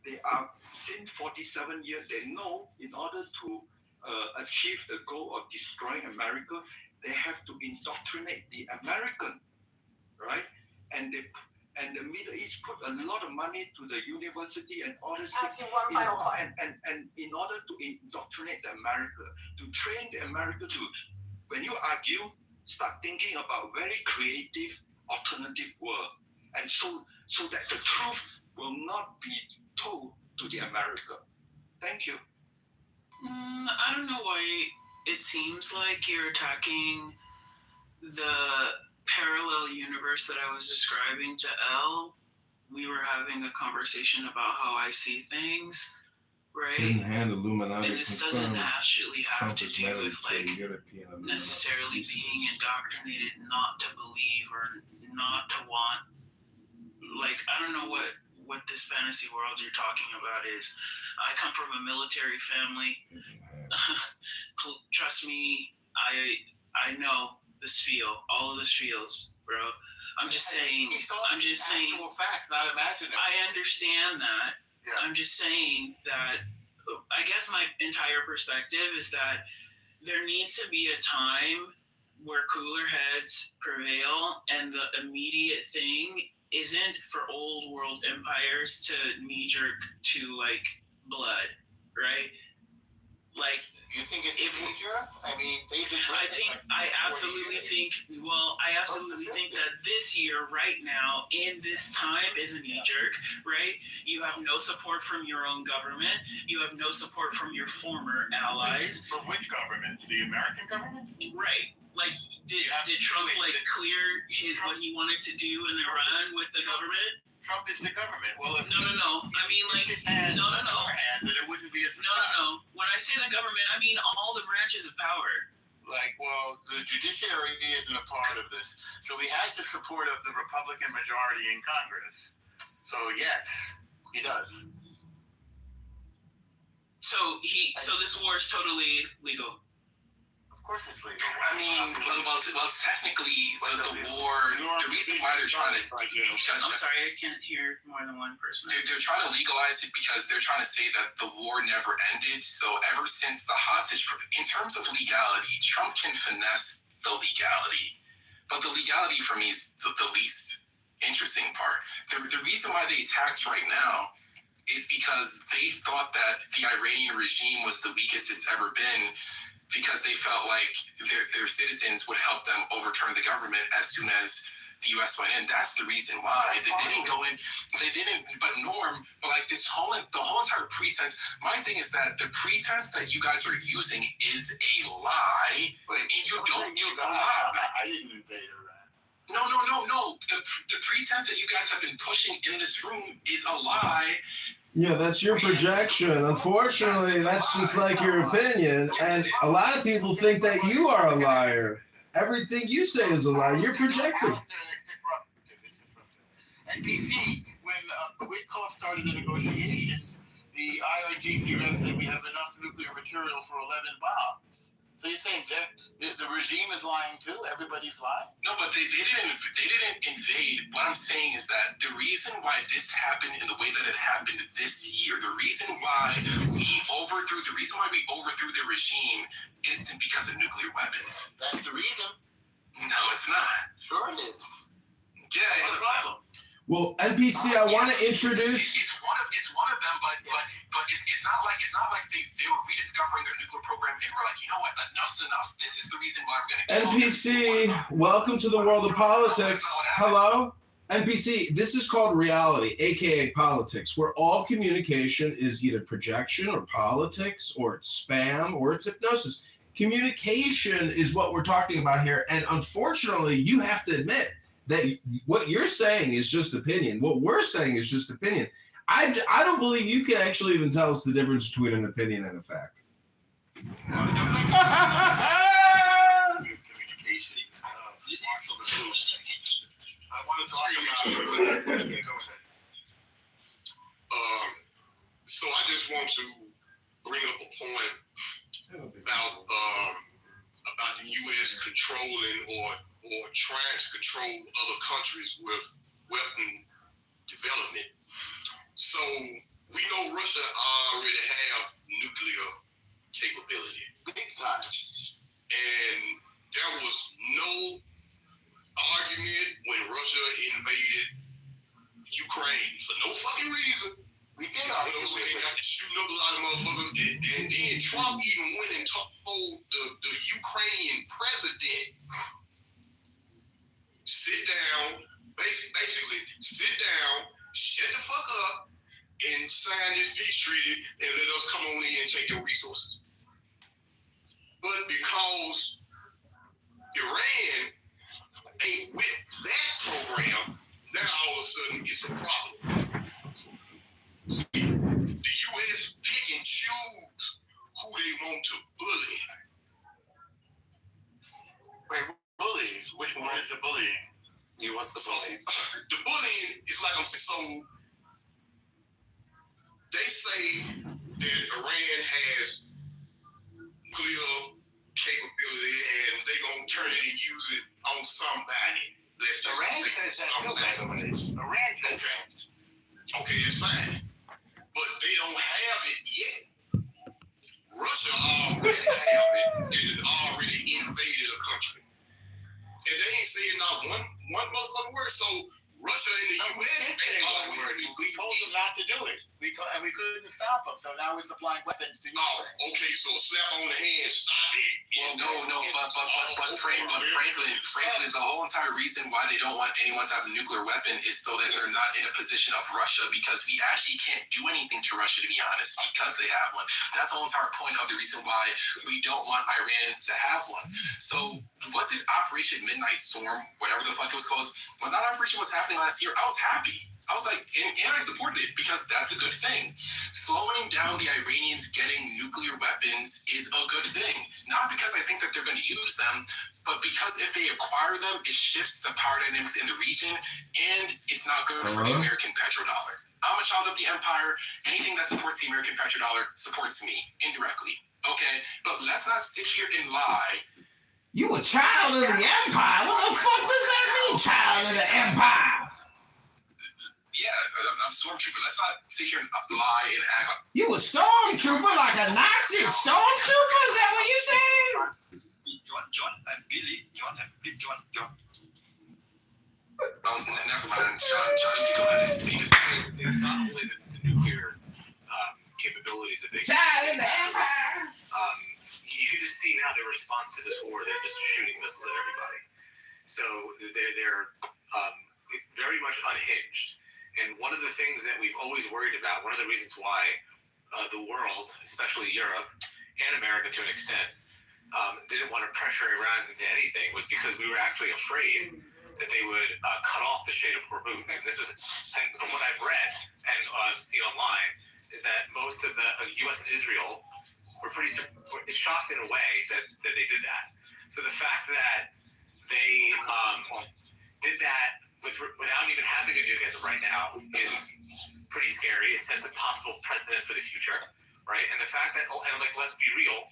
Speaker 18: they are, since 47 years, they know in order to achieve the goal of destroying America, they have to indoctrinate the American, right? And the Middle East put a lot of money to the university and all this. And in order to indoctrinate the America, to train the America to, when you argue, start thinking about very creative alternative world, and so that the truth will not be told to the America. Thank you.
Speaker 20: I don't know why it seems like you're attacking the parallel universe that I was describing to Elle. We were having a conversation about how I see things. right?
Speaker 4: Hidden hand Illuminati
Speaker 20: And this doesn't
Speaker 4: confirmed.
Speaker 20: actually have
Speaker 4: Trump
Speaker 20: to
Speaker 4: is
Speaker 20: do
Speaker 4: married
Speaker 20: with
Speaker 4: to a
Speaker 20: like
Speaker 4: European Illuminati
Speaker 20: necessarily being
Speaker 4: priestess.
Speaker 20: indoctrinated not to believe or not to want. Like, I don't know what this fantasy world you're talking about is. I come from a military family. Trust me, I know this feel, all of this feels, bro. I'm just saying.
Speaker 8: Actual facts, not imaginary.
Speaker 20: I understand that.
Speaker 8: Yeah.
Speaker 20: I'm just saying that. I guess my entire perspective is that there needs to be a time where cooler heads prevail, and the immediate thing isn't for old world empires to knee jerk to like blood, right? Like,
Speaker 8: You think it's a future? I mean,
Speaker 20: I absolutely think that this year, right now, in this time, is a knee jerk, right? You have no support from your own government. You have no support from your former allies.
Speaker 15: From which government? The American government?
Speaker 20: Right. Like, did Trump like clear what he wanted to do in Iran with the government?
Speaker 15: Trump is the government. Well, if
Speaker 20: No. I mean, like, no.
Speaker 15: then it wouldn't be as
Speaker 20: No. When I say the government, I mean all the branches of power.
Speaker 8: like, well, the judiciary isn't a part of this. So he has the support of the Republican majority in Congress. So yes, he does.
Speaker 20: So this war is totally legal.
Speaker 8: Of course it's legal.
Speaker 13: I mean, well, technically, the war, the reason why they're trying to
Speaker 20: I'm sorry, I can't hear more than one person.
Speaker 13: They're trying to legalize it because they're trying to say that the war never ended. So ever since the hostage, in terms of legality, Trump can finesse the legality. But the legality for me is the least interesting part. The reason why they attacked right now is because they thought that the Iranian regime was the weakest it's ever been, because they felt like their citizens would help them overturn the government as soon as the U.S. went in. That's the reason why. They didn't go in. They didn't. But like the whole entire pretense. My thing is that the pretense that you guys are using is a lie. And you don't. It's a lie.
Speaker 8: I didn't invade Iran.
Speaker 13: No. The pretense that you guys have been pushing in this room is a lie.
Speaker 4: Yeah, that's your projection. Unfortunately, that's just like your opinion. And a lot of people think that you are a liar. Everything you say is a lie. You're projecting.
Speaker 8: NBC, when Witkoff started the negotiations, the IRGC said we have enough nuclear material for 11 bombs. So you're saying that the regime is lying too? Everybody's lying?
Speaker 13: No, but they didn't invade. What I'm saying is that the reason why this happened in the way that it happened this year, the reason why we overthrew the regime is because of nuclear weapons.
Speaker 8: That's the reason.
Speaker 13: No, it's not.
Speaker 8: Sure it is.
Speaker 13: Yeah.
Speaker 8: What's the problem?
Speaker 4: Well, NPC, I want to introduce.
Speaker 13: It's one of them, but it's not like they were rediscovering their nuclear program and were like, you know what, enough's enough. This is the reason why we're going to
Speaker 4: NPC, welcome to the world of politics. Hello? NPC, this is called reality, aka politics, where all communication is either projection or politics, or it's spam, or it's hypnosis. Communication is what we're talking about here, and unfortunately, you have to admit that what you're saying is just opinion. What we're saying is just opinion. I don't believe you can actually even tell us the difference between an opinion and a fact.
Speaker 8: I want to talk about it.
Speaker 15: So I just want to bring up a point about the U.S. controlling or trying to control other countries with weapon development. So we know Russia already have nuclear capability.
Speaker 8: Big time.
Speaker 15: And there was no argument when Russia invaded Ukraine for no fucking reason.
Speaker 8: We did
Speaker 15: they got to shooting up a lot of motherfuckers. And then Trump even went and told the Ukrainian president, sit down, basically sit down, shut the fuck up, and sign this peace treaty and let us come on in and take your resources. But because Iran ain't with that program, now all of a sudden it's a problem. See, the U.S. pick and
Speaker 8: What's the bullying?
Speaker 15: The bullying is like I'm saying. So they say that Iran has nuclear capability and they gonna turn it and use it on somebody.
Speaker 8: Iran says that too, by the way. Iran says that.
Speaker 15: Okay, it's fine. But they don't have it yet. Russia already have it and it already invaded a country. And they ain't saying not one motherfucking word. So Russia and the US ain't always.
Speaker 8: We told them not to do it. We couldn't stop them. So now we're supplying weapons to you.
Speaker 15: Oh, okay. So slap on the hand, stop it.
Speaker 13: Well, no, but Franklin, the whole entire reason why they don't want anyone to have a nuclear weapon is so that they're not in a position of Russia, because we actually can't do anything to Russia, to be honest, because they have one. That's the whole entire point of the reason why we don't want Iran to have one. So was it Operation Midnight Storm, whatever the fuck it was called? When that operation was happening last year, I was happy. I was like, and I supported it because that's a good thing. Slowing down the Iranians getting nuclear weapons is a good thing. Not because I think that they're going to use them, but because if they acquire them, it shifts the power dynamics in the region, and it's not good for the American petrodollar. I'm a child of the empire. Anything that supports the American petrodollar supports me indirectly. Okay, but let's not sit here and lie.
Speaker 4: You a child of the empire? What the fuck does that mean, child of the empire?
Speaker 13: Yeah, I'm stormtrooper. Let's not sit here and lie and act like
Speaker 4: you a stormtrooper, like a Nazi stormtrooper? Is that what you saying?
Speaker 7: John and Billy. John.
Speaker 13: Oh, never mind. John, you can go ahead and speak.
Speaker 3: It's not only the nuclear capabilities that they
Speaker 4: child of the empire.
Speaker 3: You can just see now their response to this war. They're just shooting missiles at everybody. So they're very much unhinged. And one of the things that we've always worried about, one of the reasons why the world, especially Europe and America to an extent, didn't want to pressure Iran into anything, was because we were actually afraid that they would cut off the Strait of Hormuz. And this is, and from what I've read and seen online, is that most of the U.S. and Israel were pretty shocked in a way that they did that. So the fact that they did that without even having a nuke as of right now is pretty scary. It sets a possible precedent for the future, right? And the fact that, and like, let's be real,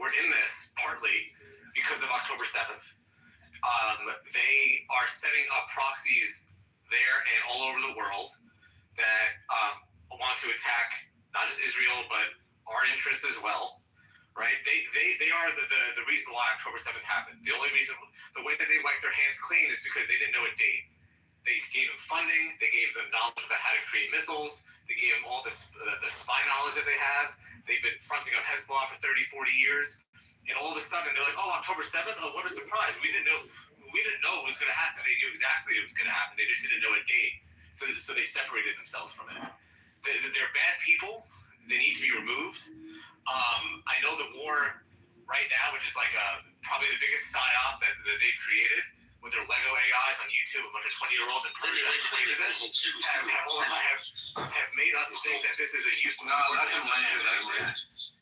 Speaker 3: we're in this partly because of October 7th. They are setting up proxies there and all over the world that want to attack not just Israel, but our interests as well, right? They are the reason why October 7th happened. The only reason, the way that they wiped their hands clean is because they didn't know a date. They gave them funding, they gave them knowledge about how to create missiles, they gave them all the spy knowledge that they have. They've been fronting on Hezbollah for 30, 40 years. And all of a sudden they're like, oh, October 7th? Oh, what a surprise. We didn't know it was going to happen. They knew exactly it was going to happen. They just didn't know a date. So they separated themselves from it. They're bad people. They need to be removed. I know the war right now, which is like probably the biggest psyop that they've created, with their Lego AIs on YouTube, a bunch of 20-year-olds in Persia have made us think that this is a useless.
Speaker 13: No, let him land.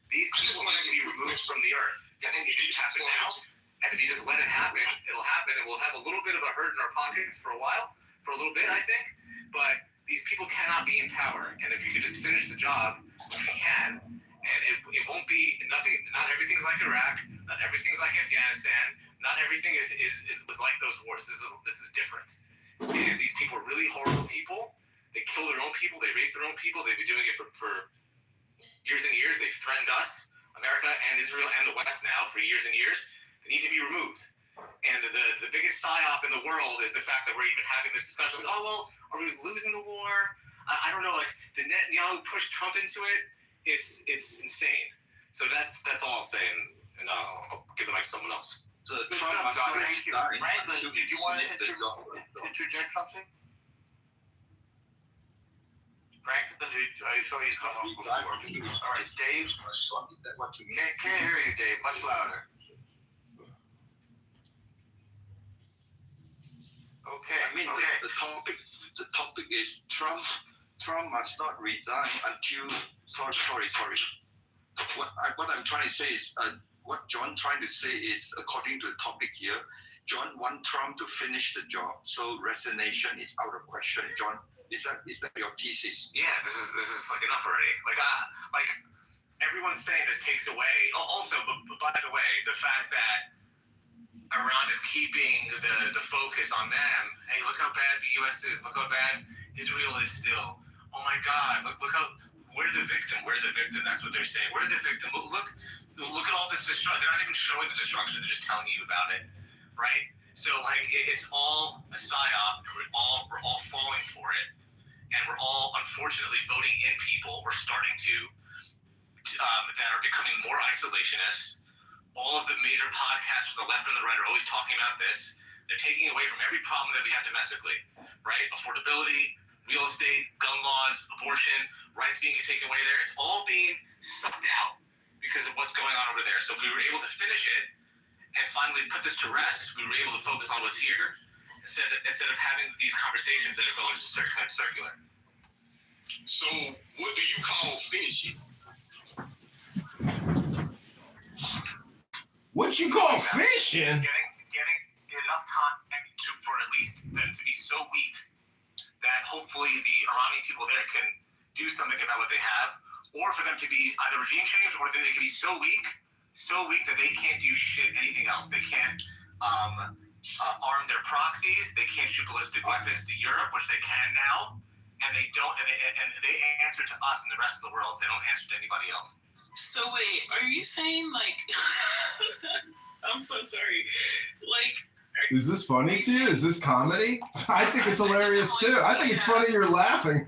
Speaker 3: These people need to be removed from the earth. I think it should happen now. And if you just let it happen, it'll happen, and we'll have a little bit of a hurt in our pockets for a while, for a little bit, I think. But these people cannot be in power. And if you could just finish the job, which we can, and it won't be nothing. Not everything's like Iraq. Not everything's like Afghanistan. Not everything is like those wars. This is different. And these people are really horrible people. They kill their own people. They rape their own people. They've been doing it for years and years. They've threatened us, America and Israel and the West now for years and years. They need to be removed. And the biggest psyop in the world is the fact that we're even having this discussion. Like, oh well, are we losing the war? I don't know. Like, did Netanyahu push Trump into it? It's insane. So that's all I'm saying, and I'll give the mic to someone else.
Speaker 8: So thank you. Franklin, did you want to interject something? Franklin, I saw you come up before. All right, Dave. Can't hear you, Dave. Much louder. Okay.
Speaker 7: I mean, the topic is Trump must not resign until. Sorry. What I'm trying to say is, what John trying to say is, according to the topic here,
Speaker 18: John want Trump to finish the job, so resignation is out of question. John, is that your thesis?
Speaker 3: Yeah, this is like enough already. Like everyone's saying this takes away. Also, but by the way, the fact that Iran is keeping the focus on them. Hey, look how bad the U.S. is. Look how bad Israel is still. Oh my God! Look how we're the victim. We're the victim. That's what they're saying. We're the victim. Look at all this destruction. They're not even showing the destruction. They're just telling you about it, right? So like it's all a psyop. We're all falling for it, and we're all unfortunately voting in people. We're starting to that are becoming more isolationist. All of the major podcasts from the left and the right are always talking about this. They're taking away from every problem that we have domestically, right? Affordability, real estate, gun laws, abortion, rights being taken away there. It's all being sucked out because of what's going on over there. So if we were able to finish it and finally put this to rest, we were able to focus on what's here instead of having these conversations that are going circular.
Speaker 15: So what do you call finishing?
Speaker 4: What you call fishing?
Speaker 3: Getting enough time for at least them to be so weak that hopefully the Iranian people there can do something about what they have, or for them to be either regime change or that they can be so weak that they can't do shit anything else. They can't arm their proxies. They can't shoot ballistic weapons to Europe, which they can now, and they don't. And they answer to us and the rest of the world. They don't answer to anybody else.
Speaker 20: So wait, are you saying like? I'm so sorry. Like,
Speaker 4: is this funny to you? Is this comedy? I think it's hilarious too. I think it's funny you're laughing.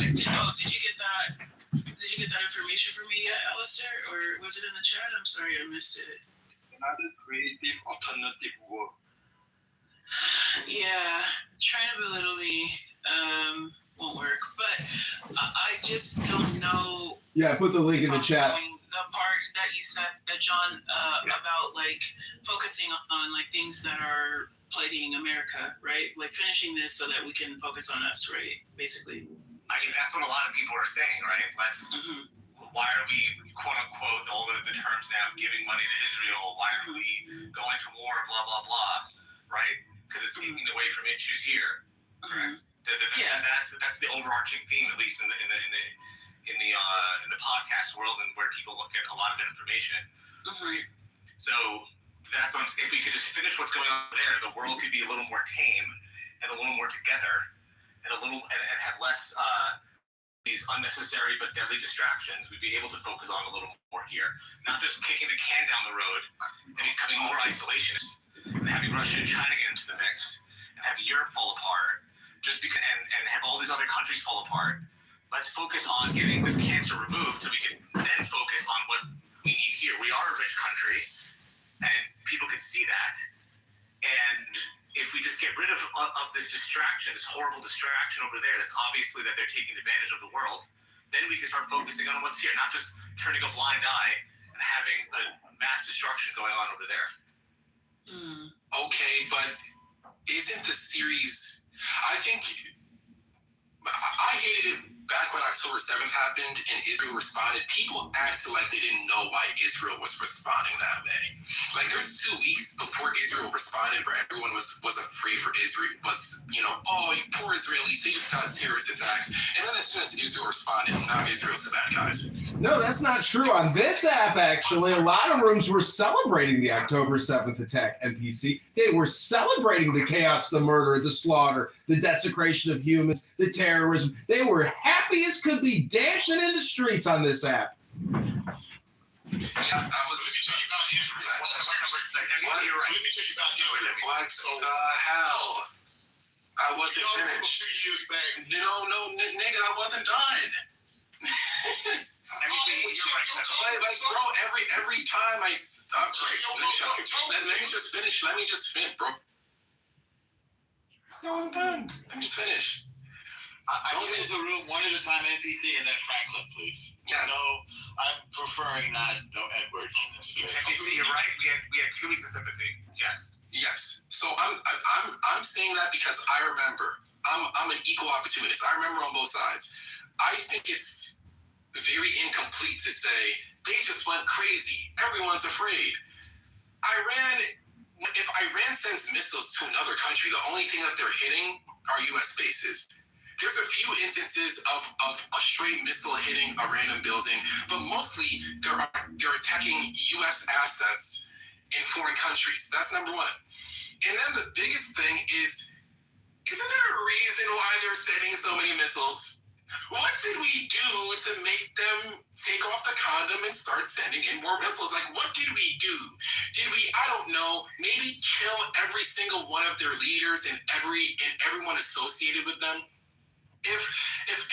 Speaker 20: Did you get that? Did you get that information from me yet, Alistair, or was it in the chat? I'm sorry, I missed it.
Speaker 18: Another creative alternative work.
Speaker 20: Yeah, trying to belittle me won't work, but I just don't know.
Speaker 4: Yeah, I put the link in the chat.
Speaker 20: The part that you said, John, about like focusing on like things that are plaguing America, right? Like finishing this so that we can focus on us, right? Basically.
Speaker 3: I mean, that's what a lot of people are saying, right? Why are we, quote unquote, all the terms now, giving money to Israel? Why are we going to war? Blah blah blah, right? Because it's taking away from issues here, correct? That's the overarching theme, at least in the podcast world, and where people look at a lot of information. Right? So that's what if we could just finish what's going on there, the world could be a little more tame and a little more together, and and have less these unnecessary but deadly distractions. We'd be able to focus on a little more here, not just kicking the can down the road and becoming more isolationist, and having Russia and China get into the mix, and have Europe fall apart, just because, and have all these other countries fall apart. Let's focus on getting this cancer removed so we can then focus on what we need here. We are a rich country, and people can see that. And if we just get rid of this distraction, this horrible distraction over there, that's obviously that they're taking advantage of the world, then we can start focusing on what's here, not just turning a blind eye and having a mass destruction going on over there.
Speaker 13: Okay, but isn't the series, I think, I hated it back when October 7th happened and Israel responded. People acted like they didn't know why Israel was responding that way. Like there's 2 weeks before Israel responded where everyone was afraid for Israel, oh, you poor Israelis, they just got terrorist attacks. And then as soon as Israel responded, now Israel's the bad guys.
Speaker 4: No, that's not true. On this app, actually, a lot of rooms were celebrating the October 7th attack, NPC. They were celebrating the chaos, the murder, the slaughter, the desecration of humans, the terrorism. They were happy as could be, dancing in the streets on this app.
Speaker 13: Yeah, that was... What the hell? I wasn't finished. No, nigga, I wasn't done. Bro, every time I'm sorry, let me just finish, bro. No, I'm done. Let me just finish.
Speaker 8: I go into the room one at a time, NPC, and then Franklin, please.
Speaker 13: Yeah.
Speaker 8: No, I'm preferring no Edwards.
Speaker 3: NPC, you're right. We had 2 weeks of sympathy.
Speaker 13: Yes. So I'm saying that because I remember. I'm an equal opportunist. I remember on both sides. I think it's very incomplete to say they just went crazy. Everyone's afraid. if Iran sends missiles to another country, the only thing that they're hitting are U.S. bases. There's a few instances of a stray missile hitting a random building, but mostly they're attacking U.S. assets in foreign countries. That's number one. And then the biggest thing is, isn't there a reason why they're sending so many missiles? What did we do to make them take off the condom and start sending in more missiles? Like, what did we do? Did we, I don't know, maybe kill every single one of their leaders and everyone associated with them? If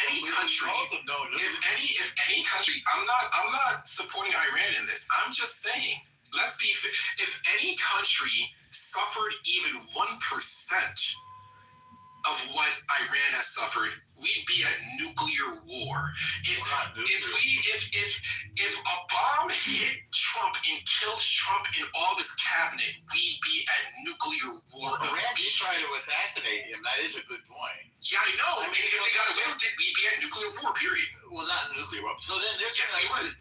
Speaker 13: any country, if any country, I'm not supporting Iran in this. I'm just saying, if any country suffered even 1% of what Iran has suffered, we'd be at nuclear war. If a bomb hit Trump and killed Trump and all his cabinet, we'd be at nuclear war.
Speaker 5: Iran did try to assassinate him. That is a good point.
Speaker 13: Yeah, I know. I mean, if they got away with it, we'd be at nuclear war, period.
Speaker 5: Well, not nuclear war. So then there's
Speaker 13: yes, we would.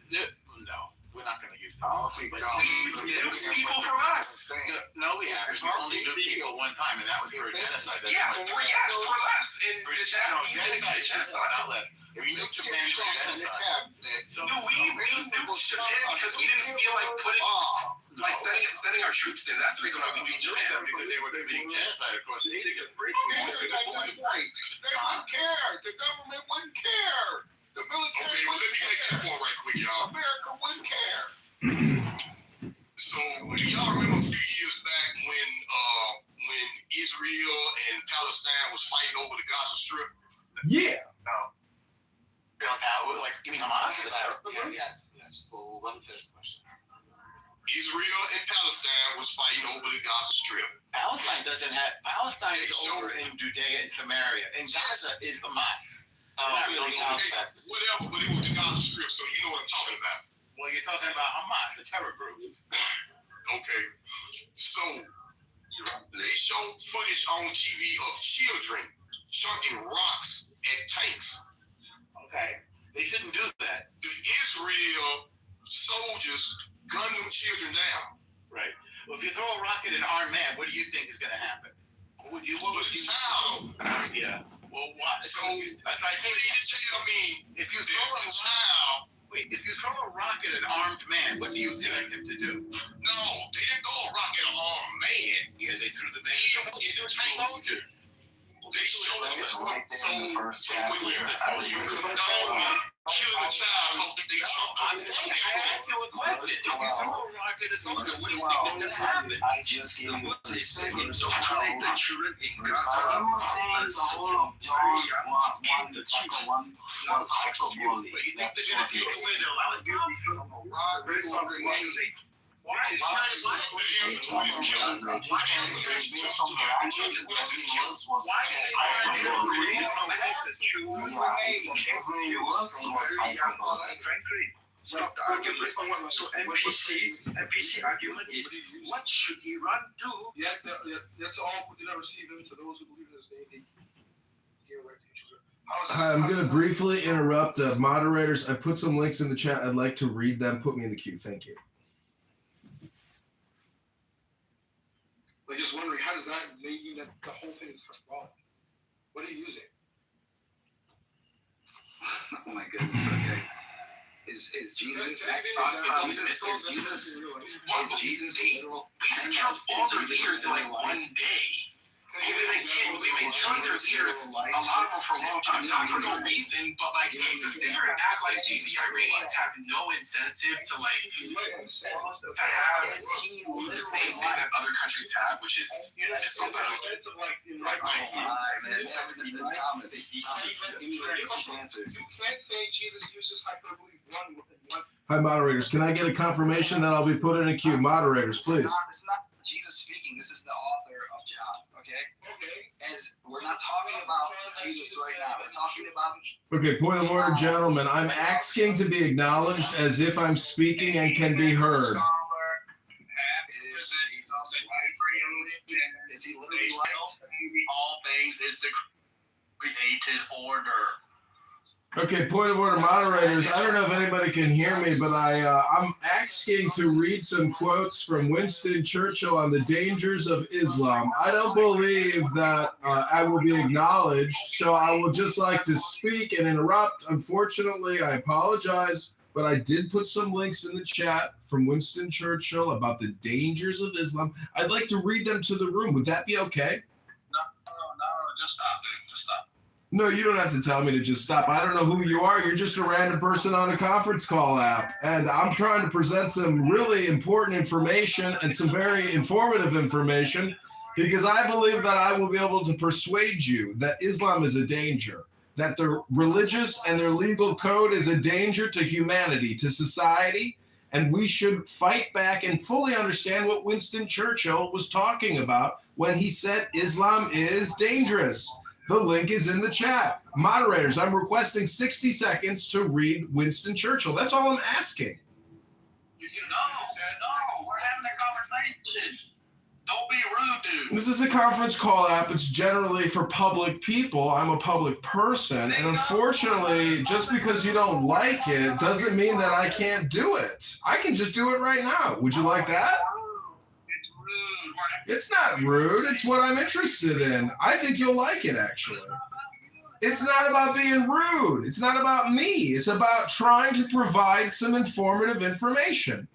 Speaker 5: No, we're not going to use
Speaker 13: We've nuked people for less.
Speaker 5: No, we haven't. We only nuked people one time, and that was for a genocide.
Speaker 13: For less. And the Japanese didn't commit genocide.
Speaker 5: Not less. We nuked Japan for genocide.
Speaker 13: No, we nuked Japan because we didn't feel like sending our troops in. That's the reason why we nuked Japan.
Speaker 5: Because they were committing genocide across the Asia.
Speaker 15: They wouldn't care. The government wouldn't care. The military wouldn't care. Let me make this point right quick, y'all. America wouldn't care. So, do y'all remember a few years back when Israel and Palestine was fighting over the Gaza Strip?
Speaker 4: Yeah.
Speaker 5: No. Like, give me Hamas? Yes. Well, let me finish the question.
Speaker 15: Israel and Palestine was fighting over the Gaza Strip.
Speaker 5: Palestine is over in Judea and Samaria, and Gaza is Hamas.
Speaker 15: Whatever, but it was the Gaza Strip, so you know what I'm talking about.
Speaker 5: Well, you're talking about Hamas, the terror group.
Speaker 15: Okay, so they showed footage on TV of children chucking rocks at tanks.
Speaker 5: Okay, they shouldn't do that.
Speaker 15: The Israel soldiers gunned them children down.
Speaker 5: Right. Well, if you throw a rock at an armed man, what do you think is going to happen? What would you?
Speaker 15: Child.
Speaker 5: Yeah. Well, what?
Speaker 15: So
Speaker 5: that's what I think. If you throw a rock at an armed man, what do you expect him to do?
Speaker 15: No, they didn't throw a rock at an armed man.
Speaker 5: Yeah, they threw the man.
Speaker 15: Soldiers. They showed it. So when you condone killing a child because they jumped on the
Speaker 5: I asked you a question. If you throw a rock at a soldier, what do you think is going to happen?
Speaker 6: I just gave you the
Speaker 7: indoctrinate the children in Gaza.
Speaker 6: The whole of John 1 to chapter 1 was also bullying.
Speaker 5: You think they're going to take away their lollipop?
Speaker 15: Why is
Speaker 7: Stop the argument. So NPC argument is, what should Iran do?
Speaker 22: Yet all who did not receive him, to those who believe in his name,
Speaker 4: Hi, I'm going to briefly interrupt. Moderators, I put some links in the chat. I'd like to read them. Put me in the queue. Thank you.
Speaker 22: I'm just wondering, how does that mean that the whole thing is symbolic? What are you using?
Speaker 6: Oh my goodness, okay. Is Jesus literal?
Speaker 13: We just count all their leaders in like one day. We've been killing their leaders, a lot of them for a long time, not for no reason, but like to sit here and act like the Iranians have no incentive to like to have the same thing that other countries have, which is missiles.
Speaker 22: You can't say Jesus uses hyperbole one.
Speaker 4: Hi, moderators. Can I get a confirmation that I'll be put in a queue? Moderators, please.
Speaker 6: It's not Jesus speaking. This is the author of John. Okay. As we're not talking about Jesus right now. We're talking about.
Speaker 4: Okay. Point of order, gentlemen. I'm asking to be acknowledged as if I'm speaking and can be heard.
Speaker 6: Is he literally like
Speaker 3: all things is the created order?
Speaker 4: Okay, point of order, moderators. I don't know if anybody can hear me, but I'm asking to read some quotes from Winston Churchill on the dangers of Islam. I don't believe that I will be acknowledged, so I will just like to speak and interrupt. Unfortunately, I apologize, but I did put some links in the chat from Winston Churchill about the dangers of Islam. I'd like to read them to the room. Would that be okay?
Speaker 3: No, just stop, dude. Just stop.
Speaker 4: No, you don't have to tell me to just stop. I don't know who you are. You're just a random person on a conference call app. And I'm trying to present some really important information and some very informative information because I believe that I will be able to persuade you that Islam is a danger, that their religious and their legal code is a danger to humanity, to society, and we should fight back and fully understand what Winston Churchill was talking about when he said Islam is dangerous. The link is in the chat. Moderators, I'm requesting 60 seconds to read Winston Churchill. That's all I'm asking.
Speaker 3: No, we're having a conversation. Don't be rude, dude.
Speaker 4: This is a conference call app. It's generally for public people. I'm a public person. And unfortunately, just because you don't like it doesn't mean that I can't do it. I can just do it right now. Would you like that?
Speaker 3: It's rude.
Speaker 4: It's not rude. It's what I'm interested in. I think you'll like it, actually. It's not about being rude. It's not about me. It's about trying to provide some informative information.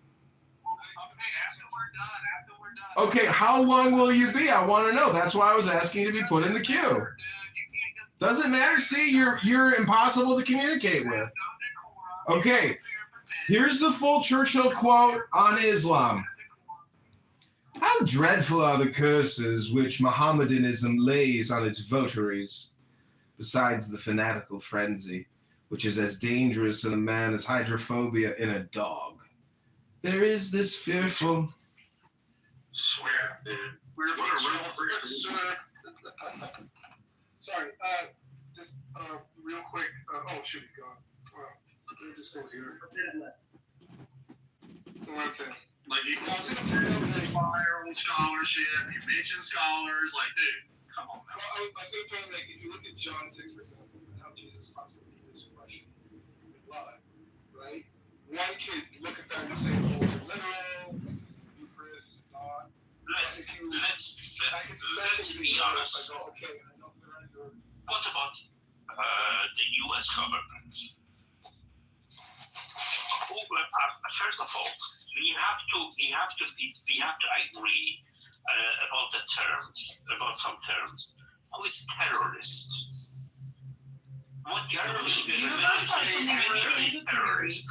Speaker 4: Okay, how long will you be? I want to know. That's why I was asking to be put in the queue. Doesn't matter. See, you're impossible to communicate with. Okay, here's the full Churchill quote on Islam. How dreadful are the curses which Mohammedanism lays on its votaries, besides the fanatical frenzy, which is as dangerous in a man as hydrophobia in a dog. There is this fearful...
Speaker 3: Swear, dude. We're going to
Speaker 22: Sorry, just real quick. Oh, shoot, he's gone. They're just over here. Okay.
Speaker 3: Like, you buy your own scholarship, you mention scholars, like, dude, come on now.
Speaker 22: Well, I was going to point like, if you look at John 6, for example, and how Jesus talks about this question with blood, right? One could look at that and say, oh, it's literal, Eucharist, not.
Speaker 9: Let's be honest.
Speaker 22: Like, oh, okay, I know
Speaker 9: what about the U.S. government? First of all, we have to agree about some terms. Who is terrorist? What do you mean? Terrorist.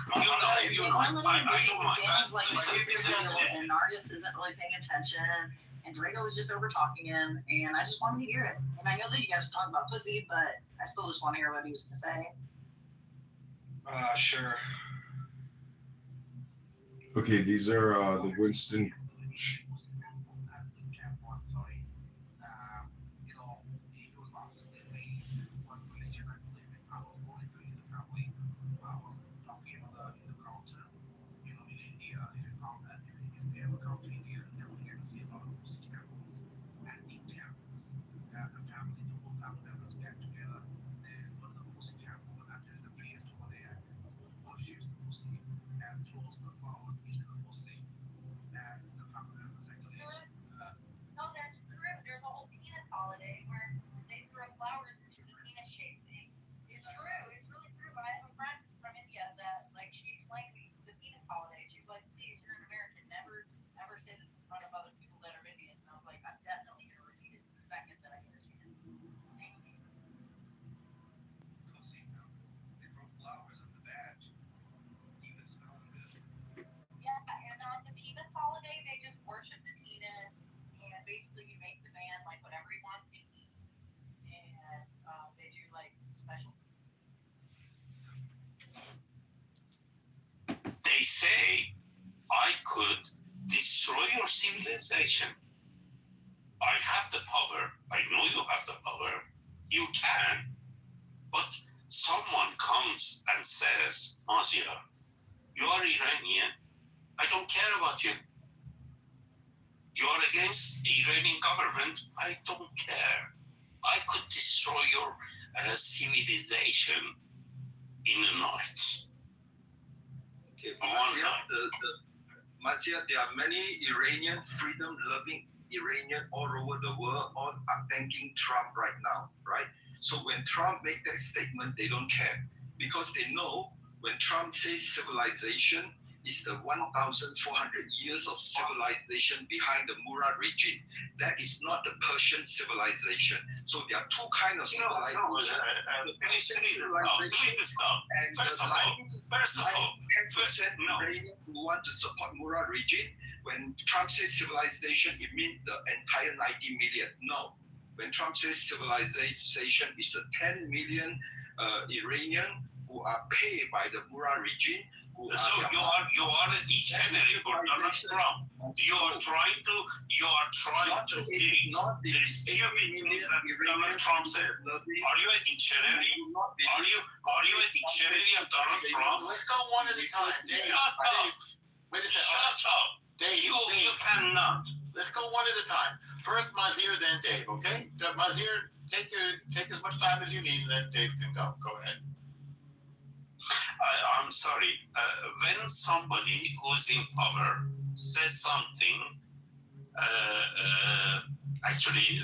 Speaker 11: And Nargis isn't really paying attention, and Draco was just over talking him, and I just wanted to hear it. And I know that you guys were talking about pussy, but I still just want to hear what he was going to say.
Speaker 22: Sure.
Speaker 4: Okay, these are the Winston...
Speaker 9: They say I could destroy your civilization. I have the power. I know you have the power. You can. But someone comes and says, Asia, you are Iranian. I don't care about you. You are against the Iranian government. I don't care. I could destroy your civilization in a night.
Speaker 18: Okay,
Speaker 9: One night.
Speaker 18: Marcia, there are many Iranian, freedom-loving Iranian all over the world, all are thanking Trump right now, right? So when Trump make that statement, they don't care because they know when Trump says civilization is the 1,400 years of civilization behind the Murad regime. That is not the Persian civilization. So there are two kinds of civilization. The Persian civilization and first of all, 10% Iranian who want to support Murad regime. When Trump says civilization, it means the entire 90 million. No. When Trump says civilization, it's the 10 million Iranian who are paid by the Murad regime.
Speaker 9: So you are a dictionary for Donald Trump. You are trying to fix the stupid things that Donald Trump said. Are you a dictionary? Are you a dictionary of Donald Trump?
Speaker 5: Let's go one at a time. Dave,
Speaker 9: Shut up.
Speaker 5: Wait a second.
Speaker 9: Shut up.
Speaker 5: Dave,
Speaker 9: You cannot.
Speaker 5: let's go one at a time. First Mazir, then Dave, okay? Mazir, take as much time as you need, and then Dave can go. Go ahead.
Speaker 9: I'm sorry. When somebody who's in power says something, actually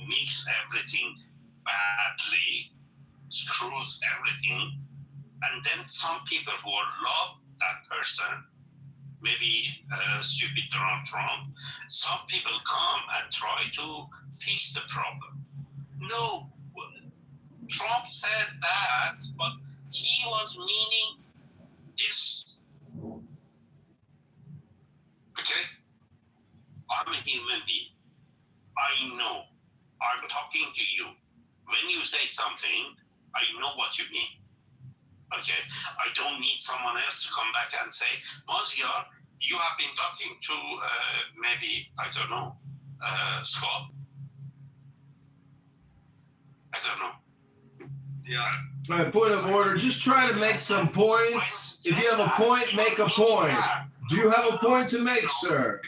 Speaker 9: makes everything badly, screws everything, and then some people who love that person, maybe stupid Donald Trump, some people come and try to fix the problem. No, Trump said that, but he was meaning this. Okay? I'm a human being. I know. I'm talking to you. When you say something, I know what you mean. Okay? I don't need someone else to come back and say, Mazia, you have been talking to maybe, I don't know, Scott. I don't know.
Speaker 18: Yeah.
Speaker 4: All right, point of order. Just try to make some points. If you have a point, make a point. Do you have a point to make, sir?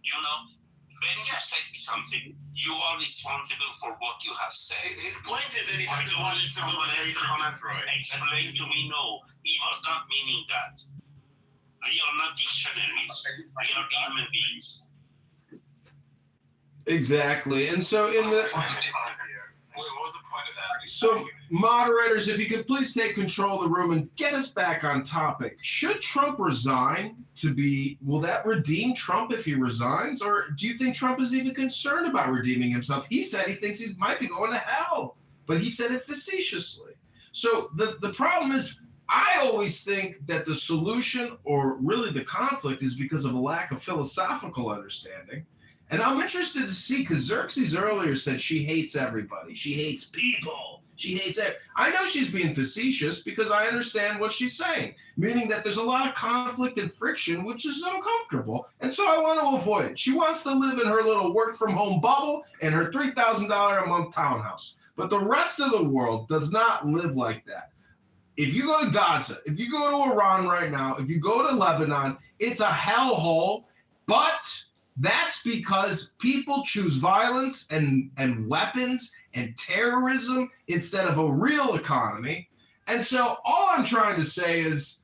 Speaker 9: You know, when you say something, you are responsible for what you have said.
Speaker 5: His point is that he
Speaker 9: I
Speaker 5: doesn't
Speaker 9: don't
Speaker 5: want
Speaker 9: need someone else to explain to me, no, he was not meaning that. We are not dictionaries. We are human beings.
Speaker 4: Exactly. And so in the
Speaker 9: What was the point of that?
Speaker 4: so moderators, if you could please take control of the room and get us back on topic. Should Trump resign will that redeem Trump if he resigns? Or do you think Trump is even concerned about redeeming himself? He said he thinks he might be going to hell, but he said it facetiously. So the problem is, I always think that the solution, or really the conflict, is because of a lack of philosophical understanding. And I'm interested to see, because Xerxes earlier said she hates everybody. She hates people. She hates it. I know she's being facetious because I understand what she's saying, meaning that there's a lot of conflict and friction, which is uncomfortable. And so I want to avoid it. She wants to live in her little work-from-home bubble and her $3,000 a month townhouse. But the rest of the world does not live like that. If you go to Gaza, if you go to Iran right now, if you go to Lebanon, it's a hellhole, but that's because people choose violence and weapons and terrorism instead of a real economy. And so all I'm trying to say is,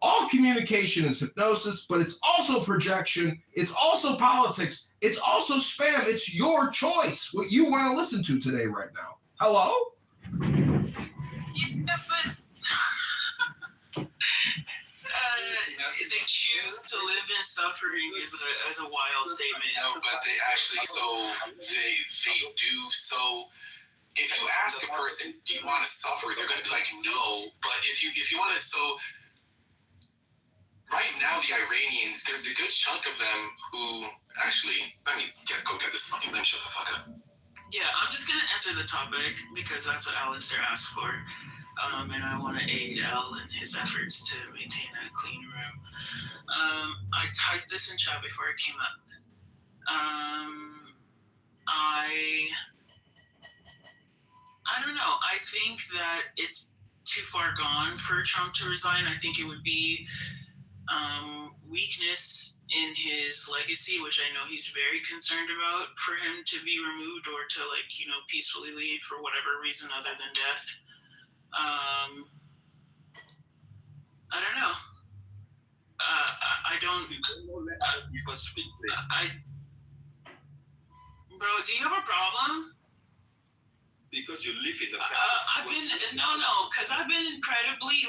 Speaker 4: all communication is hypnosis, but it's also projection. It's also politics. It's also spam. It's your choice what you want to listen to today right now. Hello?
Speaker 20: Yeah, but they choose to live in suffering is a wild statement.
Speaker 13: No, but they actually, they do. So if you ask a person, do you want to suffer? They're going to be like, no. But if you want to, so right now the Iranians, there's a good chunk of them who actually, go get this money. Let me shut the fuck up.
Speaker 20: Yeah, I'm just going to answer the topic because that's what Alistair asked for. And I want to aid Al in his efforts to maintain a clean room. I typed this in chat before it came up. I don't know. I think that it's too far gone for Trump to resign. I think it would be weakness in his legacy, which I know he's very concerned about, for him to be removed or to peacefully leave for whatever reason other than death. I don't know. I don't.
Speaker 18: You don't let other people speak, please.
Speaker 20: Bro, do you have a problem?
Speaker 18: Because you live in the past.
Speaker 20: Because I've been incredibly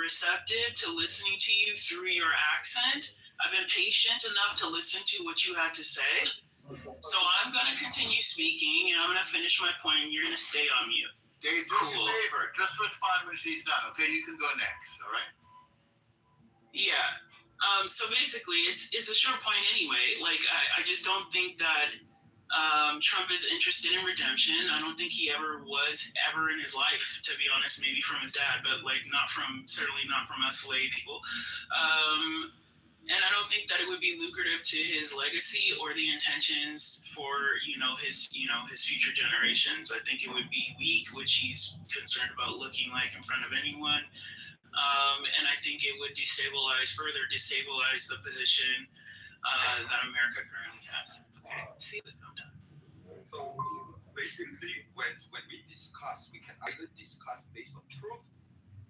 Speaker 20: receptive to listening to you through your accent. I've been patient enough to listen to what you had to say. So I'm gonna continue speaking, and I'm gonna finish my point, and you're gonna stay on mute.
Speaker 5: Dave, do me a favor. Just respond when she's done, okay? You can go next, all right?
Speaker 20: Yeah. So basically, it's a short point anyway. Like, I just don't think that Trump is interested in redemption. I don't think he ever was in his life, to be honest, maybe from his dad, but certainly not from us lay people. And I don't think that it would be lucrative to his legacy or the intentions for, his future generations. I think it would be weak, which he's concerned about looking like in front of anyone. And I think it would further destabilize the position that America currently has. Okay, see that come down.
Speaker 18: So basically, when we discuss, we can either discuss based on truth,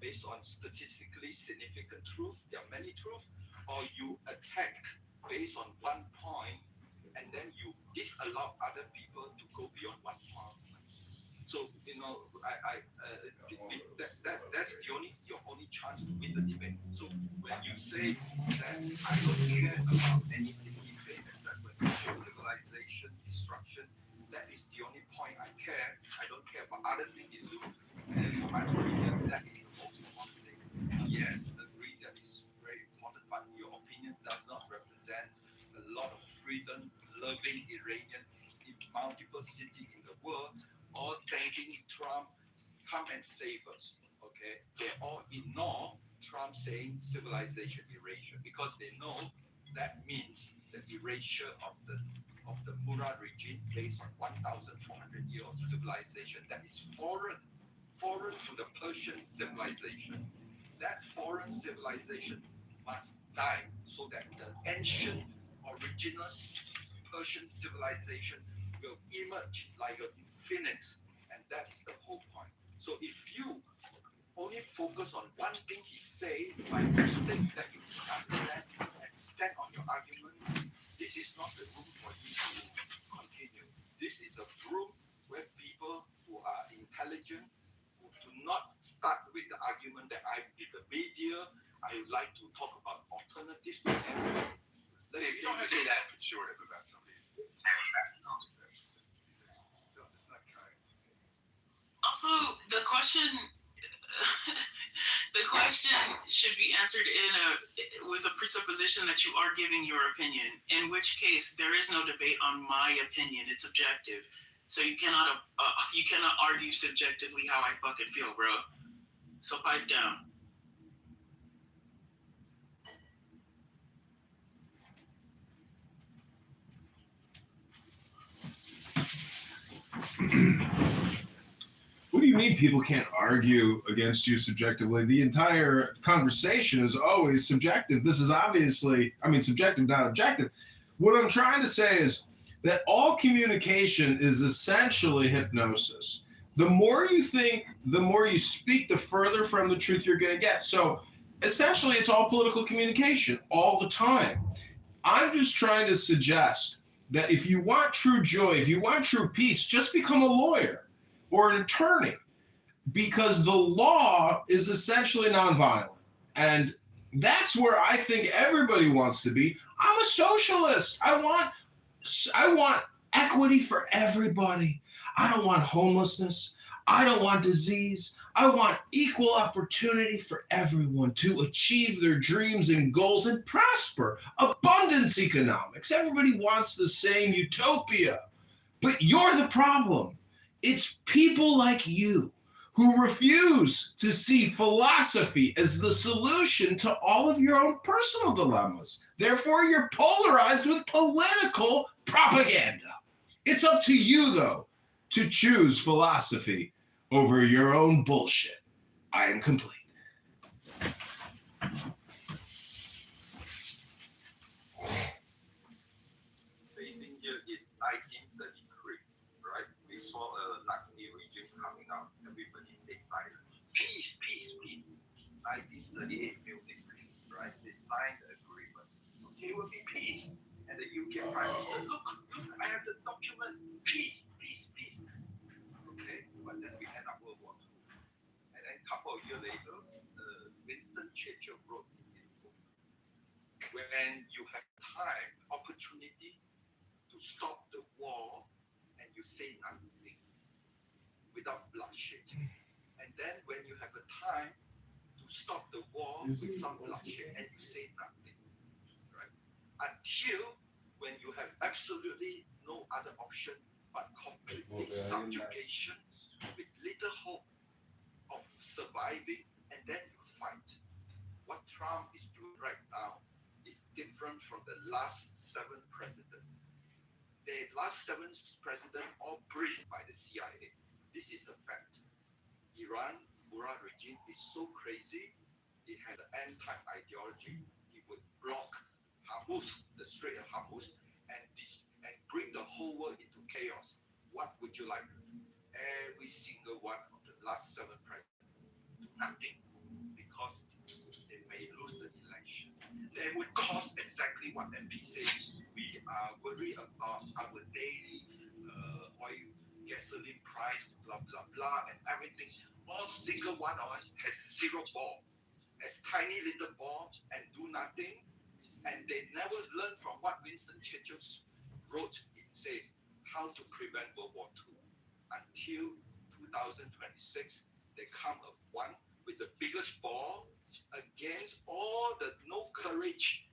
Speaker 18: based on statistically significant truth, there are many truths, or you attack based on one point, and then you disallow other people to go beyond one point. So that's your only chance to win the debate. So when you say that I don't care about anything he said except when civilization destruction, that is the only point I care. I don't care about other things you do. And for my opinion, that is the most important thing. Yes, agree that is very important, but your opinion does not represent a lot of freedom-loving Iranian in multiple cities in the world, all thanking Trump, come and save us. Okay, they all ignore Trump saying civilization erasure because they know that means the erasure of the Murad regime based on 1,400 years of civilization that is foreign to the Persian civilization. That foreign civilization must die so that the ancient original Persian civilization will emerge like a phoenix, and that is the whole point. So if you only focus on one thing he say by mistake that you can understand and stand on your argument, this is not the room for you to continue. This is a room where people who are intelligent, who do not start with the argument that I'm in the media, I would like to talk about alternative scenarios.
Speaker 2: You don't have to be that pejorative about somebody's. It's not kind.
Speaker 20: Also, the question should be answered with a presupposition that you are giving your opinion, in which case there is no debate on my opinion. It's objective. So you cannot argue subjectively how I fucking feel, bro. So pipe down.
Speaker 4: What do you mean people can't argue against you subjectively? The entire conversation is always subjective. This is obviously, subjective, not objective. What I'm trying to say is that all communication is essentially hypnosis. The more you think, the more you speak, the further from the truth you're going to get. So essentially, it's all political communication all the time. I'm just trying to suggest that if you want true joy, if you want true peace, just become a lawyer or an attorney, because the law is essentially nonviolent. And that's where I think everybody wants to be. I'm a socialist. I want equity for everybody. I don't want homelessness. I don't want disease. I want equal opportunity for everyone to achieve their dreams and goals and prosper. Abundance economics. Everybody wants the same utopia. But you're the problem. It's people like you who refuse to see philosophy as the solution to all of your own personal dilemmas. Therefore, you're polarized with political propaganda. It's up to you, though, to choose philosophy over your own bullshit. I am complete.
Speaker 18: Facing here is 1933, right? We saw a Nazi regime coming out. Everybody stay silent. peace. 1938 Munich, right? They signed the agreement. Okay, it will be peace. And the UK Prime Minister, look, I have the document. Peace. Okay, but then we end up World War II. And then a couple of years later, Winston Churchill wrote in his book, when you have time, opportunity to stop the war, and you say nothing without bloodshed. And then when you have a time to stop the war with some bloodshed, and you say nothing, right? Until when you have absolutely no other option but completely subjugation with little hope of surviving, and then you fight. What Trump is doing right now is different from the last 7 presidents. The last 7 presidents all briefed by the CIA. This is a fact. Iran regime is so crazy. It has an anti-ideology. It would block Hormuz, the Strait of Hormuz, and bring the whole world into chaos. What would you like to do? Every single one of the last 7 presidents do nothing because they may lose the election. They would cause exactly what MP said. We are worried about our daily oil, gasoline price, blah, blah, blah, and everything. All single one of us has 0 ball, has tiny little ball and do nothing. And they never learn from what Winston Churchill wrote. It says how to prevent World War II. Until 2026, they come up one with the biggest ball against all the no courage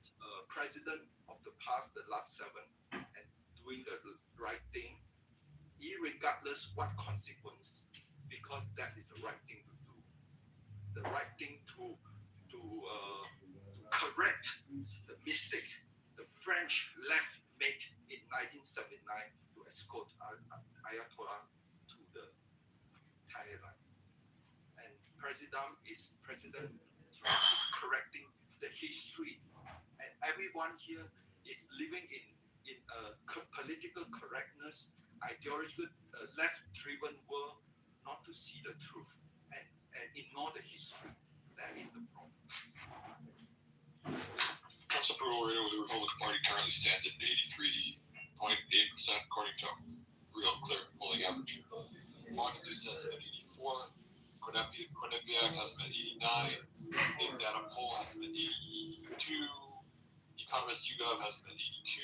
Speaker 18: president of the past, the last 7, and doing the right thing, irregardless what consequences, because that is the right thing to do. The right thing to correct the mistakes the French left made in 1979 to escort Ayatollah to the Thailand. And President Trump is correcting the history, and everyone here is living in a political correctness, ideological, left-driven world, not to see the truth and ignore the history. That is the problem.
Speaker 15: Trump's approval rating with the Republican Party currently stands at 83.8%, according to Real Clear polling average. Fox News has him at 84. Quinnipiac has him at 89. Big Data Poll has him at 82. Economist YouGov has him at 82.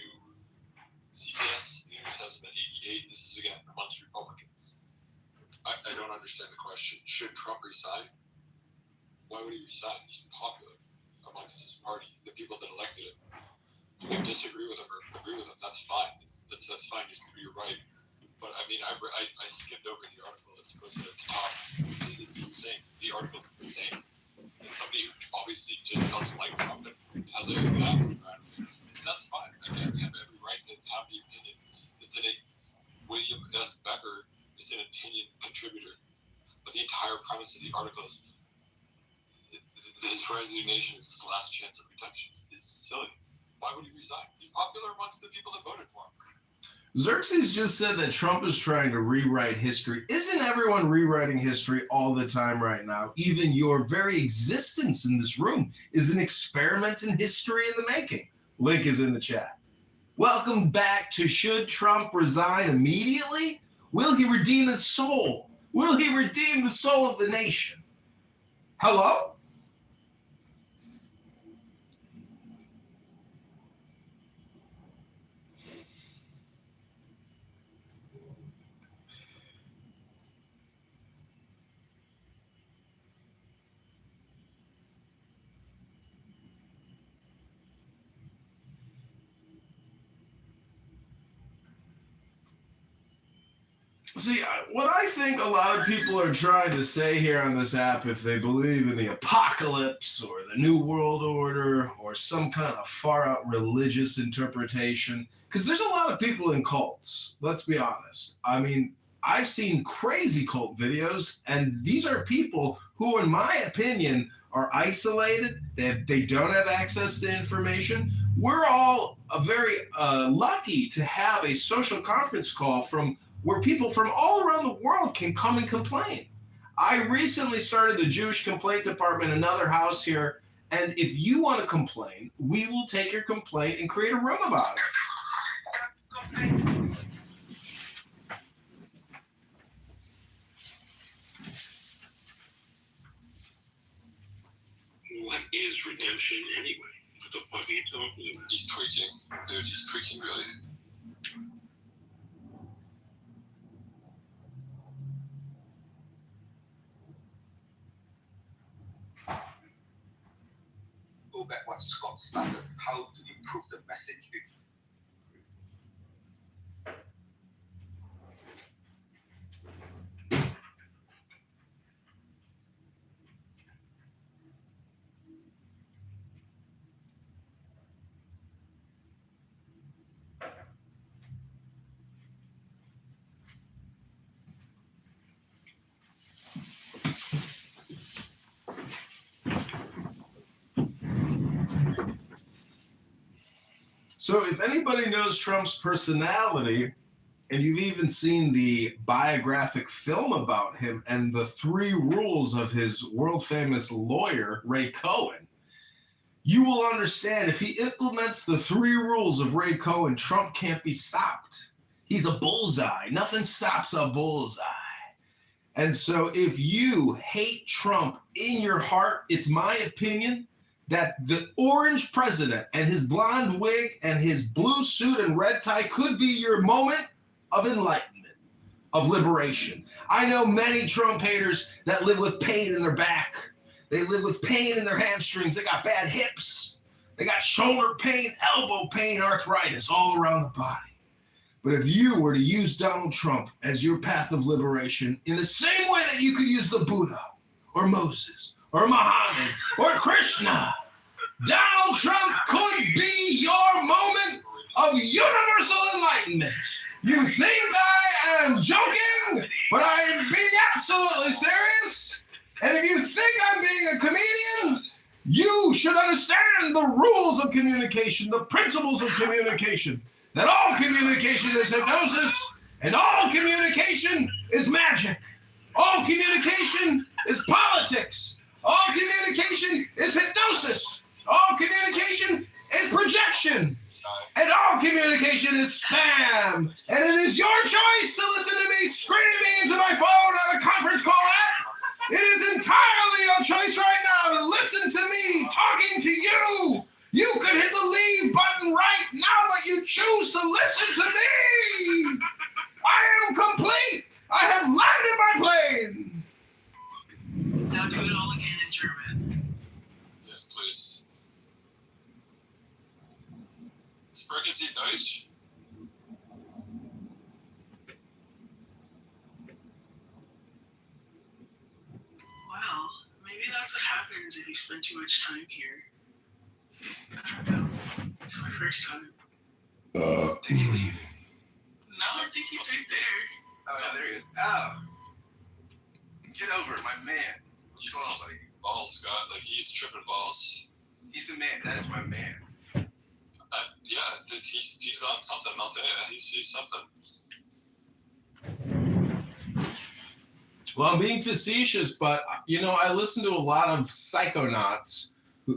Speaker 15: CBS News has him at 88. This is again amongst Republicans. I don't understand the question. Should Trump resign? Why would he resign? He's popular amongst his party, the people that elected him. You can disagree with him or agree with him. That's fine. That's fine. You're right. But I mean, I skimmed over the article that's posted at the top. It's insane. The article's insane. And somebody who obviously just doesn't like Trump and has a attitude around him. That's fine. Again, you have every right to have the opinion. William S. Becker is an opinion contributor. But the entire premise of the article is his resignation is his last chance of redemption. It's silly. Why would he resign? He's popular amongst the people that voted for him.
Speaker 4: Xerxes just said that Trump is trying to rewrite history. Isn't everyone rewriting history all the time right now? Even your very existence in this room is an experiment in history in the making. Link is in the chat. Welcome back to Should Trump Resign Immediately? Will he redeem his soul? Will he redeem the soul of the nation? Hello? See, what I think a lot of people are trying to say here on this app, if they believe in the apocalypse or the New World Order or some kind of far-out religious interpretation, because there's a lot of people in cults, let's be honest. I mean, I've seen crazy cult videos, and these are people who, in my opinion, are isolated. They don't have access to information. We're all very lucky to have a social conference call where people from all around the world can come and complain. I recently started the Jewish Complaint Department, another house here. And if you want to complain, we will take your complaint and create a room about it.
Speaker 15: What is redemption anyway? What the fuck are you talking about? He's preaching. Dude, he's preaching really.
Speaker 18: Go back what Scott started, how to improve the message.
Speaker 4: So if anybody knows Trump's personality, and you've even seen the biographic film about him and the 3 rules of his world-famous lawyer, Ray Cohen, you will understand if he implements the 3 rules of Ray Cohen, Trump can't be stopped. He's a bullseye. Nothing stops a bullseye. And so if you hate Trump in your heart, it's my opinion that the orange president and his blonde wig and his blue suit and red tie could be your moment of enlightenment, of liberation. I know many Trump haters that live with pain in their back. They live with pain in their hamstrings. They got bad hips. They got shoulder pain, elbow pain, arthritis all around the body. But if you were to use Donald Trump as your path of liberation in the same way that you could use the Buddha or Moses or Muhammad or Krishna, Donald Trump could be your moment of universal enlightenment. You think I am joking, but I am being absolutely serious. And if you think I'm being a comedian, you should understand the rules of communication, the principles of communication, that all communication is hypnosis, and all communication is magic. All communication is politics. All communication is hypnosis. All communication is projection. And all communication is spam. And it is your choice to listen to me screaming into my phone on a conference call app. It is entirely your choice right now to listen to me talking to you. You could hit the leave button right now, but you choose to listen to me. I am complete. I have landed my plane.
Speaker 20: Now do it all again in German.
Speaker 15: Yes, please. Sprechen Sie Deutsch?
Speaker 20: Well, maybe that's what happens if you spend too much time here. I don't know. It's my first time.
Speaker 19: Did he leave?
Speaker 20: No, I think he's right there.
Speaker 19: Oh, no, there he is. Oh. Kitover, my man. What's going on, buddy?
Speaker 15: Balls, Scott. Like, he's tripping balls.
Speaker 19: He's the man. That is my man.
Speaker 15: Yeah, he's on something out there. He's something.
Speaker 4: Well, I'm being facetious, but, you know, I listen to a lot of psychonauts,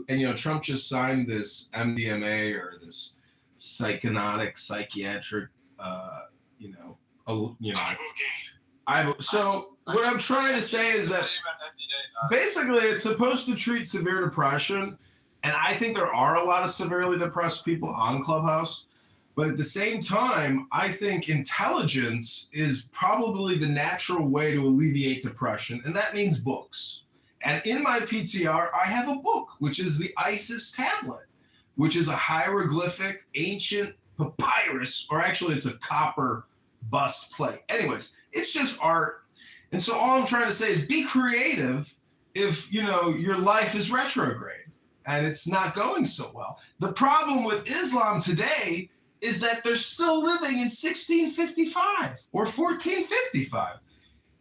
Speaker 4: and, you know, Trump just signed this MDMA or this psychotic, psychiatric, so what I'm trying to say is that basically it's supposed to treat severe depression, and I think there are a lot of severely depressed people on Clubhouse. But at the same time, I think intelligence is probably the natural way to alleviate depression, and that means books. And in my PTR, I have a book, which is the Isis tablet, which is a hieroglyphic ancient papyrus, or actually it's a copper bust plate. Anyways, it's just art. And so all I'm trying to say is be creative if, you know, your life is retrograde and it's not going so well. The problem with Islam today is that they're still living in 1655 or 1455.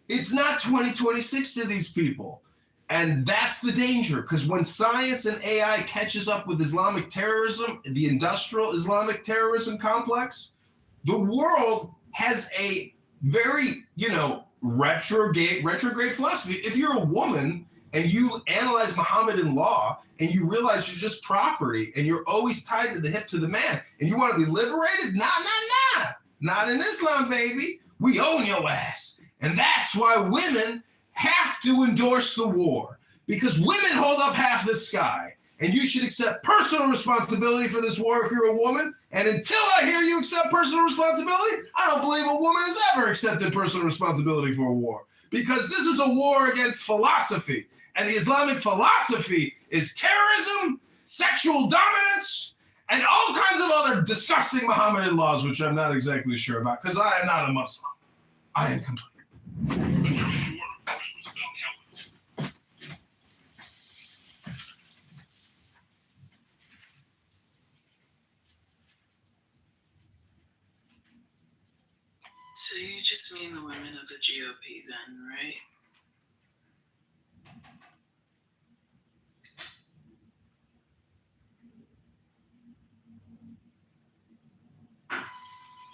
Speaker 4: It's not 2026 to these people. And that's the danger, because when science and AI catches up with Islamic terrorism, the industrial Islamic terrorism complex, the world has a very, retrograde philosophy. If you're a woman and you analyze Mohammedan law and you realize you're just property and you're always tied to the hip to the man and you want to be liberated, nah. Not in Islam, baby. We own your ass. And that's why women have to endorse the war, because women hold up half the sky. And you should accept personal responsibility for this war if you're a woman. And until I hear you accept personal responsibility, I don't believe a woman has ever accepted personal responsibility for a war. Because this is a war against philosophy. And the Islamic philosophy is terrorism, sexual dominance, and all kinds of other disgusting Mohammedan laws, which I'm not exactly sure about, because I am not a Muslim. I am complete.
Speaker 20: So you just mean the women of the GOP then, right?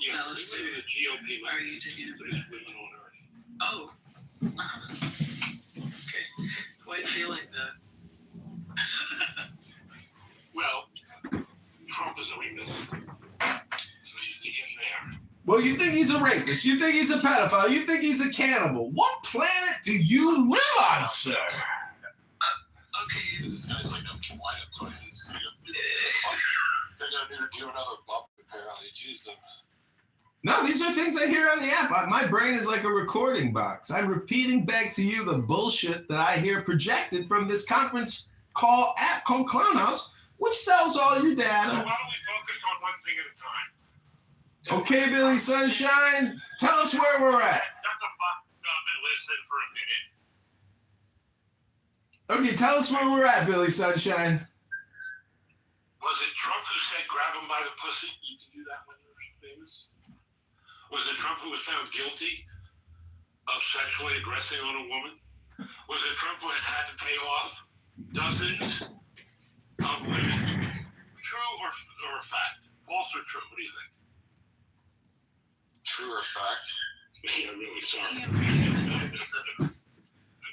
Speaker 9: Yeah,
Speaker 20: That was
Speaker 9: women of the GOP.
Speaker 20: Are you taking it?
Speaker 9: British women on earth.
Speaker 20: Oh. Okay. Why do you feel like that?
Speaker 9: Well, Trump is a rapist. So you get in there.
Speaker 4: Well, you think he's a rapist. You think he's a pedophile. You think he's a cannibal. What planet do you live on, sir?
Speaker 20: Okay.
Speaker 15: This guy's like a wind-up toy. They're going to need to do another bump apparently. Jeez,
Speaker 4: No, these are things I hear on the app. My brain is like a recording box. I'm repeating back to you the bullshit that I hear projected from this conference call app called Clownhouse, which sells all your
Speaker 9: So
Speaker 4: data.
Speaker 9: why don't we focus on one thing at a time?
Speaker 4: Okay, Billy Sunshine, tell us where we're at.
Speaker 9: Shut the fuck up and listen for a minute.
Speaker 4: Okay, tell us where we're at, Billy Sunshine.
Speaker 9: Was it Trump who said grab him by the pussy? You can do that when you're famous. Was it Trump who was found guilty of sexually aggressing on a woman? Was it Trump who had to pay off dozens of women? True or fact? False or true? What do you think?
Speaker 15: true or fact?
Speaker 9: Yeah, really sorry.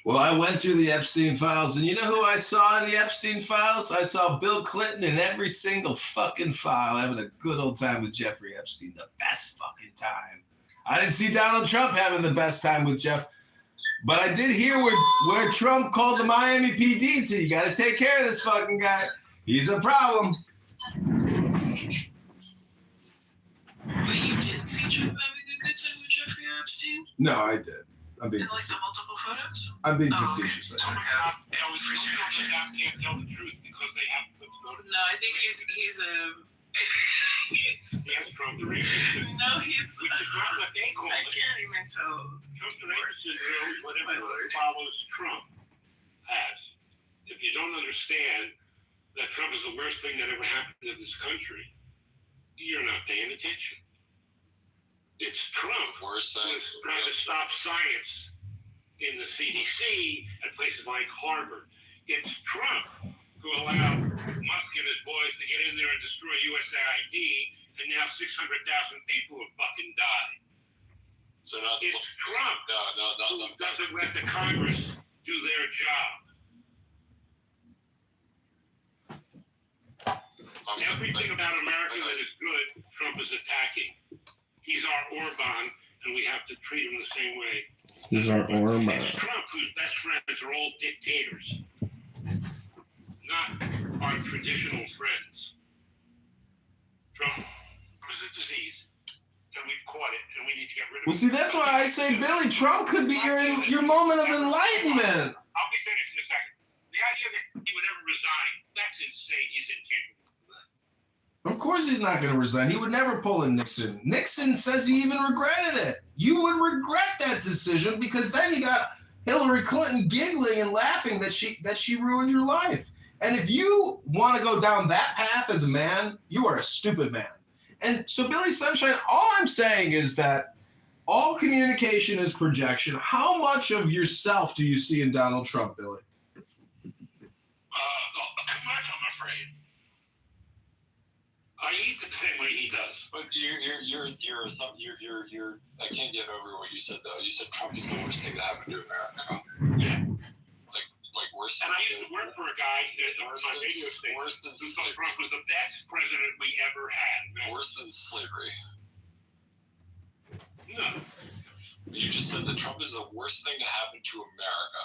Speaker 4: Well, I went through the Epstein files, and you know who I saw in the Epstein files? I saw Bill Clinton in every single fucking file having a good old time with Jeffrey Epstein. The best fucking time. I didn't see Donald Trump having the best time with Jeff, but I did hear where Trump called the Miami PD and said, you got to take care of this fucking guy. He's a problem.
Speaker 20: But you didn't see Trump having a good time with Jeffrey Epstein?
Speaker 4: No, I did. I'm being
Speaker 20: And like the multiple photos?
Speaker 4: I'm being facetious.
Speaker 20: Okay.
Speaker 9: Can't tell the truth because they have to vote.
Speaker 20: No, I think he's a.
Speaker 9: Yes, Trump the rapist.
Speaker 20: No, he's.
Speaker 9: Which is not what they call
Speaker 20: I
Speaker 9: it.
Speaker 20: can't even tell.
Speaker 9: Trump the rapist syndrome is what everyone follows Trump has. If you don't understand that Trump is the worst thing that ever happened to this country, you're not paying attention. It's Trump who's trying to stop science in the CDC and places like Harvard. It's Trump who allowed Musk and his boys to get in there and destroy USAID, and now 600,000 people have fucking died.
Speaker 15: So that's
Speaker 9: it's Trump who doesn't let the Congress do their job. Everything about America that is good, Trump is attacking. He's our Orban, and we have to treat him the same way.
Speaker 4: He's our Orban.
Speaker 9: It's Trump whose best friends are all dictators, not our traditional friends. Trump is a disease, and we've caught it, and we need to get rid of it.
Speaker 4: Well, see, that's why I say, Billy, Trump could be your moment of enlightenment.
Speaker 9: I'll be finished in a second. The idea that he would ever resign, that's insane. He's incapable.
Speaker 4: Of course he's not going to resign. He would never pull a Nixon. Nixon says he even regretted it. You would regret that decision because then you got Hillary Clinton giggling and laughing that she ruined your life. And if you want to go down that path as a man, you are a stupid man. And so, Billy Sunshine, all I'm saying is that all communication is projection. How much of yourself do you see in Donald Trump, Billy?
Speaker 9: Too much, I'm afraid. I eat the same way he does. But you're I can't get over what you said though. You said Trump is the worst thing to happen to America.
Speaker 15: Yeah.
Speaker 9: Like worse.
Speaker 15: And I used to work for a guy on my radio station who thought Trump was the best president we ever had. Man.
Speaker 9: Worse than slavery.
Speaker 15: No.
Speaker 9: You just said that Trump is the worst thing to happen to America.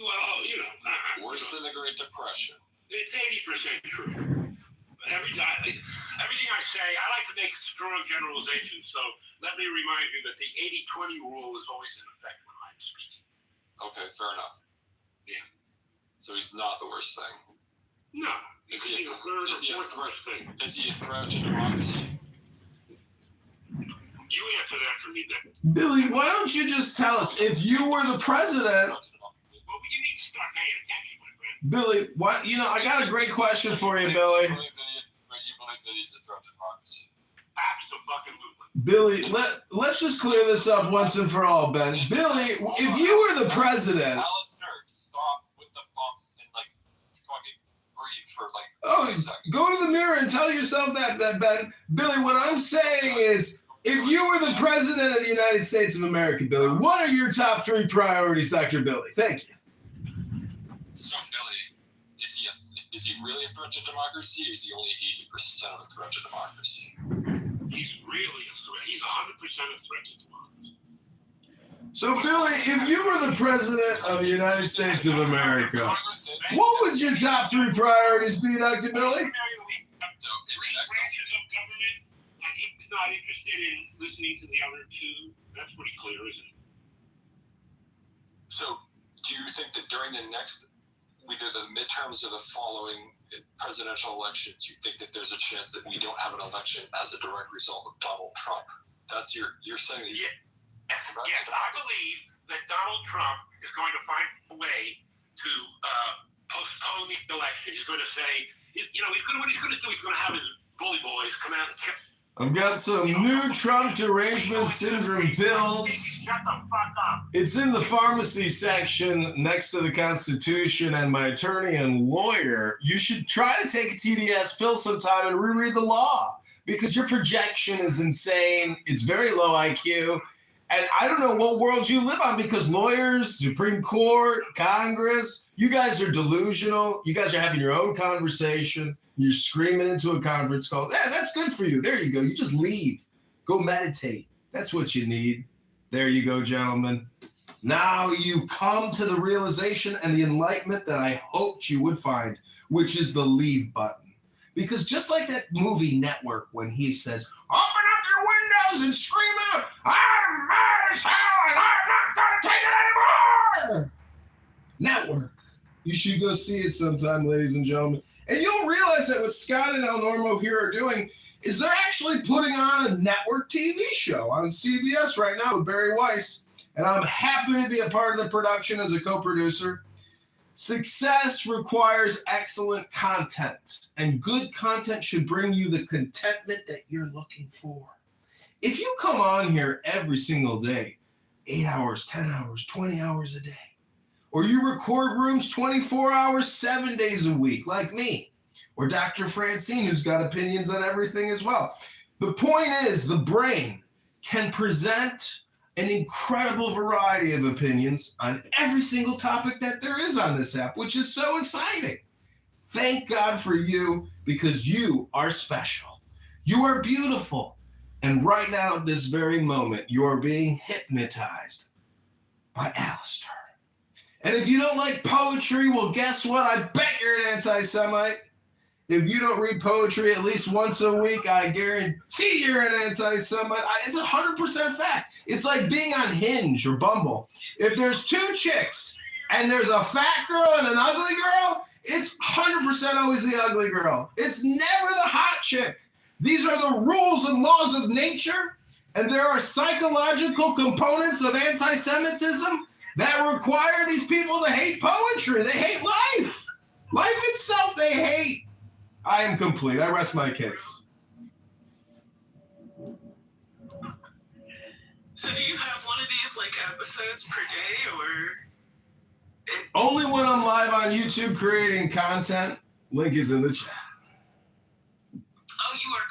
Speaker 15: Well, you know.
Speaker 9: Worse than the Great Depression.
Speaker 15: It's 80% true. Everything I say, I like to make strong generalizations, so let me remind you that the 80-20 rule is always in effect when I'm speaking.
Speaker 9: Okay, fair enough.
Speaker 15: Yeah.
Speaker 9: So he's not the worst thing.
Speaker 15: No.
Speaker 9: Is he a
Speaker 15: thing?
Speaker 9: Is he a threat to democracy?
Speaker 15: You answer that for me, then.
Speaker 4: Billy, why don't you just tell us if you were the president?
Speaker 15: Well, you need to start paying attention, my friend.
Speaker 4: Billy, what? You know, I got a great question for you, Billy.
Speaker 9: You believe that he's a threat to democracy?
Speaker 4: Billy, let's just clear this up once and for all, Ben. Billy, if you were the president.
Speaker 9: Stop with the bumps and like fucking breathe for like.
Speaker 4: Oh, go to the mirror and tell yourself that, Ben. Billy, what I'm saying is, if you were the president of the United States of America, Billy, what are your top 3 priorities, Dr. Billy? Thank you.
Speaker 9: So, Billy, is he really a threat to democracy, or is he only 80% of a threat to democracy?
Speaker 15: He's really a threat. He's 100% a threat to democracy.
Speaker 4: So, Billy, if you were the president of the United States of America, what would your top 3 priorities be, Dr. Billy?
Speaker 15: He's not interested in listening to the other 2. That's pretty clear, isn't it?
Speaker 9: So, do you think that during the next, either the midterms or the following presidential elections, you think that there's a chance that we don't have an election as a direct result of Donald Trump? That's you're saying.
Speaker 15: Yes, I believe that Donald Trump is going to find a way to postpone the election. He's going to say, what he's going to do, he's going to have his bully boys come out and kill.
Speaker 4: I've got some new Trump derangement syndrome pills.
Speaker 15: Shut the fuck up.
Speaker 4: It's in the pharmacy section next to the Constitution, and my attorney and lawyer, you should try to take a TDS pill sometime and reread the law, because your projection is insane. It's very low IQ. And I don't know what world you live on, because lawyers, Supreme Court, Congress, you guys are delusional. You guys are having your own conversation. You're screaming into a conference call. Yeah, that's good for you. There you go. You just leave. Go meditate. That's what you need. There you go, gentlemen. Now you come to the realization and the enlightenment that I hoped you would find, which is the leave button. Because just like that movie Network, when he says, open up your windows and scream out, I'm mad as hell and I'm not going to take it anymore. Network. You should go see it sometime, ladies and gentlemen. And you'll realize that what Scott and El Normo here are doing is they're actually putting on a network TV show on CBS right now with Barry Weiss. And I'm happy to be a part of the production as a co-producer. Success requires excellent content, and good content should bring you the contentment that you're looking for. If you come on here every single day, 8 hours, 10 hours, 20 hours a day, or you record rooms 24 hours, 7 days a week, like me, or Dr. Francine, who's got opinions on everything as well. The point is, the brain can present an incredible variety of opinions on every single topic that there is on this app, which is so exciting. Thank God for you, because you are special. You are beautiful. And right now, at this very moment, you are being hypnotized by Alistair. And if you don't like poetry, well, guess what? I bet you're an anti-Semite. If you don't read poetry at least once a week, I guarantee you're an anti-Semite. It's 100% fact. It's like being on Hinge or Bumble. If there's 2 chicks and there's a fat girl and an ugly girl, it's 100% always the ugly girl. It's never the hot chick. These are the rules and laws of nature, and there are psychological components of anti-Semitism that require these people to hate poetry. They hate life. Life itself they hate. I am complete. I rest my case.
Speaker 20: So do you have one of these like episodes per day, or?
Speaker 4: Only when I'm live on YouTube creating content. Link is in the chat.
Speaker 20: Oh, you are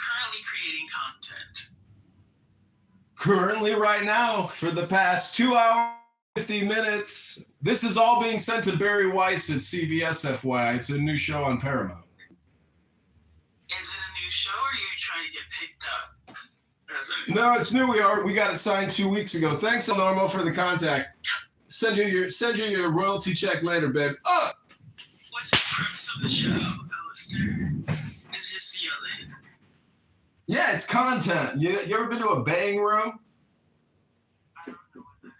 Speaker 4: Currently, right now, for the past 2 hours, 50 minutes, this is all being sent to Barry Weiss at CBS, FYI. It's a new show on Paramount.
Speaker 20: Is it a new show, or are you trying to get picked up?
Speaker 4: No, it's new. We got it signed 2 weeks ago. Thanks, El Normo, for the contact. Send you your royalty check later, babe.
Speaker 20: What's the premise of the show, Alistair? It's just yelling.
Speaker 4: Yeah, it's content. You ever been to a bang room?
Speaker 20: I don't know what that is.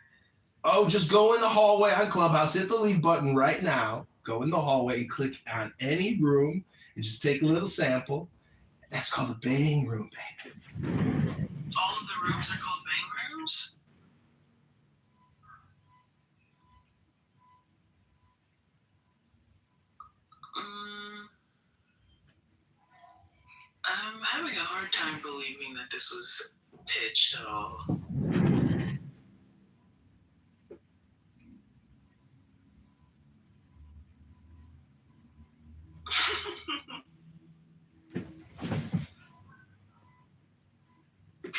Speaker 4: Oh, just go in the hallway on Clubhouse, hit the leave button right now. Go in the hallway and click on any room and just take a little sample. That's called a bang room, baby.
Speaker 20: All of the rooms are called bang rooms? I'm having a hard time believing that this was pitched at all.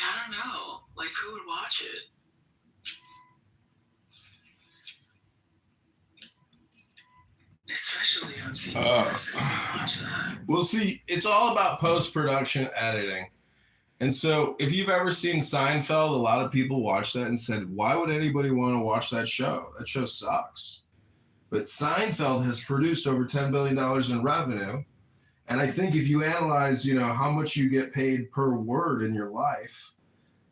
Speaker 20: I don't know. Like, who would watch it? Especially on CBS, because they watch that.
Speaker 4: Well, see, it's all about post-production editing. And so if you've ever seen Seinfeld, a lot of people watched that and said, why would anybody want to watch that show? That show sucks. But Seinfeld has produced over $10 billion in revenue. And I think if you analyze, how much you get paid per word in your life,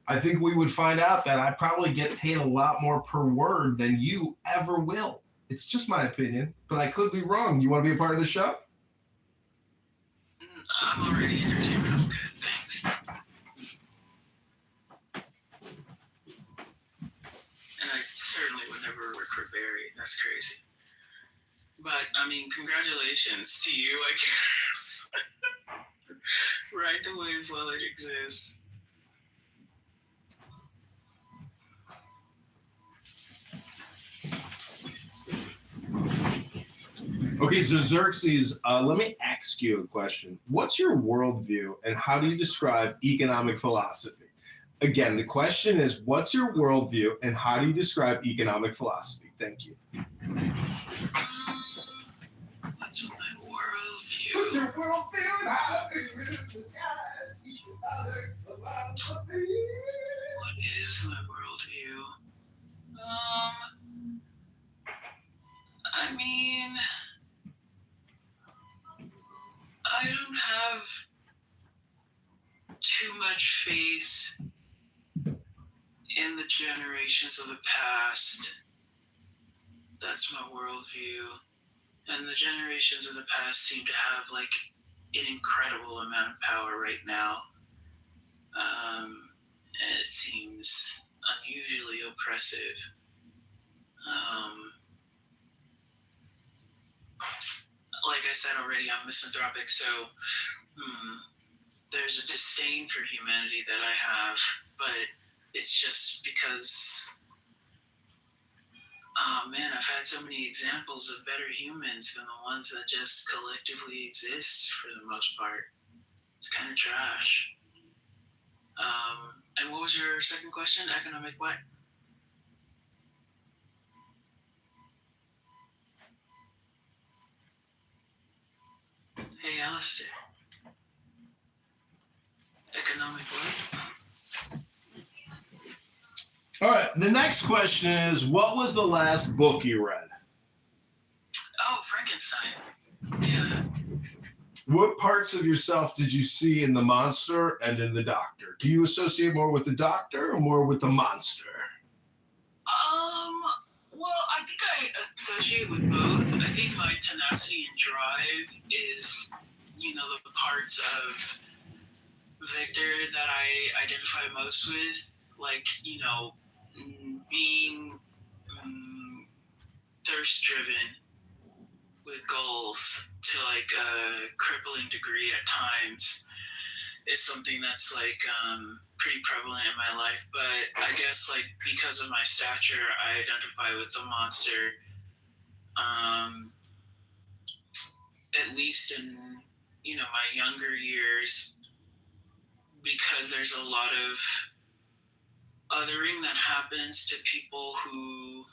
Speaker 4: I think we would find out that I probably get paid a lot more per word than you ever will. It's just my opinion, but I could be wrong. You want to be a part of the show?
Speaker 20: I'm already entertained. I'm good, thanks. And I certainly would never work for Barry. That's crazy. But, I mean, congratulations to you, I guess. Ride the wave while it exists.
Speaker 4: Okay, so Xerxes, let me ask you a question. What's your worldview and how do you describe economic philosophy? Again, the question is, what's your worldview and how do you describe economic philosophy? Thank you.
Speaker 20: What's my worldview?
Speaker 4: What's your worldview?
Speaker 20: What is my worldview? I mean, I don't have too much faith in the generations of the past. That's my worldview. And the generations of the past seem to have like an incredible amount of power right now. And it seems unusually oppressive. Like I said already, I'm misanthropic, so there's a disdain for humanity that I have, but it's just because, oh man, I've had so many examples of better humans than the ones that just collectively exist for the most part. It's kind of trash. And what was your second question? Economic what? Hey, Alistair. Economic what?
Speaker 4: All right, the next question is, what was the last book you read?
Speaker 20: Oh, Frankenstein. Yeah.
Speaker 4: What parts of yourself did you see in the monster and in the doctor? Do you associate more with the doctor or more with the monster?
Speaker 20: Well, I think I associate with both. I think my tenacity and drive is, the parts of Victor that I identify most with, like, being thirst-driven with goals to like a crippling degree at times is something that's like pretty prevalent in my life. But I guess like because of my stature, I identify with the monster. At least in my younger years, because there's a lot of othering that happens to people who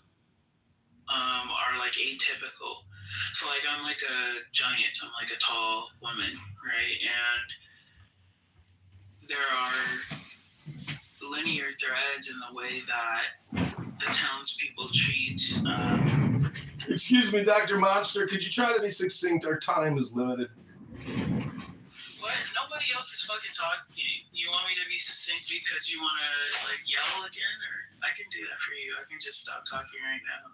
Speaker 20: are like atypical. So like I'm like a giant, I'm like a tall woman, right? And there are linear threads in the way that the townspeople treat.
Speaker 4: Excuse me, Dr. Monster, could you try to be succinct? Our time is limited.
Speaker 20: What? Nobody else is fucking talking. You want me to be succinct because you want to like yell again, or I can do that for you. I can just stop talking right now.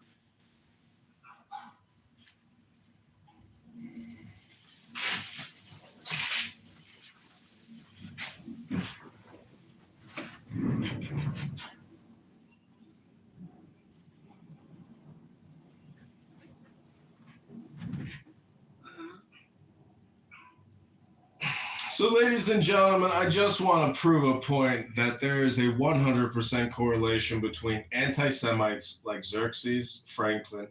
Speaker 4: So, ladies and gentlemen, I just want to prove a point that there is a 100% correlation between anti-Semites like Xerxes, Franklin,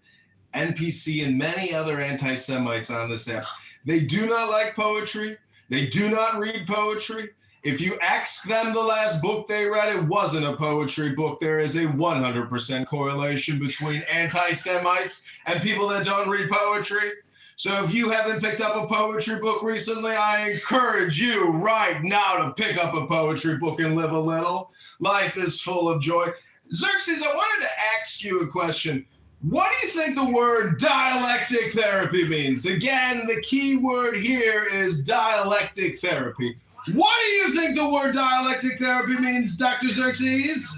Speaker 4: NPC, and many other anti-Semites on this app. They do not like poetry. They do not read poetry. If you ask them the last book they read, it wasn't a poetry book. There is a 100% correlation between anti-Semites and people that don't read poetry. So if you haven't picked up a poetry book recently, I encourage you right now to pick up a poetry book and live a little. Life is full of joy. Xerxes, I wanted to ask you a question. What do you think the word dialectic therapy means? Again, the key word here is dialectic therapy. What do you think the word dialectic therapy means, Dr. Xerxes?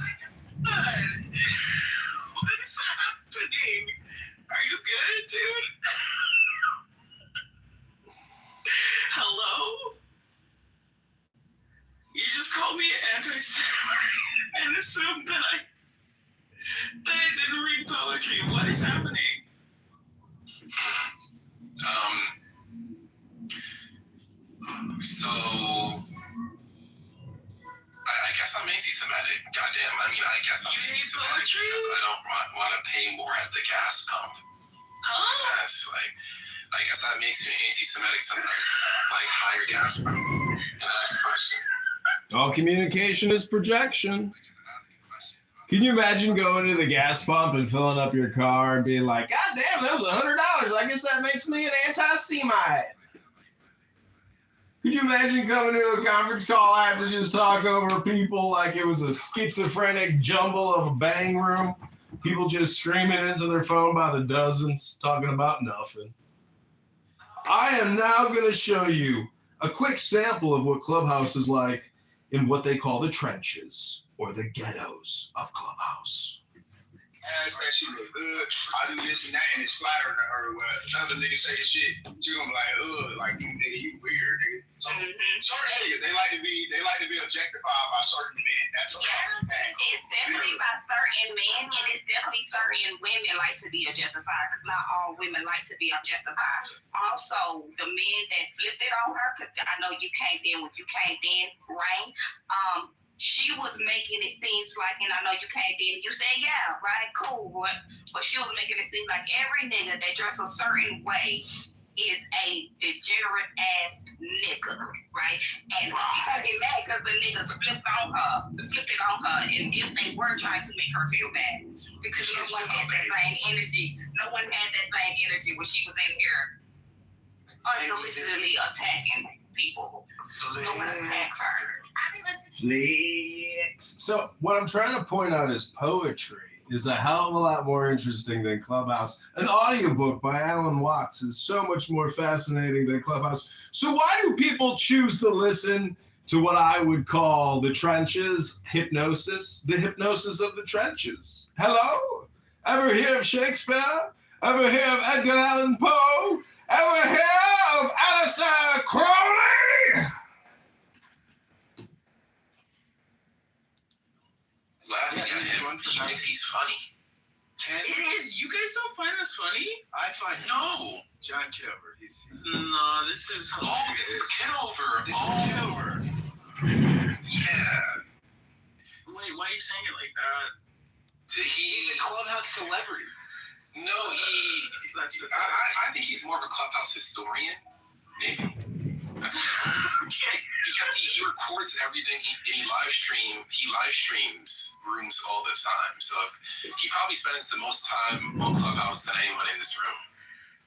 Speaker 20: What is happening? Are you good, dude? Hello? You just called me an anti-Semite and assumed that I didn't read poetry. What is happening?
Speaker 13: So I guess I'm anti-Semitic. Goddamn. I mean, I guess I'm anti-Semitic because I don't want to pay more at the gas pump.
Speaker 20: Huh?
Speaker 13: Yes, like, I guess that makes you anti-Semitic sometimes, like higher gas prices. And that's the question.
Speaker 4: All communication is projection. Can you imagine going to the gas pump and filling up your car and being like, God damn, that was $100. I guess that makes me an anti-Semite. Could you imagine coming to a conference call app to just talk over people like it was a schizophrenic jumble of a bang room? People just screaming into their phone by the dozens, talking about nothing. I am now going to show you a quick sample of what Clubhouse is like in what they call the trenches or the ghettos of Clubhouse.
Speaker 22: Ask that shit look good. I do this and that, and it's flattering to her. Where other niggas say shit, she gonna be like, nigga, you weird, nigga. So certain niggas, they like to be objectified by certain men. That's all.
Speaker 14: It's definitely by certain men, and it's definitely certain women like to be objectified, because not all women like to be objectified. Also, the men that flipped it on her, because I know you can't then when you can't then rain. She was making it seem like, and I know you can't then, you say, yeah, right, cool, but she was making it seem like every nigga that dress a certain way is a degenerate ass nigga, right? And you can't get mad because the niggas flipped it on her, and if they were trying to make her feel bad, because no one had that same energy. No one had that same energy when she was in here unsollicitedly attacking people. No one attacked her.
Speaker 4: Flicks. So what I'm trying to point out is poetry is a hell of a lot more interesting than Clubhouse. An audiobook by Alan Watts is so much more fascinating than Clubhouse. So why do people choose to listen to what I would call the trenches hypnosis, the hypnosis of the trenches? Hello? Ever hear of Shakespeare? Ever hear of Edgar Allan Poe? Ever hear of Aleister Crowley?
Speaker 13: Laughing at him, he thinks he's funny.
Speaker 20: It is. You guys don't find this funny?
Speaker 2: I find
Speaker 13: No.
Speaker 2: John Kitover. He's
Speaker 20: No, this is hilarious.
Speaker 13: This is Kitover.
Speaker 2: This is Kitover.
Speaker 13: Yeah.
Speaker 20: Wait, why are you saying it like that?
Speaker 2: He's a Clubhouse celebrity.
Speaker 13: No,
Speaker 20: That's the
Speaker 13: I think he's more of a Clubhouse historian, maybe. Because he records everything and he live streams rooms all the time. So he probably spends the most time on Clubhouse than anyone in this room.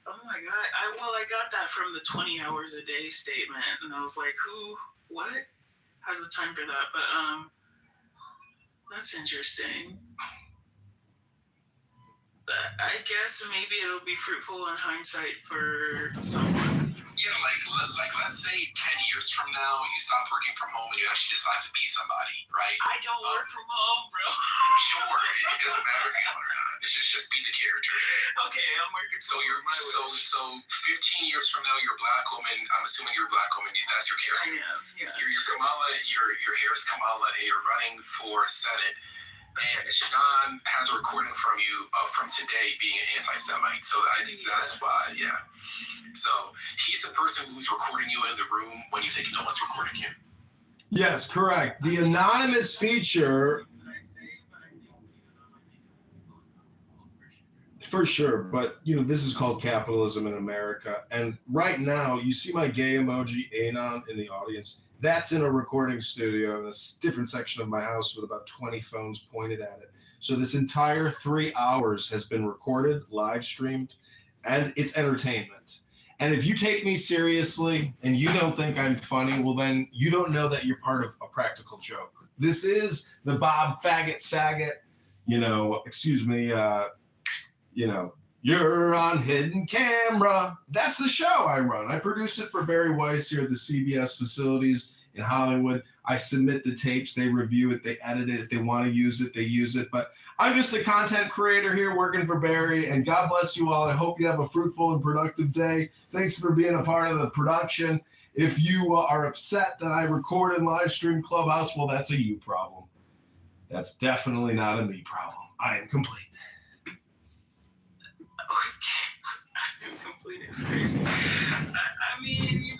Speaker 20: Oh my God. I got that from the 20 hours a day statement, and I was like, what has the time for that? But that's interesting. I guess maybe it'll be fruitful in hindsight for someone.
Speaker 13: Yeah, like let's say 10 years from now, you stop working from home and you actually decide to be somebody, right?
Speaker 20: I don't work from home, bro.
Speaker 13: Sure, it doesn't matter if you don't or not. It's just be the character.
Speaker 20: Okay, I'm working.
Speaker 13: So 15 years from now, you're a black woman. I'm assuming you're a black woman. That's your character.
Speaker 20: I am. Yeah.
Speaker 13: You're Kamala. Your hair is Kamala, and you're running for Senate. And Sean has a recording from you from today being an anti-Semite. So I think that's why, yeah. So he's the person who's recording you in the room when you think no one's recording you.
Speaker 4: Yes, correct. The anonymous feature, for sure. But, this is called capitalism in America. And right now, you see my gay emoji, Anon, in the audience. That's in a recording studio in a different section of my house with about 20 phones pointed at it. So this entire 3 hours has been recorded, live streamed, and it's entertainment. And if you take me seriously and you don't think I'm funny, well, then you don't know that you're part of a practical joke. This is the Bob Faggot Saget, you're on hidden camera. That's the show I run. I produce it for Barry Weiss here at the CBS facilities in Hollywood. I submit the tapes, they review it, they edit it. If they want to use it, they use it. But I'm just a content creator here working for Barry, and God bless you all. I hope you have a fruitful and productive day. Thanks for being a part of the production. If you are upset that I record and live stream Clubhouse, well, that's a you problem. That's definitely not a me problem. I am complete.
Speaker 20: It's crazy. I mean,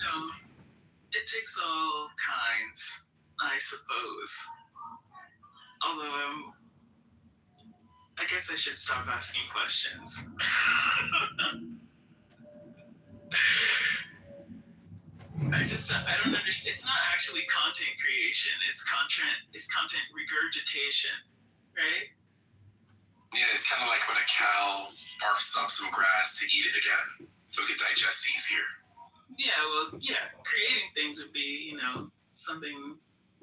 Speaker 20: it takes all kinds, I suppose. Although I guess I should stop asking questions. I don't understand. It's not actually content creation. It's content regurgitation, right?
Speaker 13: Yeah, it's kind of like when a cow barfs up some grass to eat it again, so it can digest easier.
Speaker 20: Yeah, creating things would be, something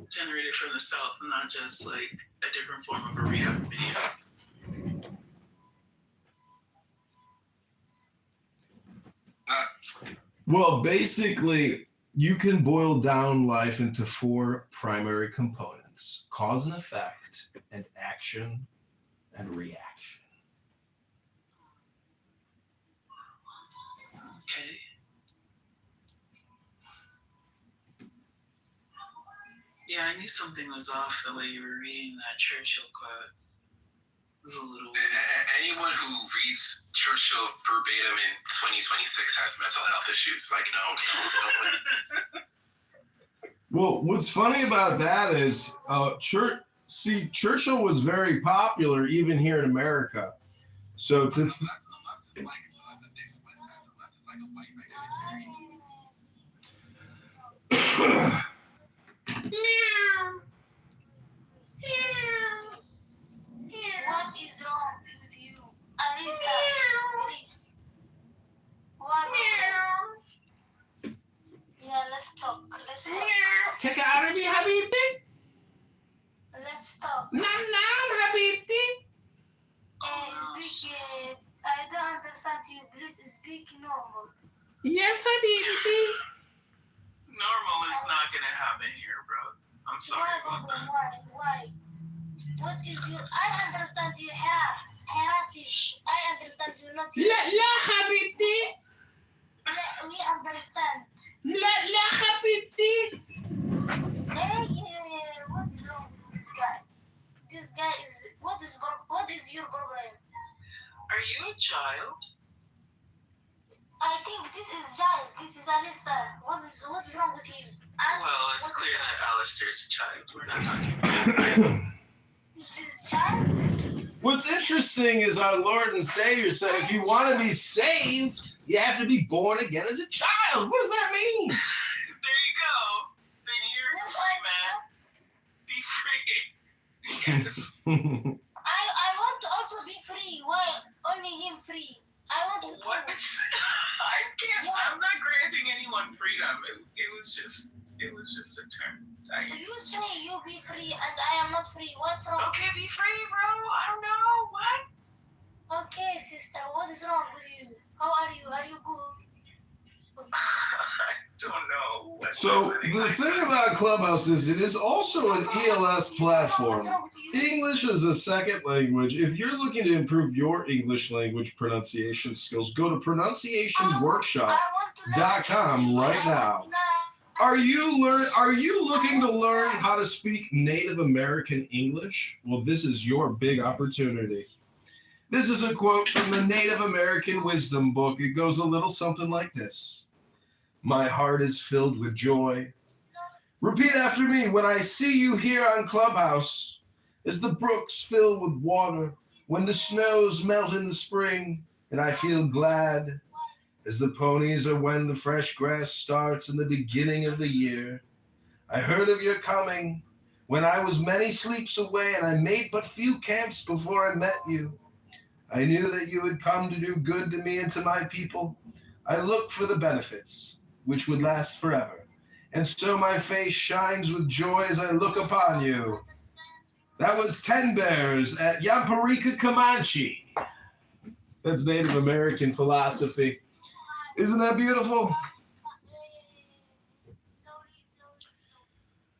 Speaker 20: generated from the self, and not just like a different form of a React video.
Speaker 4: Well, basically, you can boil down life into 4 primary components: cause and effect, and action, and reaction.
Speaker 20: Okay. Yeah, I knew something was off the way you were reading that Churchill quote. It was a little weird.
Speaker 13: Anyone who reads Churchill verbatim in 2026 has mental health issues. Like, no.
Speaker 4: Well, what's funny about that is Churchill was very popular even here in America. So to
Speaker 16: What is wrong with you? Arista, please. What? Yeah, let's talk.
Speaker 4: Take it out of me, Habibti.
Speaker 16: Let's talk.
Speaker 4: Nam, Habibti.
Speaker 16: Speak. I don't understand you. Please speak normal.
Speaker 4: Yes, Habibti.
Speaker 20: Normal is not gonna happen here, bro. I'm sorry about that.
Speaker 16: Why? What is your? I understand you harassing. I understand you not.
Speaker 4: La, Habibti.
Speaker 16: We understand.
Speaker 4: La, Habibti.
Speaker 16: What is wrong with this guy? This guy is. What is your problem?
Speaker 20: Are you a child?
Speaker 16: I think this is Giant. This is Alistair. What is wrong with him?
Speaker 20: Well, it's clear that Alistair is a child. We're not talking about
Speaker 16: This is Giant.
Speaker 4: What's interesting is our Lord and Savior said if you want to be saved, you have to be born again as a child. What does that mean?
Speaker 20: Yes.
Speaker 16: I want to also be free. Why only him free? I want to.
Speaker 20: What? I can't.
Speaker 16: Yes.
Speaker 20: I'm not granting anyone freedom. It was just a term.
Speaker 16: You say you be free and I am not free. What's wrong?
Speaker 20: Okay, be free, bro. I don't know. What?
Speaker 16: Okay, sister. What is wrong with you? How are you? Are you good?
Speaker 20: I don't know. What's
Speaker 4: So
Speaker 20: happening.
Speaker 4: the thing about Clubhouse is it is also an ELS platform. English is a second language. If you're looking to improve your English language pronunciation skills, go to pronunciationworkshop.com right now. Are you looking to learn how to speak Native American English? Well, this is your big opportunity. This is a quote from the Native American Wisdom book. It goes a little something like this. My heart is filled with joy. Repeat after me. When I see you here on Clubhouse, as the brooks fill with water, when the snows melt in the spring, and I feel glad, as the ponies are when the fresh grass starts in the beginning of the year. I heard of your coming when I was many sleeps away, and I made but few camps before I met you. I knew that you had come to do good to me and to my people. I looked for the benefits, which would last forever. And so my face shines with joy as I look upon you. That was 10 Bears at Yamparika Comanche. That's Native American philosophy. Isn't that beautiful?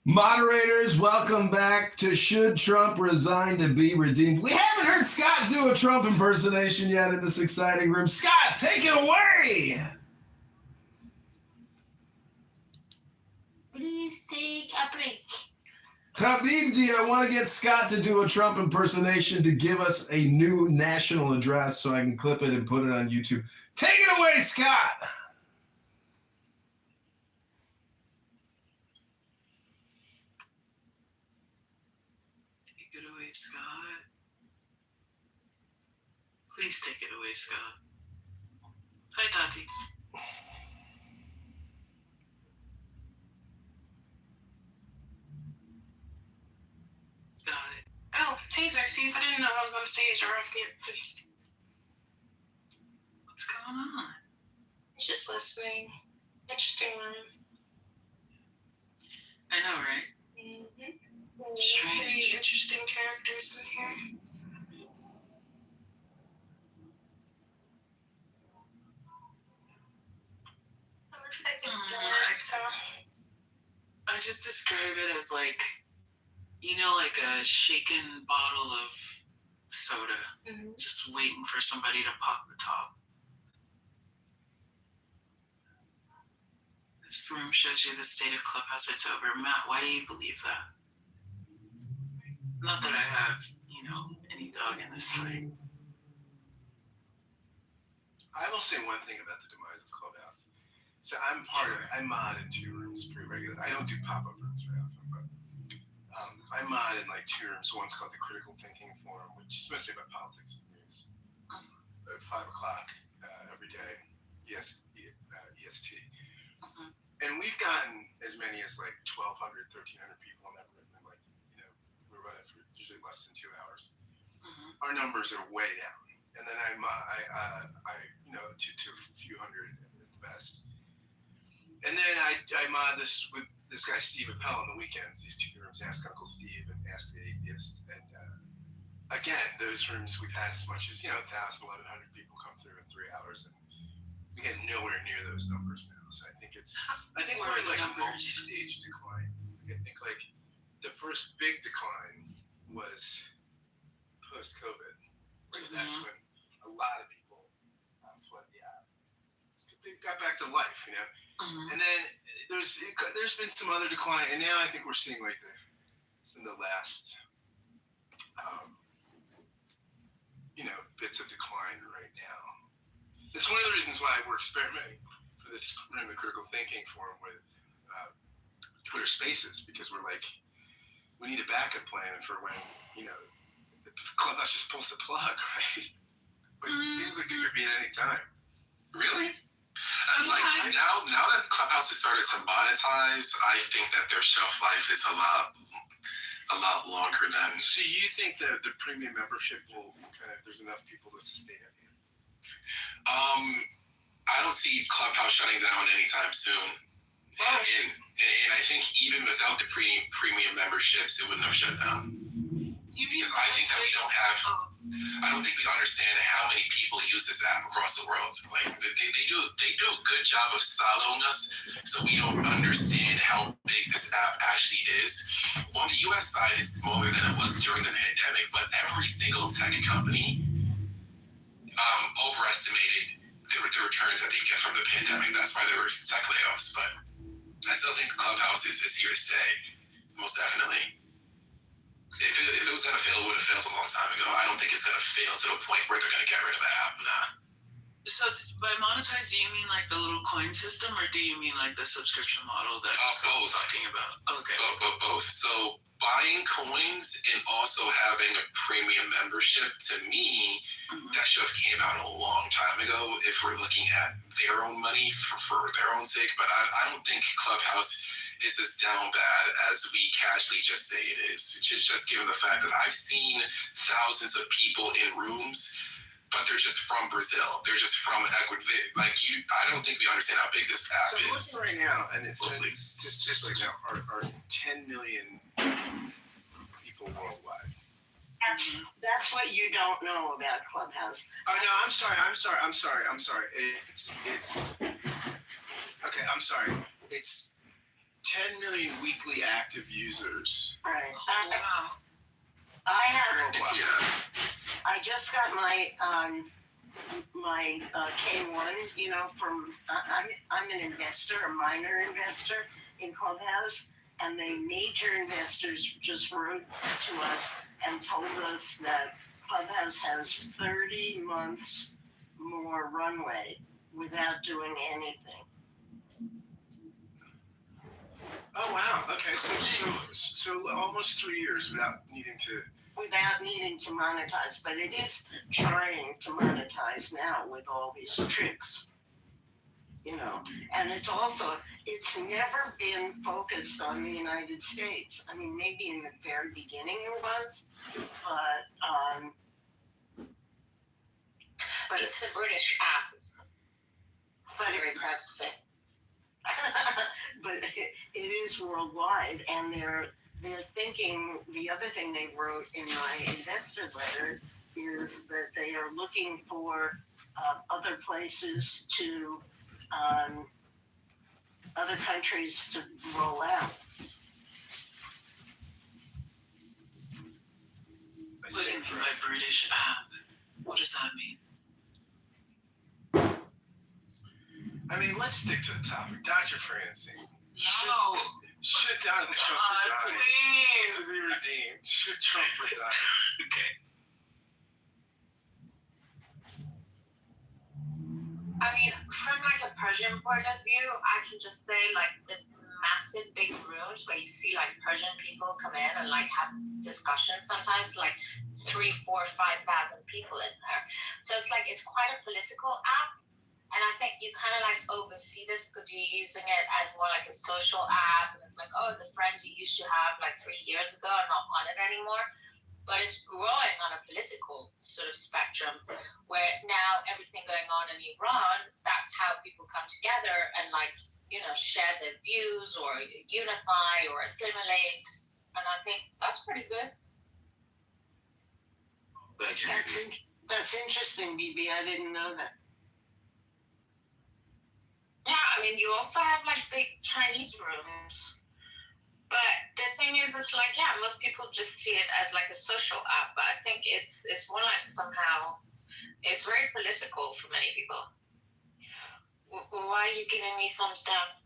Speaker 4: Moderators, welcome back to Should Trump Resign to Be Redeemed? We haven't heard Scott do a Trump impersonation yet in this exciting room. Scott, take it away!
Speaker 16: Please take a break.
Speaker 4: Habibdi, I want to get Scott to do a Trump impersonation to give us a new national address so I can clip it and put it on YouTube. Take it away, Scott!
Speaker 20: Take it away, Scott. Please take it away, Scott. Hi, Tati. Got it.
Speaker 12: Oh, hey Xerxes, I didn't know I was on stage or off mute.
Speaker 20: What's going on?
Speaker 12: Just listening. Interesting room.
Speaker 20: I know, right?
Speaker 12: Mm-hmm.
Speaker 20: Strange.
Speaker 12: Pretty interesting characters in here. It looks like it's dark, so.
Speaker 20: I just describe it as like, you know, like a shaken bottle of soda, just waiting for somebody to pop the top. This room shows you the state of Clubhouse. It's over. Matt, why do you believe that? Not that I have, you know, any dog in this fight.
Speaker 4: I will say one thing about the demise of Clubhouse. So I'm part of it. I mod in 2 rooms pretty regularly. I don't do pop-up rooms very often, but I mod in like 2 rooms. One's called the Critical Thinking Forum, which is mostly about politics and news. At 5 o'clock every day, EST. And we've gotten as many as like 1,200, 1,300 people in that room. And like, you know, we run it for usually less than 2 hours. Our numbers are way down. And then I you know, to a few hundred at the best. And then I mod this with this guy Steve Appel on the weekends. These 2 rooms, Ask Uncle Steve and Ask the Atheist. And again, those rooms we've had as much as, you know, 1,000, 1,100 people come through in 3 hours, and we get nowhere near those numbers now. So I think we're in like a multi-stage decline. I think like the first big decline was post-COVID. That's when a lot of people fled the app. They got back to life, you know. And then there's been some other decline, and now I think we're seeing like some of the last you know, bits of decline right now. It's one of the reasons why we're experimenting for this room, the Critical Thinking Forum, with Twitter Spaces, because we're like, we need a backup plan for when, you know, the Clubhouse just pulls the plug, right? But it seems like it could be at any time.
Speaker 13: Really? And like now that Clubhouse has started to monetize, I think that their shelf life is a a lot longer than.
Speaker 19: So you think that the premium membership will there's enough people to sustain it?
Speaker 13: I don't see Clubhouse shutting down anytime soon. And I think even without the premium memberships, it wouldn't have shut down. Because I think that we don't have, I don't think we understand how many people use this app across the world. Like they do a good job of siloing us, so we don't understand how big this app actually is. On the U.S. side, it's smaller than it was during the pandemic, but every single tech company overestimated the returns that they get from the pandemic. That's why there were tech layoffs. But I still think Clubhouse is here to stay, most definitely. If it was going to fail, it would have failed a long time ago. I don't think it's going to fail to the point where they're going to get rid of the app. Nah.
Speaker 20: So by monetize, do you mean like the little coin system, or do you mean like the subscription model that Scott's talking about? Okay.
Speaker 13: Both. So buying coins and also having a premium membership, to me, that should have came out a long time ago if we're looking at their own money for their own sake. But I don't think Clubhouse is as down bad as we casually just say it is. Just given the fact that I've seen thousands of people in rooms, but they're just from Brazil. They're just from Ecuador. I don't think we understand how big this app is.
Speaker 19: So looking right now, and it's just like now, are 10 million people worldwide.
Speaker 10: That's what you don't know about Clubhouse.
Speaker 2: Oh no, I'm sorry. It's okay. I'm sorry. It's 10 million weekly active users.
Speaker 10: Right.
Speaker 20: Wow.
Speaker 10: I just got my K1. From I'm an investor, a minor investor in Clubhouse, and the major investors just wrote to us and told us that Clubhouse has 30 months more runway without doing anything.
Speaker 19: Oh wow. Okay. So almost 3 years without needing to
Speaker 10: monetize, but it is trying to monetize now with all these tricks. And it's never been focused on the United States. I mean, maybe in the very beginning it was, but
Speaker 11: it's a British app. I'm very proud to say.
Speaker 10: But it is worldwide, and they're thinking. The other thing they wrote in my investor letter is that they are looking for other places to, other countries to roll out.
Speaker 20: What do you mean by British app? What does that mean?
Speaker 19: I mean, let's stick to the topic. Dr. Francine.
Speaker 20: No.
Speaker 19: Should Donald Trump resign?
Speaker 20: Please.
Speaker 19: Is he redeemed? Should Trump resign?
Speaker 20: Okay.
Speaker 11: I mean, from like a Persian point of view, I can just say like the massive big rooms where you see like Persian people come in and like have discussions sometimes, like 3, 4, 5,000 people in there. So it's quite a political app. And I think you kind of like oversee this because you're using it as more like a social app. And it's like, oh, the friends you used to have like 3 years ago are not on it anymore. But it's growing on a political sort of spectrum where now everything going on in Iran, that's how people come together and share their views or unify or assimilate. And I think that's pretty good.
Speaker 8: Thank you.
Speaker 10: That's interesting, BB. I didn't know that.
Speaker 11: Yeah, I mean, you also have like big Chinese rooms. But the thing is, it's like, yeah, most people just see it as like a social app. But I think it's more like somehow, it's very political for many people. Why are you giving me thumbs down?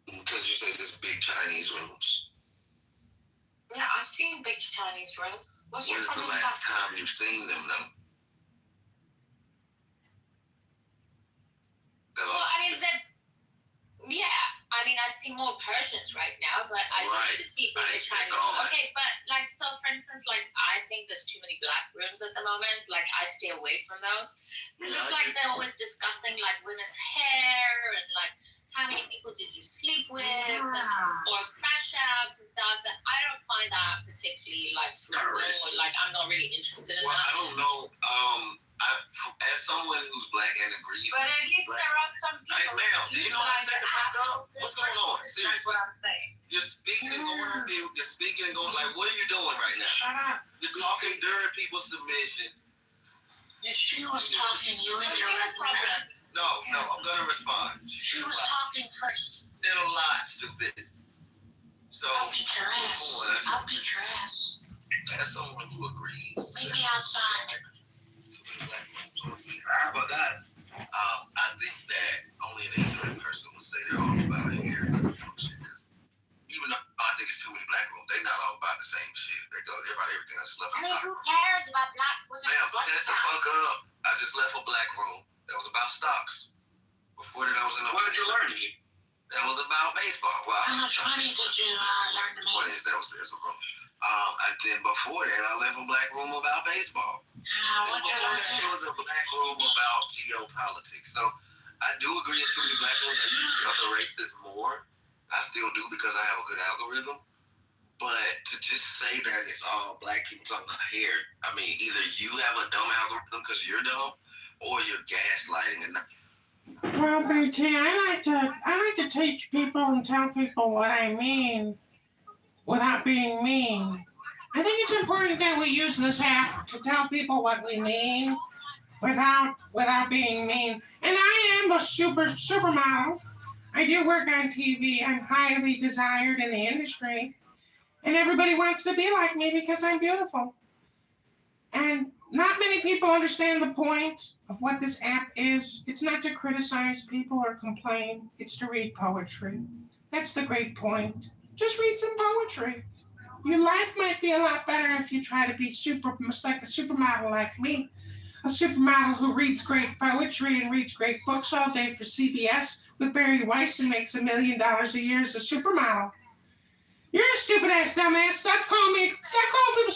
Speaker 8: Because you said there's big Chinese rooms.
Speaker 11: Yeah, I've seen big Chinese rooms. When's
Speaker 8: the last time you've seen them, though?
Speaker 11: Well, I mean, yeah,
Speaker 17: I mean, I see more Persians right now, but I used to see bigger Chinese. Okay, but like, so for instance, like, I think there's too many black rooms at the moment. Like, I stay away from those because it's like they're always discussing like women's hair and like how many people did you sleep with or crash outs and stuff. That I don't find that particularly like fruitful or like I'm not really interested in
Speaker 15: Well,
Speaker 17: that.
Speaker 15: I don't know. As someone who's black and agrees.
Speaker 17: But at least there are some people.
Speaker 15: Hey, ma'am, do you know what I'm saying? Back up. What's going on?
Speaker 17: That's
Speaker 15: Seriously.
Speaker 17: what I'm saying.
Speaker 15: You're speaking and going on mute. You're speaking and going like, what are you doing right now?
Speaker 8: Shut up.
Speaker 15: You're talking during people's submission.
Speaker 8: Yeah, she was talking. You interrupted.
Speaker 15: No, I'm gonna respond.
Speaker 8: She was talking first.
Speaker 15: Said a lot, stupid. So
Speaker 8: I'll beat your ass. I'll beat your ass.
Speaker 15: as someone who agrees.
Speaker 8: Meet me outside.
Speaker 15: How about that? I think that only an ignorant person would say they're all about hair and function. Because even though I think it's too many black women, they're not all about the same shit. They're about everything. I just left.
Speaker 16: I mean, who cares about black women?
Speaker 15: Ma'am, shut the fuck up. I just left a black room that was about stocks. Before that, I was in a.
Speaker 8: What did you learn?
Speaker 15: That was about baseball. Wow.
Speaker 8: How much money did you learn to
Speaker 15: What
Speaker 8: make?
Speaker 15: is that? There's a room. And then before that, I left a black room about baseball.
Speaker 8: What you learn?
Speaker 15: There was a black room about geopolitics. So I do agree with too many black rooms. I use other races more. I still do because I have a good algorithm. But to just say that it's all black people talking about hair, I mean, either you have a dumb algorithm because you're dumb, or you're gaslighting and.
Speaker 21: Well, BT, I like to teach people and tell people what I mean without being mean. I think it's important that we use this app to tell people what we mean without being mean. And I am a supermodel. I do work on TV. I'm highly desired in the industry. And everybody wants to be like me because I'm beautiful. And not many people understand the point of what this app is. It's not to criticize people or complain. It's to read poetry. That's the great point. Just read some poetry. Your life might be a lot better if you try to be like a supermodel like me. A supermodel who reads great poetry and reads great books all day for CBS with Barry Weiss and makes $1 million a year as a supermodel. You're a stupid ass dumbass. Stop calling people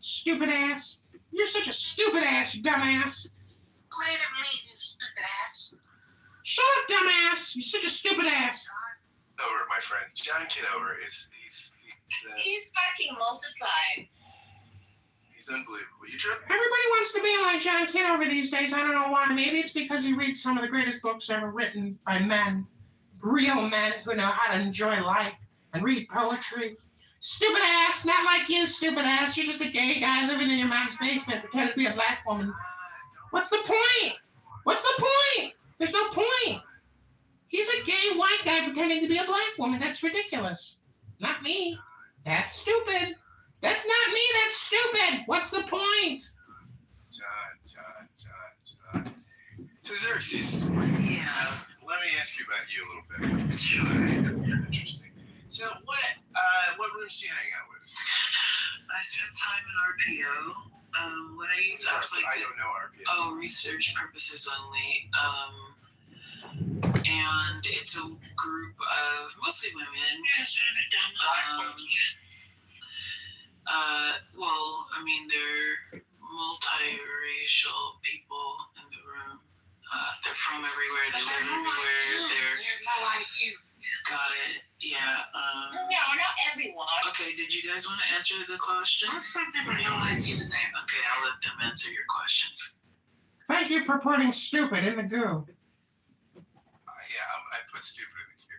Speaker 21: stupid ass. You're such a stupid ass, you dumbass.
Speaker 8: Glad I'm leaving, stupid ass.
Speaker 21: Shut up, dumbass. You're such a stupid ass.
Speaker 2: Over, my friends. John Kitover
Speaker 17: He's fucking multiplying.
Speaker 2: he's unbelievable. You trip?
Speaker 21: Everybody wants to be like John Kitover these days. I don't know why. Maybe it's because he reads some of the greatest books ever written by men. Real men who know how to enjoy life and read poetry. Stupid ass, not like you, stupid ass. You're just a gay guy living in your mom's basement pretending to be a black woman. What's the point? What's the point? There's no point. He's a gay white guy pretending to be a black woman. That's ridiculous. Not me. That's stupid. That's not me. That's stupid. What's the point?
Speaker 2: John. So Xerxes. Yeah. Let me ask you about you a little bit. Sure. Interesting. So what rooms do you hang out with?
Speaker 20: I spent time in RPO. When I use apps like
Speaker 2: I don't know RPO.
Speaker 20: Oh, research purposes only. And it's a group of mostly women. Well, I mean, they're multiracial people in the room. They're from everywhere. They live everywhere. Got it. Yeah.
Speaker 17: No, not everyone.
Speaker 20: Okay, did you guys want to answer the question? Okay, I'll let them answer your questions.
Speaker 21: Thank you for putting stupid in the goo.
Speaker 2: I put stupid in the queue.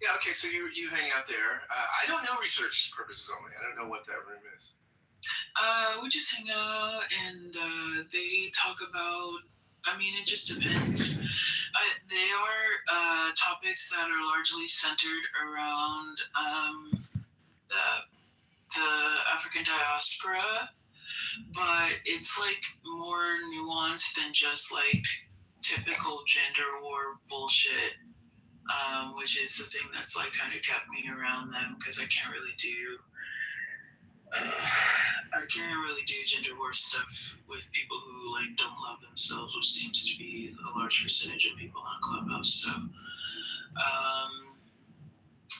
Speaker 2: Yeah, okay, so you hang out there. I don't know research purposes only. I don't know what that room is.
Speaker 20: We just hang out and they talk about, I mean, it just depends. They are topics that are largely centered around the African diaspora, but it's like more nuanced than just like typical gender war bullshit, which is the thing that's like kind of kept me around them because I can't really do gender war stuff with people who like don't love themselves, which seems to be a large percentage of people on Clubhouse. So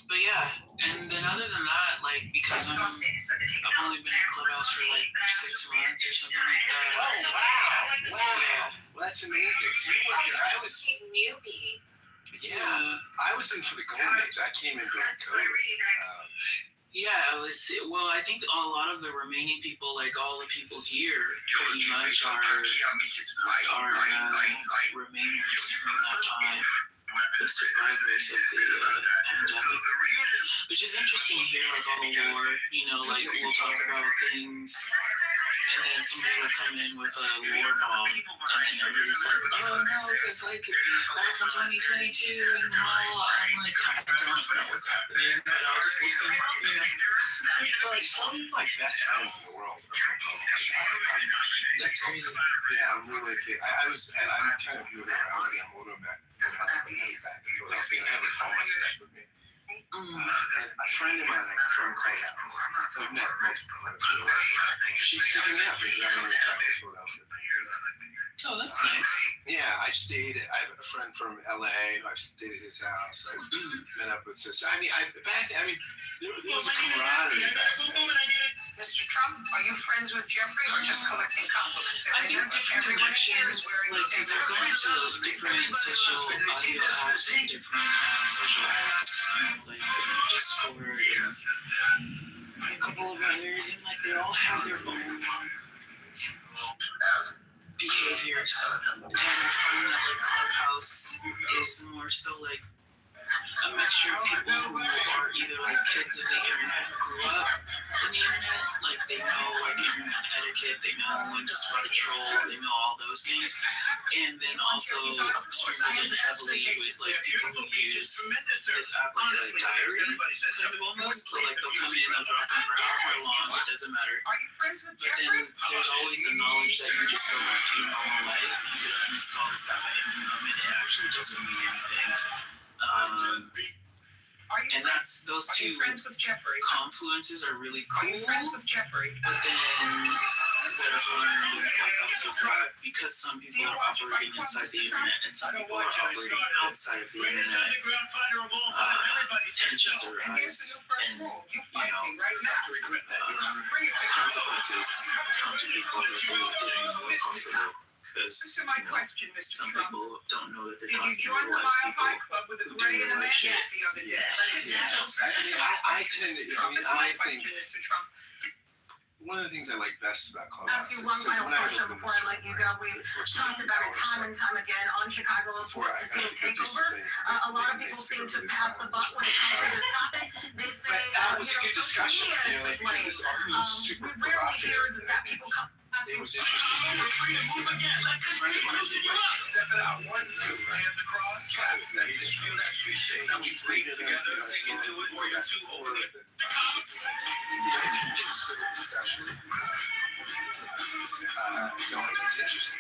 Speaker 20: But yeah, and then other than that, like, because I've only been in Clubhouse for like 6 months or something like that.
Speaker 2: Oh, wow.
Speaker 20: Yeah.
Speaker 2: Well, that's amazing. So you were here. I was
Speaker 11: newbie.
Speaker 2: Yeah, I was in for the golden age. I came in during COVID.
Speaker 20: Yeah, well, I think a lot of the remaining people, like all the people here, pretty much are remainers from that time, the survivors of the pandemic. Which is interesting to hear, like all the lore, you know, like we'll talk about things, and then somebody will come in with a lore bomb, and then everybody's like, oh no, because like back in 2022 and all, I'm like, I don't know what's happening, but I'll just listen, you know.
Speaker 2: Like some of my best friends in the world are from Philadelphia.
Speaker 20: That's crazy.
Speaker 2: Yeah, I'm really. I'm kind of moving around again. I'm a little bit back to Philadelphia. I have all my stuff with me. And a friend of mine from Clubhouse, I've met multiple times. She's picking me up and driving me back to Philadelphia.
Speaker 20: Oh, that's nice.
Speaker 2: Yeah, I have a friend from LA. I've stayed at his house. I've met up with sister. I mean, there was a camaraderie back then.
Speaker 10: Mr. Trump, are you friends with Jeffrey or just collecting compliments?
Speaker 20: I think different connections, like, because they're going to those different social audio apps and different social apps, like Discord and a couple of others, and like they all have their own behaviors. And I find that like Clubhouse is more so like a mixture of people who are either like kids of the internet who grew up on the internet, like they know like internet etiquette, they know when to spot a troll, they know all those things, and then also sprinkled in heavily with like people who use this app like a diary kind of almost, so like they'll come in, they'll drop in for however long, it doesn't matter.
Speaker 10: Are you friends with
Speaker 20: But
Speaker 10: Jeffrey?
Speaker 20: then there's always the knowledge that you just go back to your normal life, you can uninstall this app at any moment, it actually doesn't mean anything. And that's those two confluences are really cool.
Speaker 10: With Jeffrey?
Speaker 20: But then what I've learned in Clubhouse is that because some people are operating inside the internet and some people are operating outside of the internet, tensions arise and, you know, consequences come to people who didn't know were possible. Because
Speaker 10: Answer my question, Mr.
Speaker 20: some
Speaker 10: Trump.
Speaker 20: people don't know that they're
Speaker 10: Did you
Speaker 20: talking
Speaker 10: join
Speaker 20: to
Speaker 10: the
Speaker 20: real life
Speaker 10: Mile
Speaker 20: people
Speaker 10: High Club with a
Speaker 20: who
Speaker 10: gray
Speaker 20: do
Speaker 10: and a
Speaker 20: real life
Speaker 10: man
Speaker 20: shit.
Speaker 10: the other day?
Speaker 2: I tend to.
Speaker 10: That's my question, Mr. Trump.
Speaker 2: One of the things I like best about Clubhouse.
Speaker 10: Ask you one final question before I let you go. We've talked about it time and time again on Chicago Report, the team takeover. A lot of people seem to pass the buck when it comes to this topic. They say,
Speaker 2: that was a good
Speaker 10: social
Speaker 2: discussion.
Speaker 10: media is
Speaker 2: Like, this argument was super
Speaker 10: we rarely hear
Speaker 2: provocative.
Speaker 10: that people come.
Speaker 2: It was interesting.
Speaker 3: Step it out. 1, 2, hands across. That's it. Feel that sweet shake. Now we breathe together, sink into it, or you're too open it.
Speaker 2: It's civil discussion. It's interesting.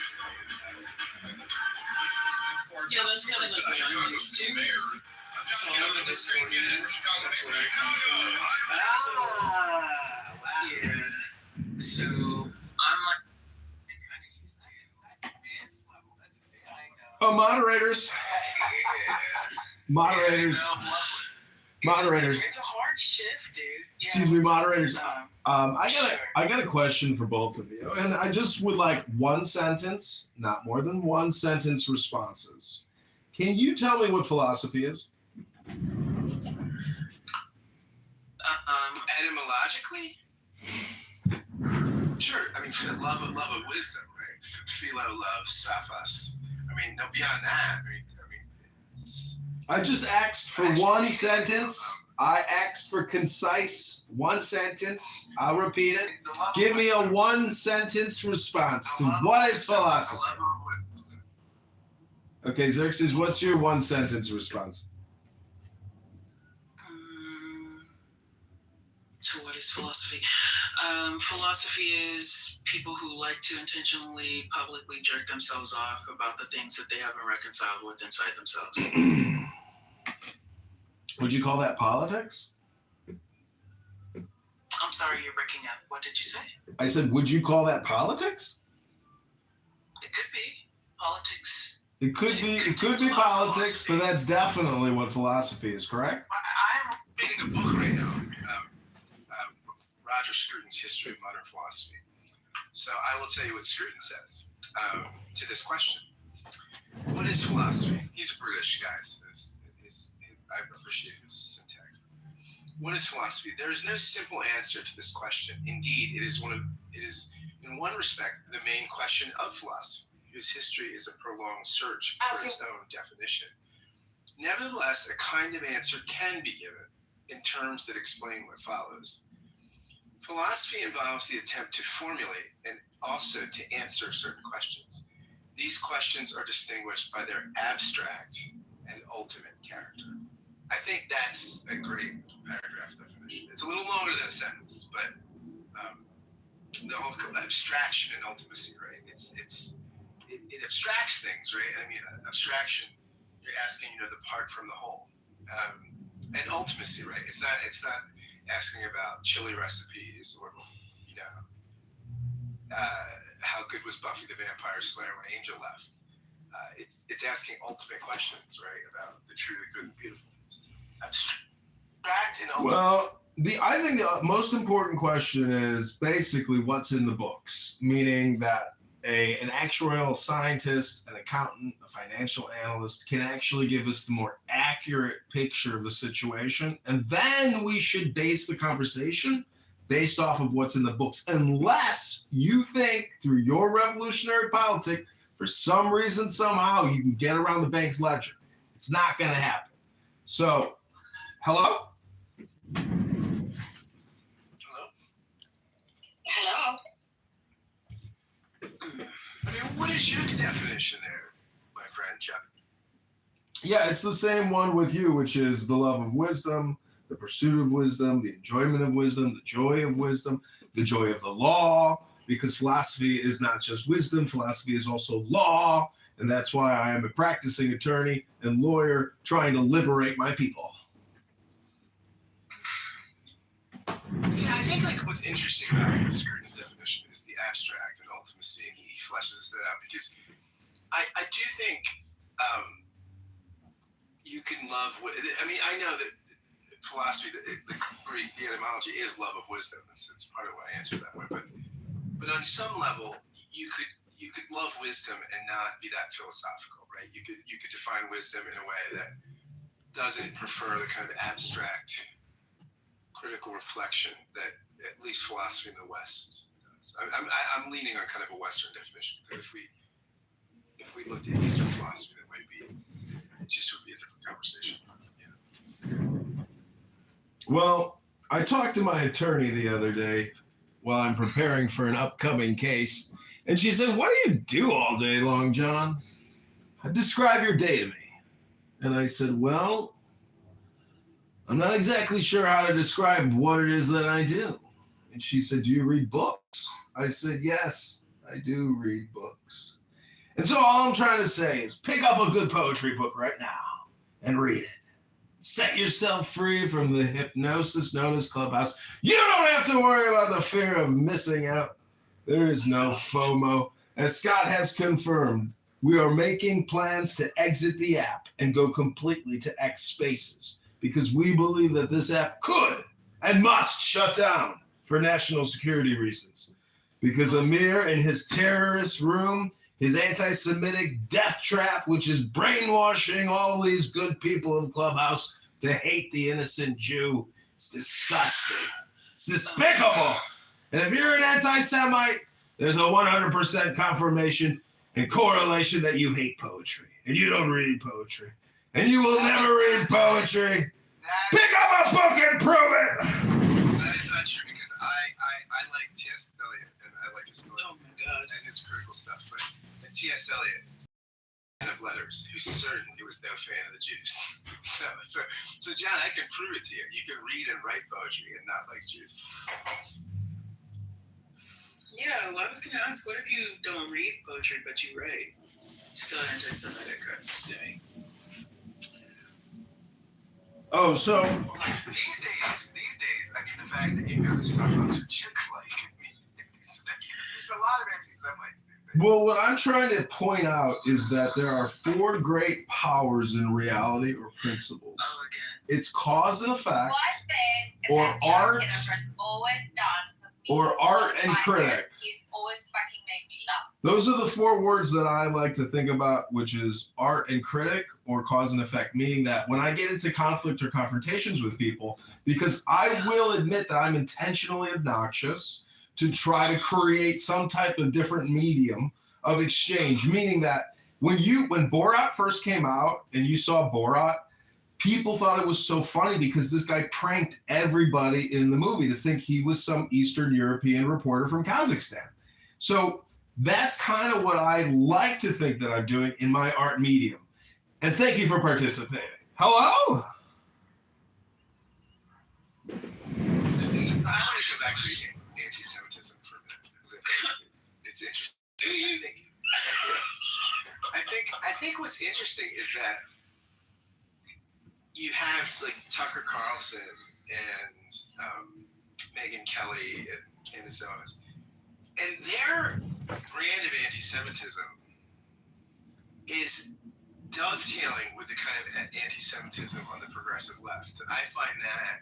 Speaker 20: Yeah, that's kind of like what I'm used to. So I'm a Discord user. That's where I come from. Yeah. So I'm like kind of used to.
Speaker 4: Oh, moderators. Moderators. Moderators.
Speaker 20: It's a hard shift, dude.
Speaker 4: Excuse me, moderators. I got a question for both of you, and I just would like one sentence, not more than one sentence responses. Can you tell me what philosophy is?
Speaker 2: Etymologically? Sure. I mean, love of wisdom, right? Philo, love, sophos. I mean, no, beyond that. I mean,
Speaker 4: I just asked for one sentence. I asked for concise one sentence. I'll repeat it. Give me a one sentence response to what is philosophy. Okay, Xerxes, what's your one sentence response?
Speaker 20: To what is philosophy? Philosophy is people who like to intentionally, publicly jerk themselves off about the things that they haven't reconciled with inside themselves.
Speaker 4: Would you call that politics?
Speaker 20: I'm sorry, you're breaking up. What did you say?
Speaker 4: I said, would you call that politics?
Speaker 20: It could be politics.
Speaker 4: It could be politics, but that's definitely what philosophy is, correct?
Speaker 2: reading a book right now, Roger Scruton's History of Modern Philosophy. So I will tell you what Scruton says to this question. What is philosophy? He's a British guy, so I appreciate his syntax. What is philosophy? There is no simple answer to this question. Indeed, it is in one respect the main question of philosophy, whose history is a prolonged search for its own definition. Nevertheless, a kind of answer can be given in terms that explain what follows. Philosophy involves the attempt to formulate and also to answer certain questions. These questions are distinguished by their abstract and ultimate character. I think that's a great paragraph definition. It's a little longer than a sentence, but the whole abstraction and ultimacy, right? It abstracts things, right? I mean, abstraction, you're asking, the part from the whole. And ultimacy, right? It's not asking about chili recipes or, how good was Buffy the Vampire Slayer when Angel left. It's asking ultimate questions, right? About the true, the good, and beautiful. Abstract and ultimate.
Speaker 4: Well, I think the most important question is basically what's in the books, meaning that an actuarial scientist, an accountant, a financial analyst can actually give us the more accurate picture of the situation. And then we should base the conversation based off of what's in the books, unless you think through your revolutionary politic, for some reason, somehow, you can get around the bank's ledger. It's not going to happen. So, hello?
Speaker 17: Hello.
Speaker 2: I mean, what is your definition there, my friend Chuck?
Speaker 4: Yeah, it's the same one with you, which is the love of wisdom, the pursuit of wisdom, the enjoyment of wisdom, the joy of the law, because philosophy is not just wisdom, philosophy is also law, and that's why I am a practicing attorney and lawyer trying to liberate my people.
Speaker 2: See, I think what's interesting about Scruton's definition is the abstract and ultimacy, and he fleshes that out, because I do think you can love. I mean, I know that philosophy, the Greek, the etymology is love of wisdom. It's part of why I answered that way. But on some level, you could love wisdom and not be that philosophical, right? You could define wisdom in a way that doesn't prefer the kind of abstract, critical reflection that at least philosophy in the West does. I'm leaning on kind of a Western definition, because if we looked at Eastern philosophy, that might be, it just would be a different conversation.
Speaker 4: Well, I talked to my attorney the other day while I'm preparing for an upcoming case, and she said, "What do you do all day long, John? Describe your day to me." And I said, "Well, I'm not exactly sure how to describe what it is that I do." And she said, "Do you read books?" I said, "Yes, I do read books." And so all I'm trying to say is pick up a good poetry book right now and read it. Set yourself free from the hypnosis known as Clubhouse. You don't have to worry about the fear of missing out. There is no FOMO. As Scott has confirmed, we are making plans to exit the app and go completely to X Spaces, because we believe that this app could and must shut down for national security reasons. Because Amir in his terrorist room, his anti-Semitic death trap, which is brainwashing all these good people of Clubhouse to hate the innocent Jew, it's disgusting. It's despicable. And if you're an anti-Semite, there's a 100% confirmation and correlation that you hate poetry and you don't read poetry. And you will never read poetry. Pick up a book and prove it.
Speaker 2: That is not true, because I like T.S. Eliot, and I like his poetry and his critical stuff. But T.S. Eliot, man of letters, who certainly was no fan of the Jews. So John, I can prove it to you. You can read and write poetry and not like Jews.
Speaker 20: Yeah, well, I was going to ask, what if you don't read poetry but you write? Still anti-Semitic, I have to say.
Speaker 4: Oh, so
Speaker 2: These days, I mean, the fact that you go to Starbucks or Chick-fil-A, there's a lot of anti-Semites.
Speaker 4: Well, what I'm trying to point out is that there are 4 great powers in reality or principles.
Speaker 20: Oh, again.
Speaker 4: It's cause and effect,
Speaker 17: What thing
Speaker 4: or
Speaker 17: that John
Speaker 4: art,
Speaker 17: Kitover's always done for me
Speaker 4: or art and
Speaker 17: 5
Speaker 4: critic.
Speaker 17: years, he's always fucking made me laugh.
Speaker 4: Those are the 4 words that I like to think about, which is art and critic or cause and effect, meaning that when I get into conflict or confrontations with people, because I will admit that I'm intentionally obnoxious to try to create some type of different medium of exchange, meaning that when Borat first came out and you saw Borat, people thought it was so funny because this guy pranked everybody in the movie to think he was some Eastern European reporter from Kazakhstan. So that's kind of what I like to think that I'm doing in my art medium. And thank you for participating. Hello?
Speaker 2: I want to go back to anti-Semitism for a minute. It's interesting. I think what's interesting is that you have like Tucker Carlson and Megyn Kelly and Candace Owens, and their brand of anti-Semitism is dovetailing with the kind of anti-Semitism on the progressive left. And I find that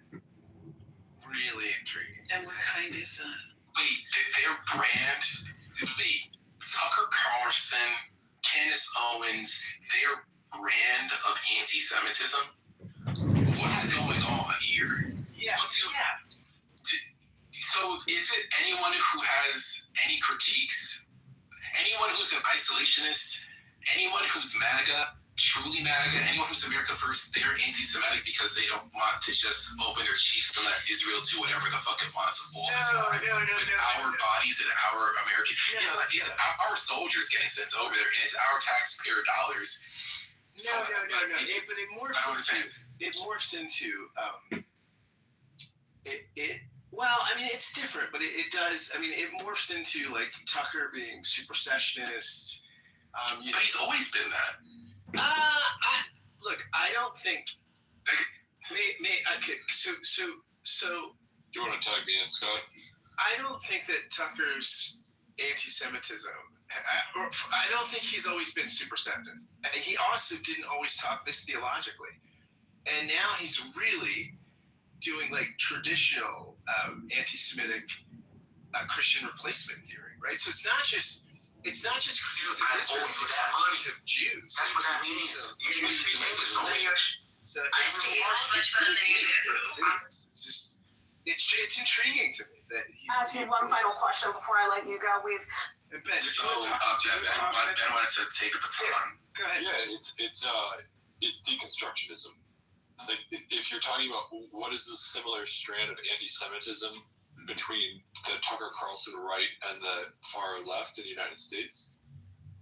Speaker 2: really intriguing.
Speaker 20: And what kind is that?
Speaker 13: Wait, their brand? Wait, Tucker Carlson, Candace Owens, their brand of anti-Semitism? What's going on here? So is it anyone who has any critiques? Anyone who's an isolationist? Anyone who's MAGA? Truly MAGA? Anyone who's America First? They're anti-Semitic because they don't want to just open their cheeks and let Israel do whatever the fuck it wants all the time. With our bodies and our American... It's our soldiers getting sent over there, and it's our taxpayer dollars.
Speaker 2: No. But it morphs into well, I mean, it's different, but it does. I mean, it morphs into like Tucker being supersessionist.
Speaker 13: But he's always been that.
Speaker 2: I don't think. Okay, so.
Speaker 15: Do you want to tag me in, Scott?
Speaker 2: I don't think that Tucker's anti-Semitism. I don't think he's always been supersensitive. And he also didn't always talk this theologically. And now he's really doing like traditional anti-Semitic Christian replacement theory, right? So it's not just criticism of Israel, it's of Jews. That's what that means. So it's just it's intriguing to me that he's.
Speaker 12: Ask you one final question before I let you go.
Speaker 13: Ben wanted to take the baton.
Speaker 2: Go ahead.
Speaker 15: Yeah, it's deconstructionism. Like, if you're talking about what is the similar strand of anti-Semitism between the Tucker Carlson right and the far left in the United States,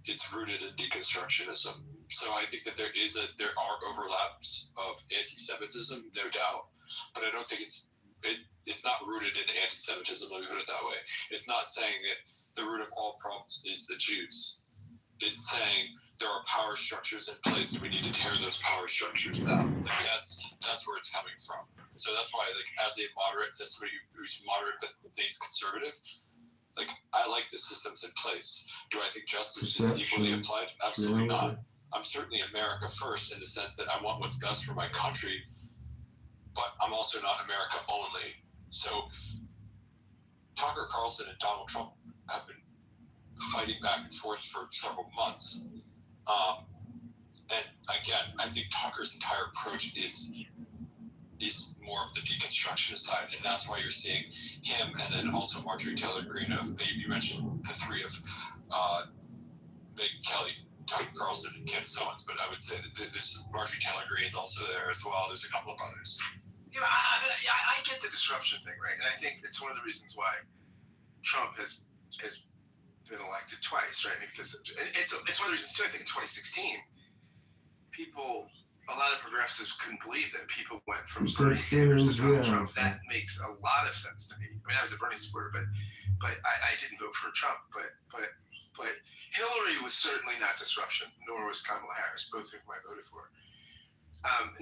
Speaker 15: it's rooted in deconstructionism. So I think that there are overlaps of anti-Semitism, no doubt, but I don't think it's not rooted in anti-Semitism. Let me put it that way. It's not saying that the root of all problems is the Jews. It's saying there are power structures in place. We need to tear those power structures down. Like that's where it's coming from. So that's why, like, as somebody who's moderate but thinks conservative, like, I like the systems in place. Do I think justice is equally applied? Absolutely not. I'm certainly America first in the sense that I want what's best for my country, but I'm also not America only. So Tucker Carlson and Donald Trump have been fighting back and forth for several months. And again, I think Tucker's entire approach is more of the deconstructionist side, and that's why you're seeing him, and then also Marjorie Taylor Greene. You mentioned the three of Megyn Kelly, Tucker Carlson, and Candace Owens, but I would say that there's Marjorie Taylor Greene's also there as well. There's a couple of others.
Speaker 2: Yeah, I get the disruption thing, right? And I think it's one of the reasons why Trump has been elected twice, right? Because it's one of the reasons too. I think in 2016, a lot of progressives couldn't believe that people went from Bernie Sanders to Donald Trump. That makes a lot of sense to me. I mean, I was a Bernie supporter, but I didn't vote for Trump. But Hillary was certainly not disruption, nor was Kamala Harris, both of whom I voted for.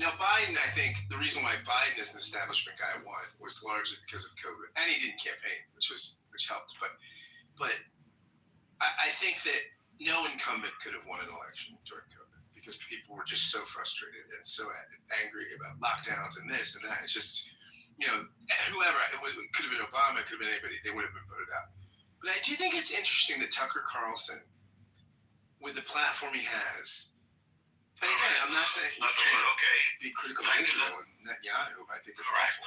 Speaker 2: Now Biden, I think the reason why Biden is an establishment guy won was largely because of COVID, and he didn't campaign, which helped. But I think that no incumbent could have won an election during COVID because people were just so frustrated and so angry about lockdowns and this and that. It's just, whoever, it could have been Obama, it could have been anybody, they would have been voted out. But I do think it's interesting that Tucker Carlson, with the platform he has, and again, I'm not saying he can't be critical of Israel and Netanyahu. I think it's awful.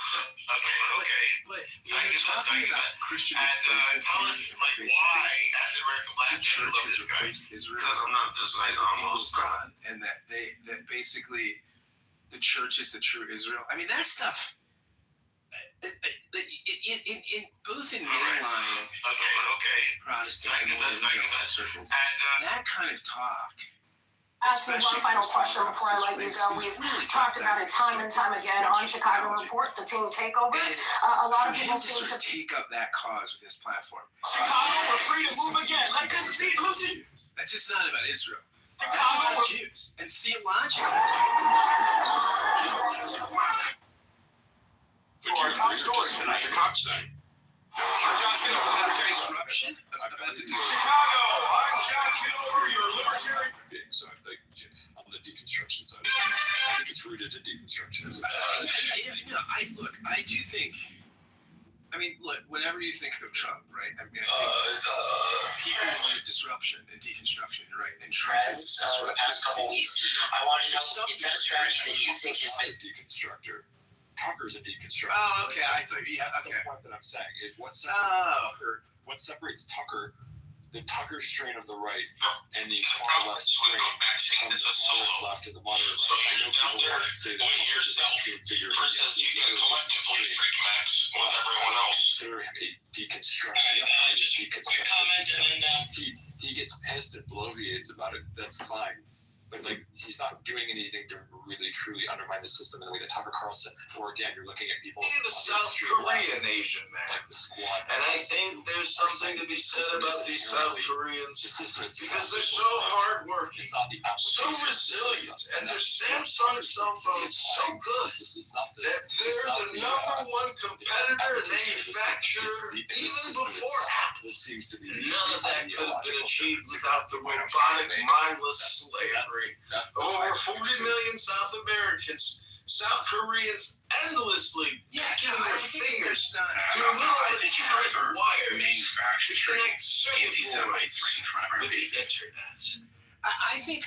Speaker 2: But you're talking about Christian
Speaker 8: and tell us why, as an American black man, love this guy. Because I'm not this guy's almost
Speaker 2: God, and that basically the church is the true Israel. I mean, that stuff. In both in mainline Protestant and evangelical circles, that kind of talk.
Speaker 12: Ask me one final question before I let you go. We've talked about it time and time again on Chicago Report, the team takeovers. A lot of people seem to
Speaker 2: take up that cause with this platform.
Speaker 3: Chicago, we're free to move again. Like this, Lucy.
Speaker 2: That's just not about Israel. It's about Jews and theologically.
Speaker 15: Our top story tonight, the Cox side.
Speaker 2: John Kitover, disruption about the
Speaker 15: Chicago, I'm John Kitover, your libertarian. So on the deconstruction side, I think it's rooted in deconstruction.
Speaker 2: I do think. I mean, look, whenever you think of Trump, right? I mean, people wanted disruption and deconstruction, right? And Trump is
Speaker 10: the past couple weeks, I want to know, is that a strategy that you think has been
Speaker 15: deconstructor? Tucker's a deconstructor.
Speaker 2: Oh, okay. I thought, okay.
Speaker 15: The point that I'm saying is what separates Tucker, the Tucker strain of the right, and the far left strain from the moderate left and the moderate right. I know people want to say that Tucker's a true figure. Consider him a deconstructionist. He gets pissed and bloviates about it. That's fine. But he's not doing anything to really truly undermine the system in the way that Tucker Carlson, or again, you're looking at people.
Speaker 8: The South Korean Asian man.
Speaker 15: Like the squad.
Speaker 8: And I think there's something to be said about these South Koreans because they're so hardworking, so resilient, and their Samsung cell phones so good that they're the number one competitor and manufacturer even before Apple. None of that could have been achieved without the robotic, mindless slavery. Over 40 million South Americans, South Koreans endlessly picking their fingers to a little electronic wires to connect circuit boards with the internet.
Speaker 2: I think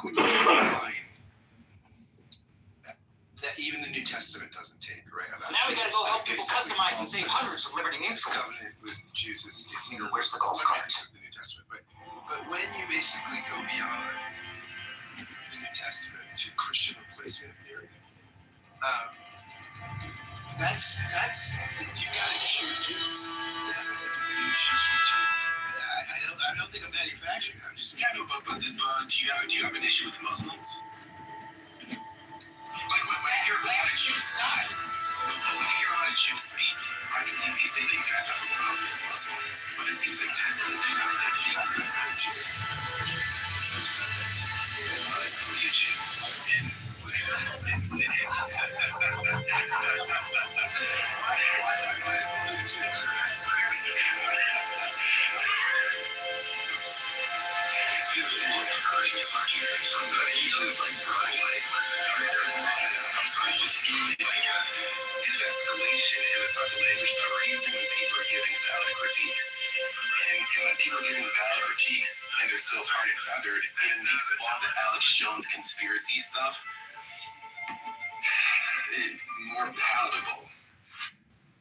Speaker 2: when you find that even the New Testament doesn't take, right?
Speaker 10: Now we gotta go help people customize and save hundreds of Liberty Mutual.
Speaker 2: Covenant with Jews is
Speaker 10: Where's the golf cart?
Speaker 2: the New Testament, but when you basically go beyond the New Testament to Christian replacement theory, that's you gotta shoot Jews. You shoot Jews. I don't think I'm manufacturing. I'm just
Speaker 13: but do you have an issue with Muslims? Like when I hear a lot of Jews speak, I can easily say that you guys have a problem with Muslims, but it seems like that's the same thing. I'm sorry, just see like an escalation in the type of language that we're using when people are giving valid critiques. And when people are giving valid critiques and they're still tarred and feathered, it makes all the Alex Jones conspiracy stuff more palatable.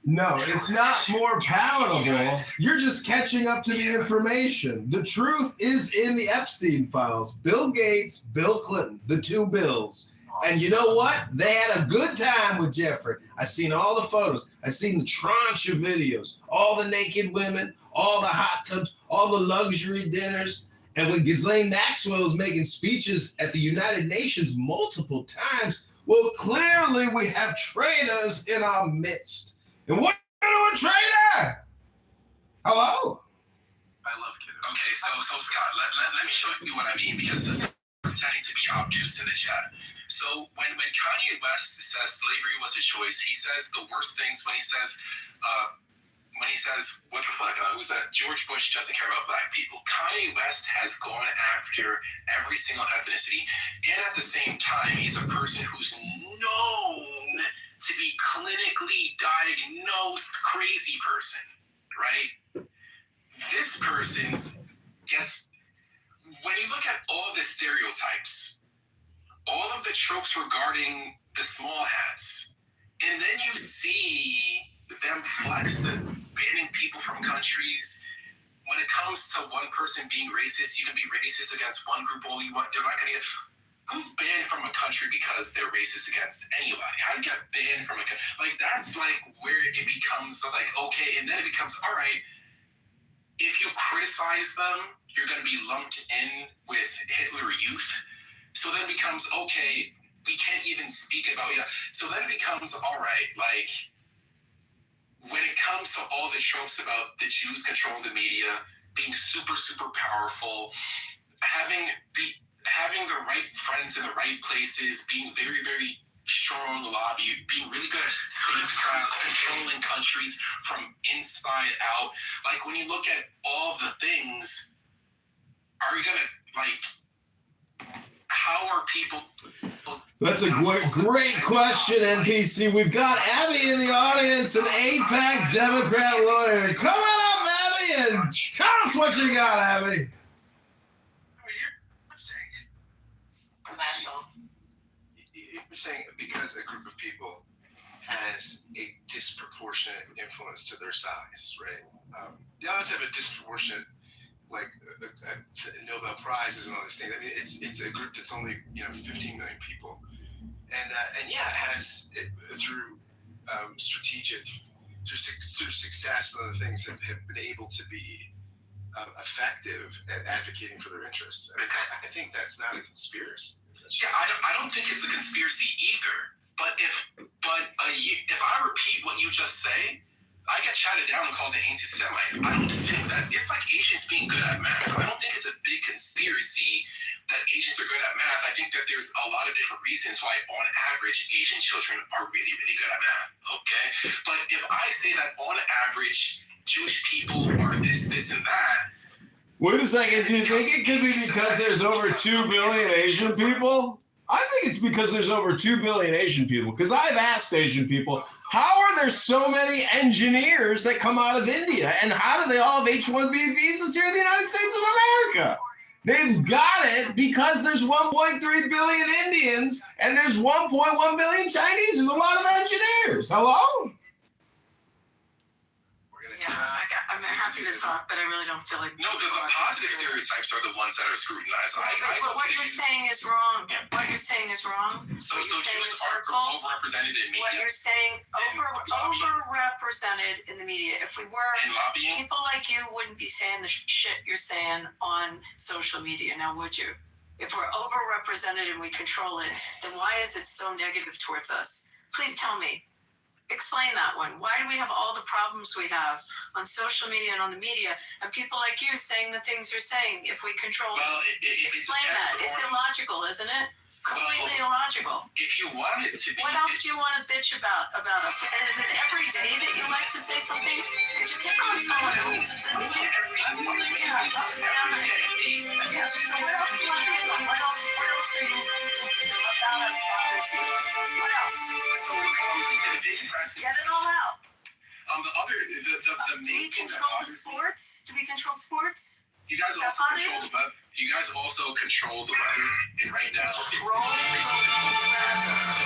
Speaker 4: No, it's not more palatable. You're just catching up to the information. The truth is in the Epstein files. Bill Gates, Bill Clinton, the two Bills. And you know what? They had a good time with Jeffrey. I seen all the photos. I seen the tranche of videos. All the naked women, all the hot tubs, all the luxury dinners. And when Ghislaine Maxwell was making speeches at the United Nations multiple times, well, clearly we have traitors in our midst. And what do a traitor? Hello?
Speaker 13: I love Kitover. Okay, so Scott, let me show you what I mean, because this is pretending to be obtuse in the chat. So when Kanye West says slavery was a choice, he says the worst things when he says when he says, what the fuck, who's that? George Bush doesn't care about black people. Kanye West has gone after every single ethnicity, and at the same time, he's a person who's known to be clinically diagnosed crazy person, right? This person gets, when you look at all the stereotypes, all of the tropes regarding the small hats, and then you see them flex the banning people from countries. When it comes to one person being racist, you can be racist against one group all you want. They're not going to get. Who's banned from a country because they're racist against anybody? How do you get banned from a country? Like, that's like where it becomes like, okay, and then it becomes, all right, if you criticize them, you're going to be lumped in with Hitler Youth. So then it becomes, okay, we can't even speak about you. So then it becomes, all right, like, when it comes to all the tropes about the Jews controlling the media, being super, super powerful, having the right friends in the right places, being very, very strong lobby, being really good at statecraft, controlling countries from inside out. Like, when you look at all the things, are you gonna, like, how are people?
Speaker 4: That's a great question, NPC. We've got Abby in the audience, an AIPAC Democrat lawyer. Come on up, Abby, and tell us what you got, Abby.
Speaker 2: You're saying because a group of people has a disproportionate influence to their size, right? The others have a disproportionate, like Nobel Prizes and all these things. I mean, it's a group that's only 15 million people, and yeah, it has through strategic, through success and other things have been able to be effective at advocating for their interests. I mean, I think that's not a conspiracy.
Speaker 13: Yeah, I don't think it's a conspiracy either. But if I repeat what you just say, I get chatted down and called an anti-Semite. I don't think that it's like Asians being good at math. I don't think it's a big conspiracy that Asians are good at math. I think that there's a lot of different reasons why, on average, Asian children are really, really good at math. Okay, but if I say that on average, Jewish people are this, and that.
Speaker 4: Wait a second, do you think it could be because there's over 2 billion Asian people? I think it's because there's over 2 billion Asian people, because I've asked Asian people, how are there so many engineers that come out of India, and how do they all have H-1B visas here in the United States of America? They've got it because there's 1.3 billion Indians, and there's 1.1 billion Chinese. There's a lot of engineers. Hello?
Speaker 12: Yeah, I'm happy to talk, but I really don't feel like.
Speaker 13: No, the positive stereotypes are the ones that are scrutinized.
Speaker 12: But what you're saying is wrong. What you're saying is wrong.
Speaker 13: So Jews are overrepresented in media.
Speaker 12: What you're saying, overrepresented in the media. If we were, people like you wouldn't be saying the shit you're saying on social media, now would you? If we're overrepresented and we control it, then why is it so negative towards us? Please tell me. Explain that one. Why do we have all the problems we have on social media and on the media, and people like you saying the things you're saying if we control it? Explain that. It's illogical, isn't it? Completely illogical.
Speaker 13: If you want it to be.
Speaker 12: What else do you want to bitch about us? And is it every day that you like to say something? Could you pick on someone else this week? Yeah, so what else do you want to pick on? What else are you about us this week? What else?
Speaker 13: So
Speaker 12: get it all out.
Speaker 13: The
Speaker 12: do we control the sports? Do we control sports?
Speaker 13: You guys also control the weather. You guys also control the weather, and right now it's freezing. So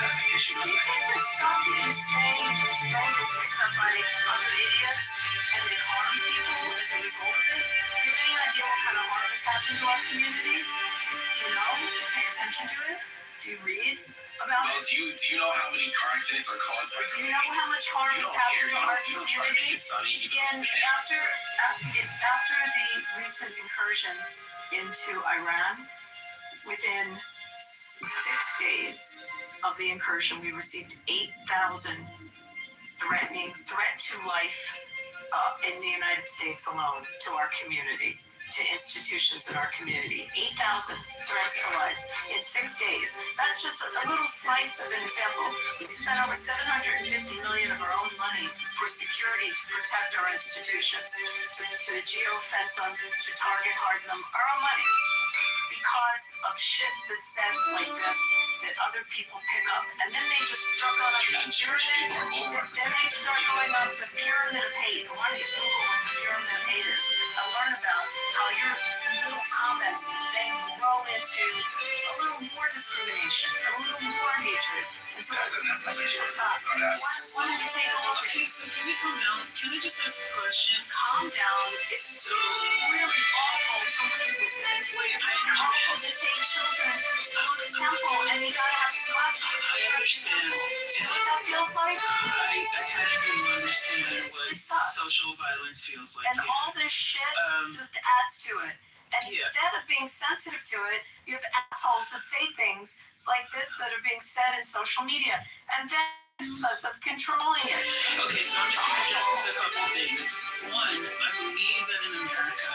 Speaker 13: that's an issue.
Speaker 12: Do you think the stuff that you say then gets picked up by other idiots and they harm people as a result of it? Do you have any idea what kind of harm has happened to our community? Do you know? Do you pay attention to it? Do you read about it?
Speaker 13: Do you know how many car accidents are caused by?
Speaker 12: Do you know how much harm has happened to our community? After the recent incursion into Iran, within 6 days of the incursion, we received 8,000 threat to life in the United States alone to our community. to institutions in our community. 8,000 threats to life in 6 days. That's just a little slice of an example. We spent over $750 million of our own money for security to protect our institutions, to geofence them, to target harden them, our own money. Because of shit that's said like this that other people pick up, and then they just start going up the pyramid. Then they start going up the pyramid of hate. I want you to Google what the pyramid of hate is and learn about how your little comments then grow into a little more discrimination, a little more hatred. Until it's the top. Why don't you take a look?
Speaker 20: Okay, so can we calm down? Can I just ask a question?
Speaker 12: Calm down. It's really awful to live with it.
Speaker 20: Wait, I
Speaker 12: Awful
Speaker 20: understand.
Speaker 12: to take children to the temple and you gotta have SWAT teams.
Speaker 20: I understand.
Speaker 12: Do you know what that feels like?
Speaker 20: I kind of do understand what social violence feels like.
Speaker 12: And all this shit just adds to it. And instead of being sensitive to it, you have assholes that say things like this that are being said in social media, and then us of controlling it.
Speaker 20: Okay, so I'm just going to address a couple of things. One, I believe that in America,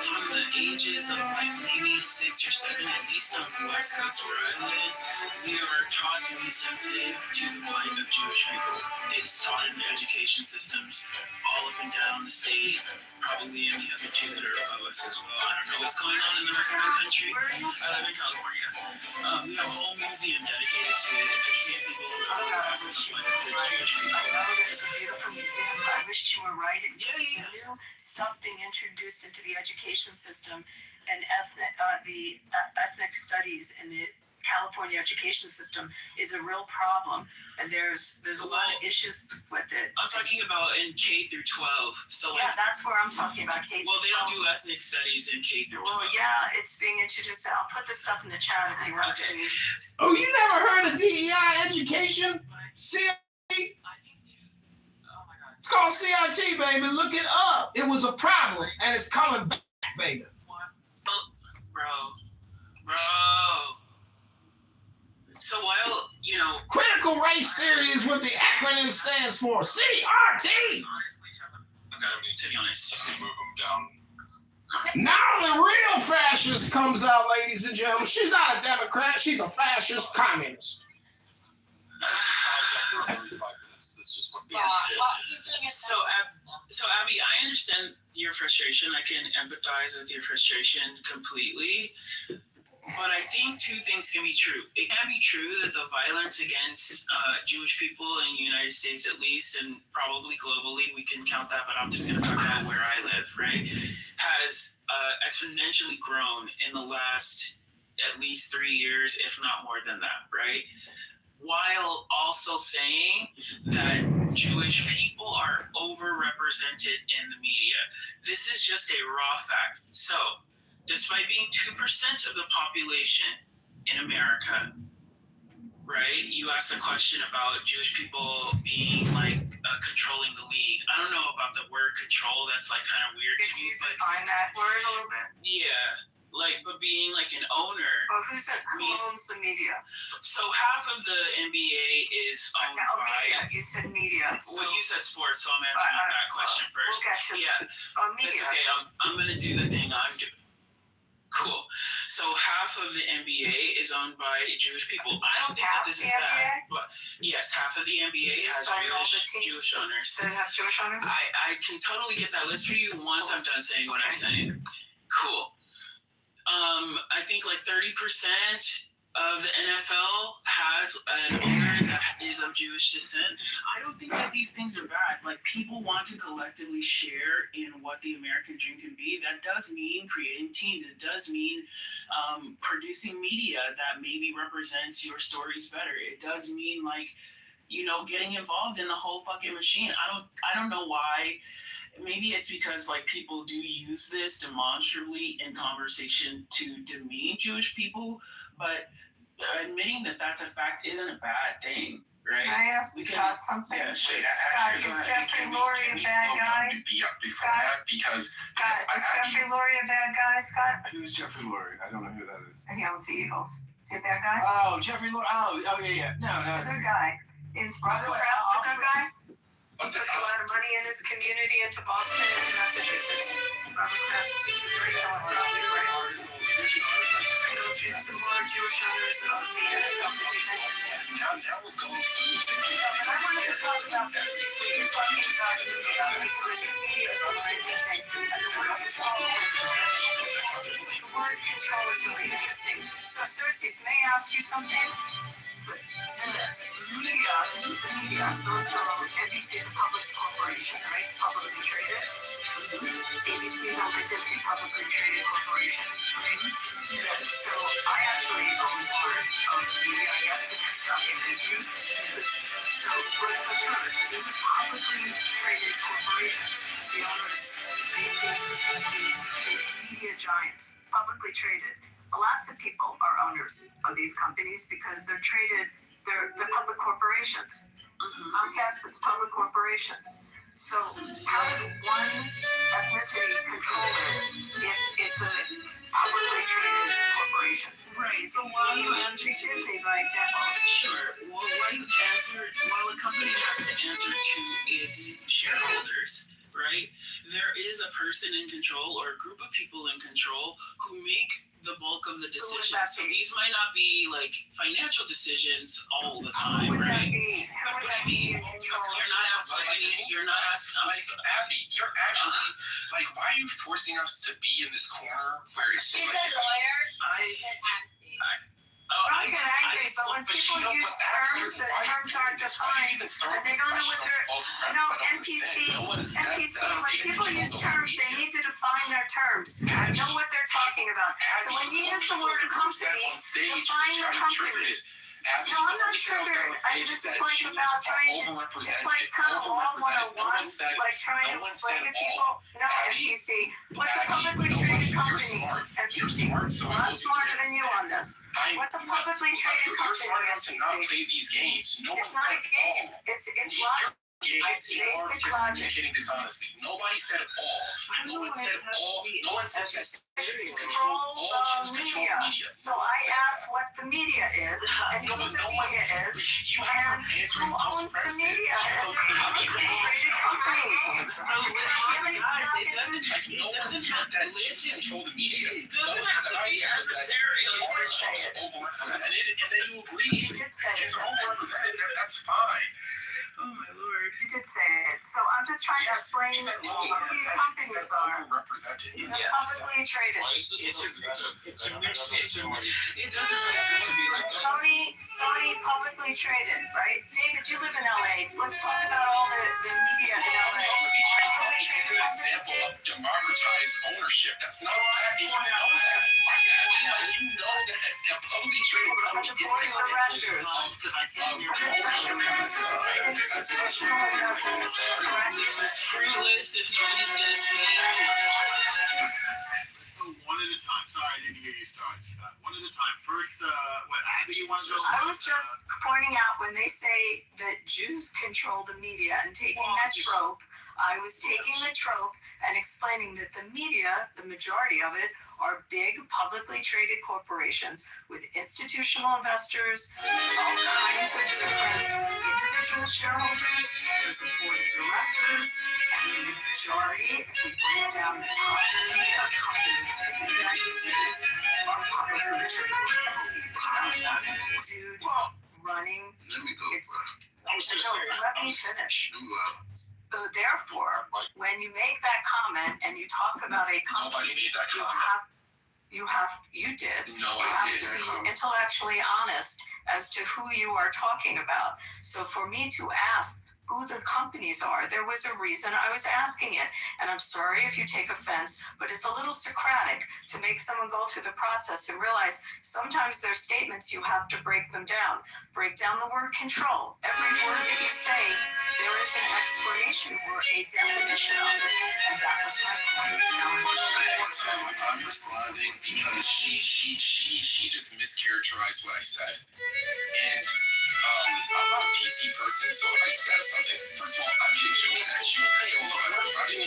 Speaker 20: from the ages of like maybe 6 or 7, at least on the West Coast where I live, we are taught to be sensitive to the plight of Jewish people. It's taught in the education systems all up and down the state. Probably in the other two that are above us as well. I don't know what's going on in the rest of the country. I live in California. We have a whole museum dedicated to educating people about the Holocaust and the plight of the Jewish people.
Speaker 12: I know that it's a beautiful museum. I wish you were right. It's new stuff being introduced into the education system and the ethnic studies in the California education system is a real problem, and there's a lot of issues with it.
Speaker 20: I'm talking about in K through 12. So
Speaker 12: yeah, that's where I'm talking about K through 12.
Speaker 20: Well, they don't do ethnic studies in K through 12.
Speaker 12: Well, yeah, it's being introduced. I'll put this stuff in the chat if you want to.
Speaker 4: Oh, you never heard of DEI education? CIT? It's called CIT, baby. Look it up. It was a problem, and it's coming back, baby.
Speaker 20: Bro. So while, you know...
Speaker 4: Critical race theory is what the acronym stands for. CRT!
Speaker 20: Okay, to be honest, move them down.
Speaker 4: Now the real fascist comes out, ladies and gentlemen. She's not a Democrat. She's a fascist communist.
Speaker 20: So Abby, I understand your frustration. I can empathize with your frustration completely. But I think two things can be true. It can be true that the violence against Jewish people in the United States, at least, and probably globally, we can count that, but I'm just going to talk about where I live, right, has exponentially grown in the last at least 3 years, if not more than that, right? While also saying that Jewish people are overrepresented in the media. This is just a raw fact. So, despite being 2% of the population in America, right? You asked a question about Jewish people being like controlling the league. I don't know about the word control. That's like kind of weird to me. But
Speaker 12: define that word a little bit.
Speaker 20: Yeah, like but being like an owner.
Speaker 12: Well, who owns the media?
Speaker 20: So half of the NBA is owned by.
Speaker 12: Media. You said media. So.
Speaker 20: Well, you said sports, so I'm answering that question first.
Speaker 12: We'll get to media.
Speaker 20: That's okay. I'm gonna do the thing I'm doing. Cool. So half of the NBA is owned by Jewish people. I don't think that this is bad, but yes, half of the NBA has Jewish owners.
Speaker 12: They have Jewish owners?
Speaker 20: I can totally get that list for you once I'm done saying what I'm saying. Cool. I think like 30% of the NFL has an owner that is of Jewish descent. I don't think that these things are bad. Like, people want to collectively share in what the American dream can be. That does mean creating teams. It does mean producing media that maybe represents your stories better. It does mean, like, you know, getting involved in the whole fucking machine. I don't know why. Maybe it's because like people do use this demonstrably in conversation to demean Jewish people, but admitting that that's a fact isn't a bad thing, right?
Speaker 12: Can I ask Scott something?
Speaker 20: Yeah, sure.
Speaker 12: Scott, is Jeffrey Lurie a bad guy? Scott, is Jeffrey Lurie a bad guy, Scott?
Speaker 19: Who's Jeffrey Lurie? I don't know who that is.
Speaker 12: He owns the Eagles. Is he a bad guy?
Speaker 19: Oh, Jeffrey Lurie. Oh, yeah. No.
Speaker 12: He's a good guy. Is Robert Kraft a good guy? Puts a lot of money in his community into Boston, into Massachusetts. Barbara Kraft, very philanthropic, right? Go through some more Jewish owners of the NFL that you mentioned.
Speaker 13: Now we're going through the
Speaker 12: But I wanted to talk about FCC. You're talking about media because media is more interesting. And the word control is the word control is really interesting. So, Cersei, may I ask you something? The media, so let's go. NBC is a public corporation, right? It's publicly traded. ABC is owned by Disney, publicly traded corporation. So I actually own part of media, I guess, because I'm stuck in Disney. So let's go through it. These are publicly traded corporations. The owners, these media giants, publicly traded. Lots of people are owners of these companies because they're traded. They're public corporations. Comcast is a public corporation. So how does one ethnicity control it if it's a publicly traded corporation?
Speaker 20: Right. So while you answer
Speaker 12: Disney, by example.
Speaker 20: Sure. Well, while a company has to answer to its shareholders, right? There is a person in control or a group of people in control who make the bulk of the decisions. So these might not be like financial decisions all the time, right?
Speaker 12: Who would that be in control?
Speaker 20: You're not asking.
Speaker 13: Abby, you're actually like, why are you forcing us to be in this corner where it's
Speaker 17: She's a lawyer.
Speaker 12: I get angry, but when people use terms that terms aren't defined, and they don't know what they're, NPC, when people use terms, they need to define their terms, know what they're talking about. So when you use the word company, define the company. No, I'm not triggered. This is like about trying to, it's like kind of all 101, like trying to explain to people. No, NPC. What's a publicly traded company? NPC. Well, I'm smarter than you on this. What's a publicly traded company? NPC. It's not a game. It's logic. It's basic logic.
Speaker 13: Dishonesty. Nobody said it all. No one said all. No one said
Speaker 12: control the media. So I asked what the media is and who the media is and who owns the media and the publicly traded companies.
Speaker 20: So guys, it doesn't have that list control the media. It doesn't have to be adversarial.
Speaker 13: Overrepresented, and then you agree.
Speaker 12: You did say it.
Speaker 13: If they're overrepresented, that's fine.
Speaker 20: Oh my lord.
Speaker 12: You did say it. So I'm just trying to explain who these companies are.
Speaker 13: Overrepresented.
Speaker 12: They're publicly traded.
Speaker 9: It's a
Speaker 20: It doesn't have to be like
Speaker 12: Sony publicly traded, right? David, you live in LA. Let's talk about all the media in LA. Publicly
Speaker 13: It's
Speaker 12: traded
Speaker 13: an
Speaker 12: companies,
Speaker 13: example of democratized ownership. That's not bad. You know that. You know that a publicly traded company
Speaker 12: the board of directors. Institutional investors, correct?
Speaker 20: This is fruitless if nobody's gonna swing.
Speaker 8: One at a time. Sorry, I didn't hear you start. One at a time. First, Abby, you want to go?
Speaker 12: I was just pointing out when they say that Jews control the media and taking that trope, I was taking the trope and explaining that the media, the majority of it, are big publicly traded corporations with institutional investors, all kinds of different individual shareholders. There's a board of directors, and the majority, if we break down the top media companies in the United States, are publicly traded entities. Dude, running. Let me finish. So therefore, when you make that comment and you talk about a company,
Speaker 13: Nobody made that comment.
Speaker 12: You did.
Speaker 13: No,
Speaker 12: you
Speaker 13: I
Speaker 12: have to
Speaker 13: didn't.
Speaker 12: be intellectually honest as to who you are talking about. So for me to ask who the companies are, there was a reason I was asking it. And I'm sorry if you take offense, but it's a little Socratic to make someone go through the process and realize sometimes there's statements you have to break them down. Break down the word control. Every word that you say, there is an explanation or a definition of it. And that was my point. Now
Speaker 13: So I'm responding because she just mischaracterized what I said. And I'm not a PC person, so if I said something, first of all, I made a joke that she was control over everybody.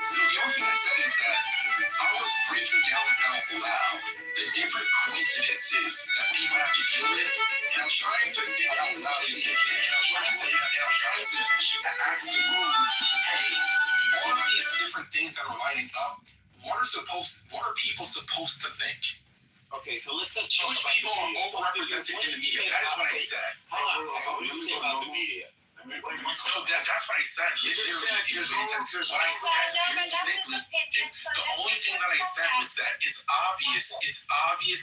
Speaker 13: The only thing I said is that I was breaking down out loud the different coincidences that people have to deal with, and I'm trying to think out loud, and I'm trying to ask the room, hey, what are people supposed to think?
Speaker 5: Okay, so let's just
Speaker 13: Jewish people are overrepresented in the media. That is what I said.
Speaker 5: Hold on. Let me say about the media.
Speaker 13: No, that's what I said. What I said simply is the only thing that I said was that it's obvious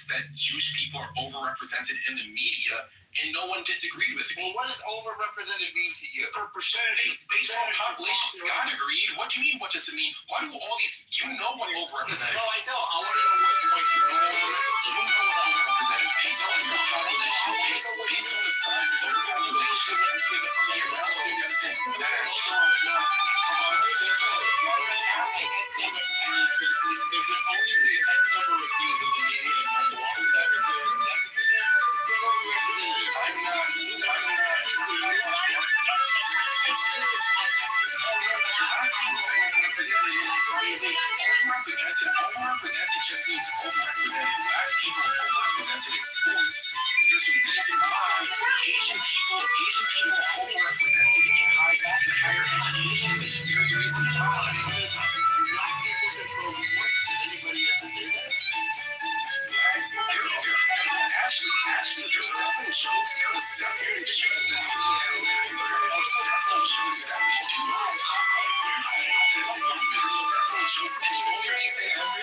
Speaker 13: that Jewish people are overrepresented in the media, and no one disagreed with me.
Speaker 5: Well, what does overrepresented mean to you?
Speaker 13: For percentage, based on population, Scott agreed. What do you mean? What does it mean? Why do all these? You know what overrepresented?
Speaker 5: No, I don't. I want to know what you know.
Speaker 13: You know what overrepresented based on your population, based on the size of your population, the amount of medicine that actually.
Speaker 5: There's only the X number of views in the media and number one. Is that what
Speaker 13: Overrepresented just means overrepresented. Black people are overrepresented in sports. There's a reason why Asian people are overrepresented in higher education. There's a reason why.
Speaker 5: Black people control sports? Does anybody ever do that?
Speaker 13: Actually, there's several jokes. There are several jokes that we do. There's several jokes, and the only reason why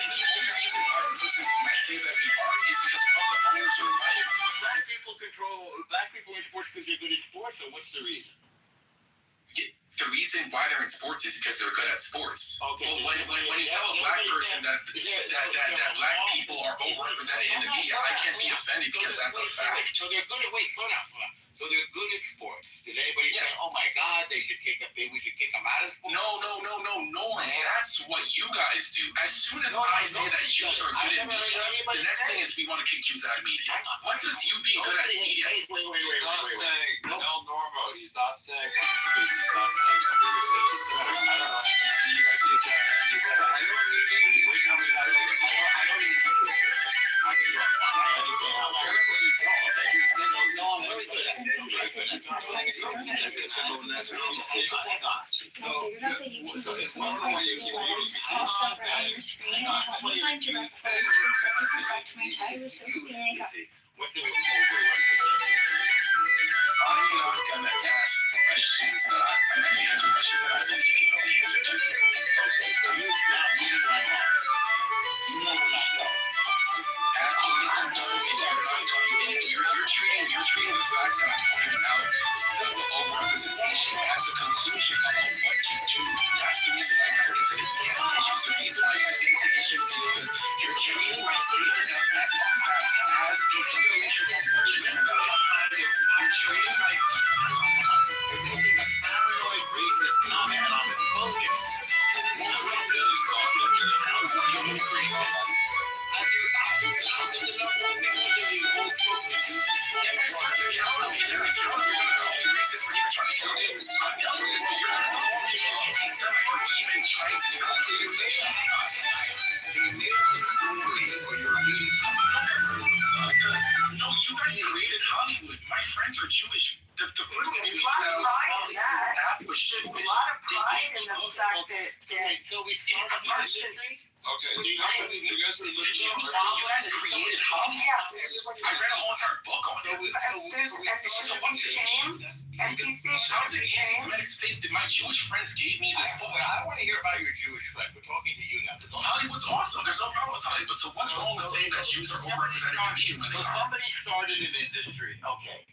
Speaker 13: a person might say that we are is because all the owners are right.
Speaker 5: Black people in sports because they're good at sports, or what's the reason?
Speaker 13: The reason why they're in sports is because they're good at sports.
Speaker 5: Okay.
Speaker 13: Well, when you tell a black person that black people are overrepresented in the media, I can't be offended because that's a fact.
Speaker 5: So they're good at slow down. So they're good at sports. Does anybody say, oh my God, we should kick them out of sports?
Speaker 13: No. That's what you guys do. As soon as I say that Jews are good at media, the next thing is we want to kick Jews out of media. What does you being good at media?
Speaker 5: Wait.
Speaker 15: Tell Normo, he's not saying he's not saying something racist. I don't know. You might be a giant.
Speaker 5: I don't need you. I don't need you. I can go. I understand how that works. No, I'm really good at it.
Speaker 13: I'm not gonna ask questions that I'm gonna answer questions that I believe you know the answer to.
Speaker 5: Okay, so you know what I know.
Speaker 13: After listen, you're treating the fact that I'm pointing out the overrepresentation as a conclusion of what to do. That's the reason why you guys get to the issues. The reason why you guys get to issues is because you're treating my statement of facts as a conclusion of what you do about it. You're treating my
Speaker 5: You're making a paranoid racist comment on exposure.
Speaker 13: What do you mean it's racist? No, you guys created Hollywood. My friends are Jewish. The first movie that was on this app was Jewish.
Speaker 12: There's a lot of pride in the fact that Martians.
Speaker 15: Okay, you guys are
Speaker 13: You guys created Hollywood.
Speaker 12: Yes.
Speaker 13: I read a whole entire book on it.
Speaker 12: There's should be shame. NPC
Speaker 13: How is
Speaker 12: should
Speaker 13: it
Speaker 12: be shame.
Speaker 13: anti-Semitic to say that my Jewish friends gave me this book?
Speaker 5: I don't want to hear about your Jewish friends. We're talking to you now.
Speaker 13: Hollywood's awesome. There's no problem with Hollywood. So what's wrong with saying that Jews are overrepresented in media when they
Speaker 5: So
Speaker 13: are?
Speaker 5: somebody started an industry. Okay.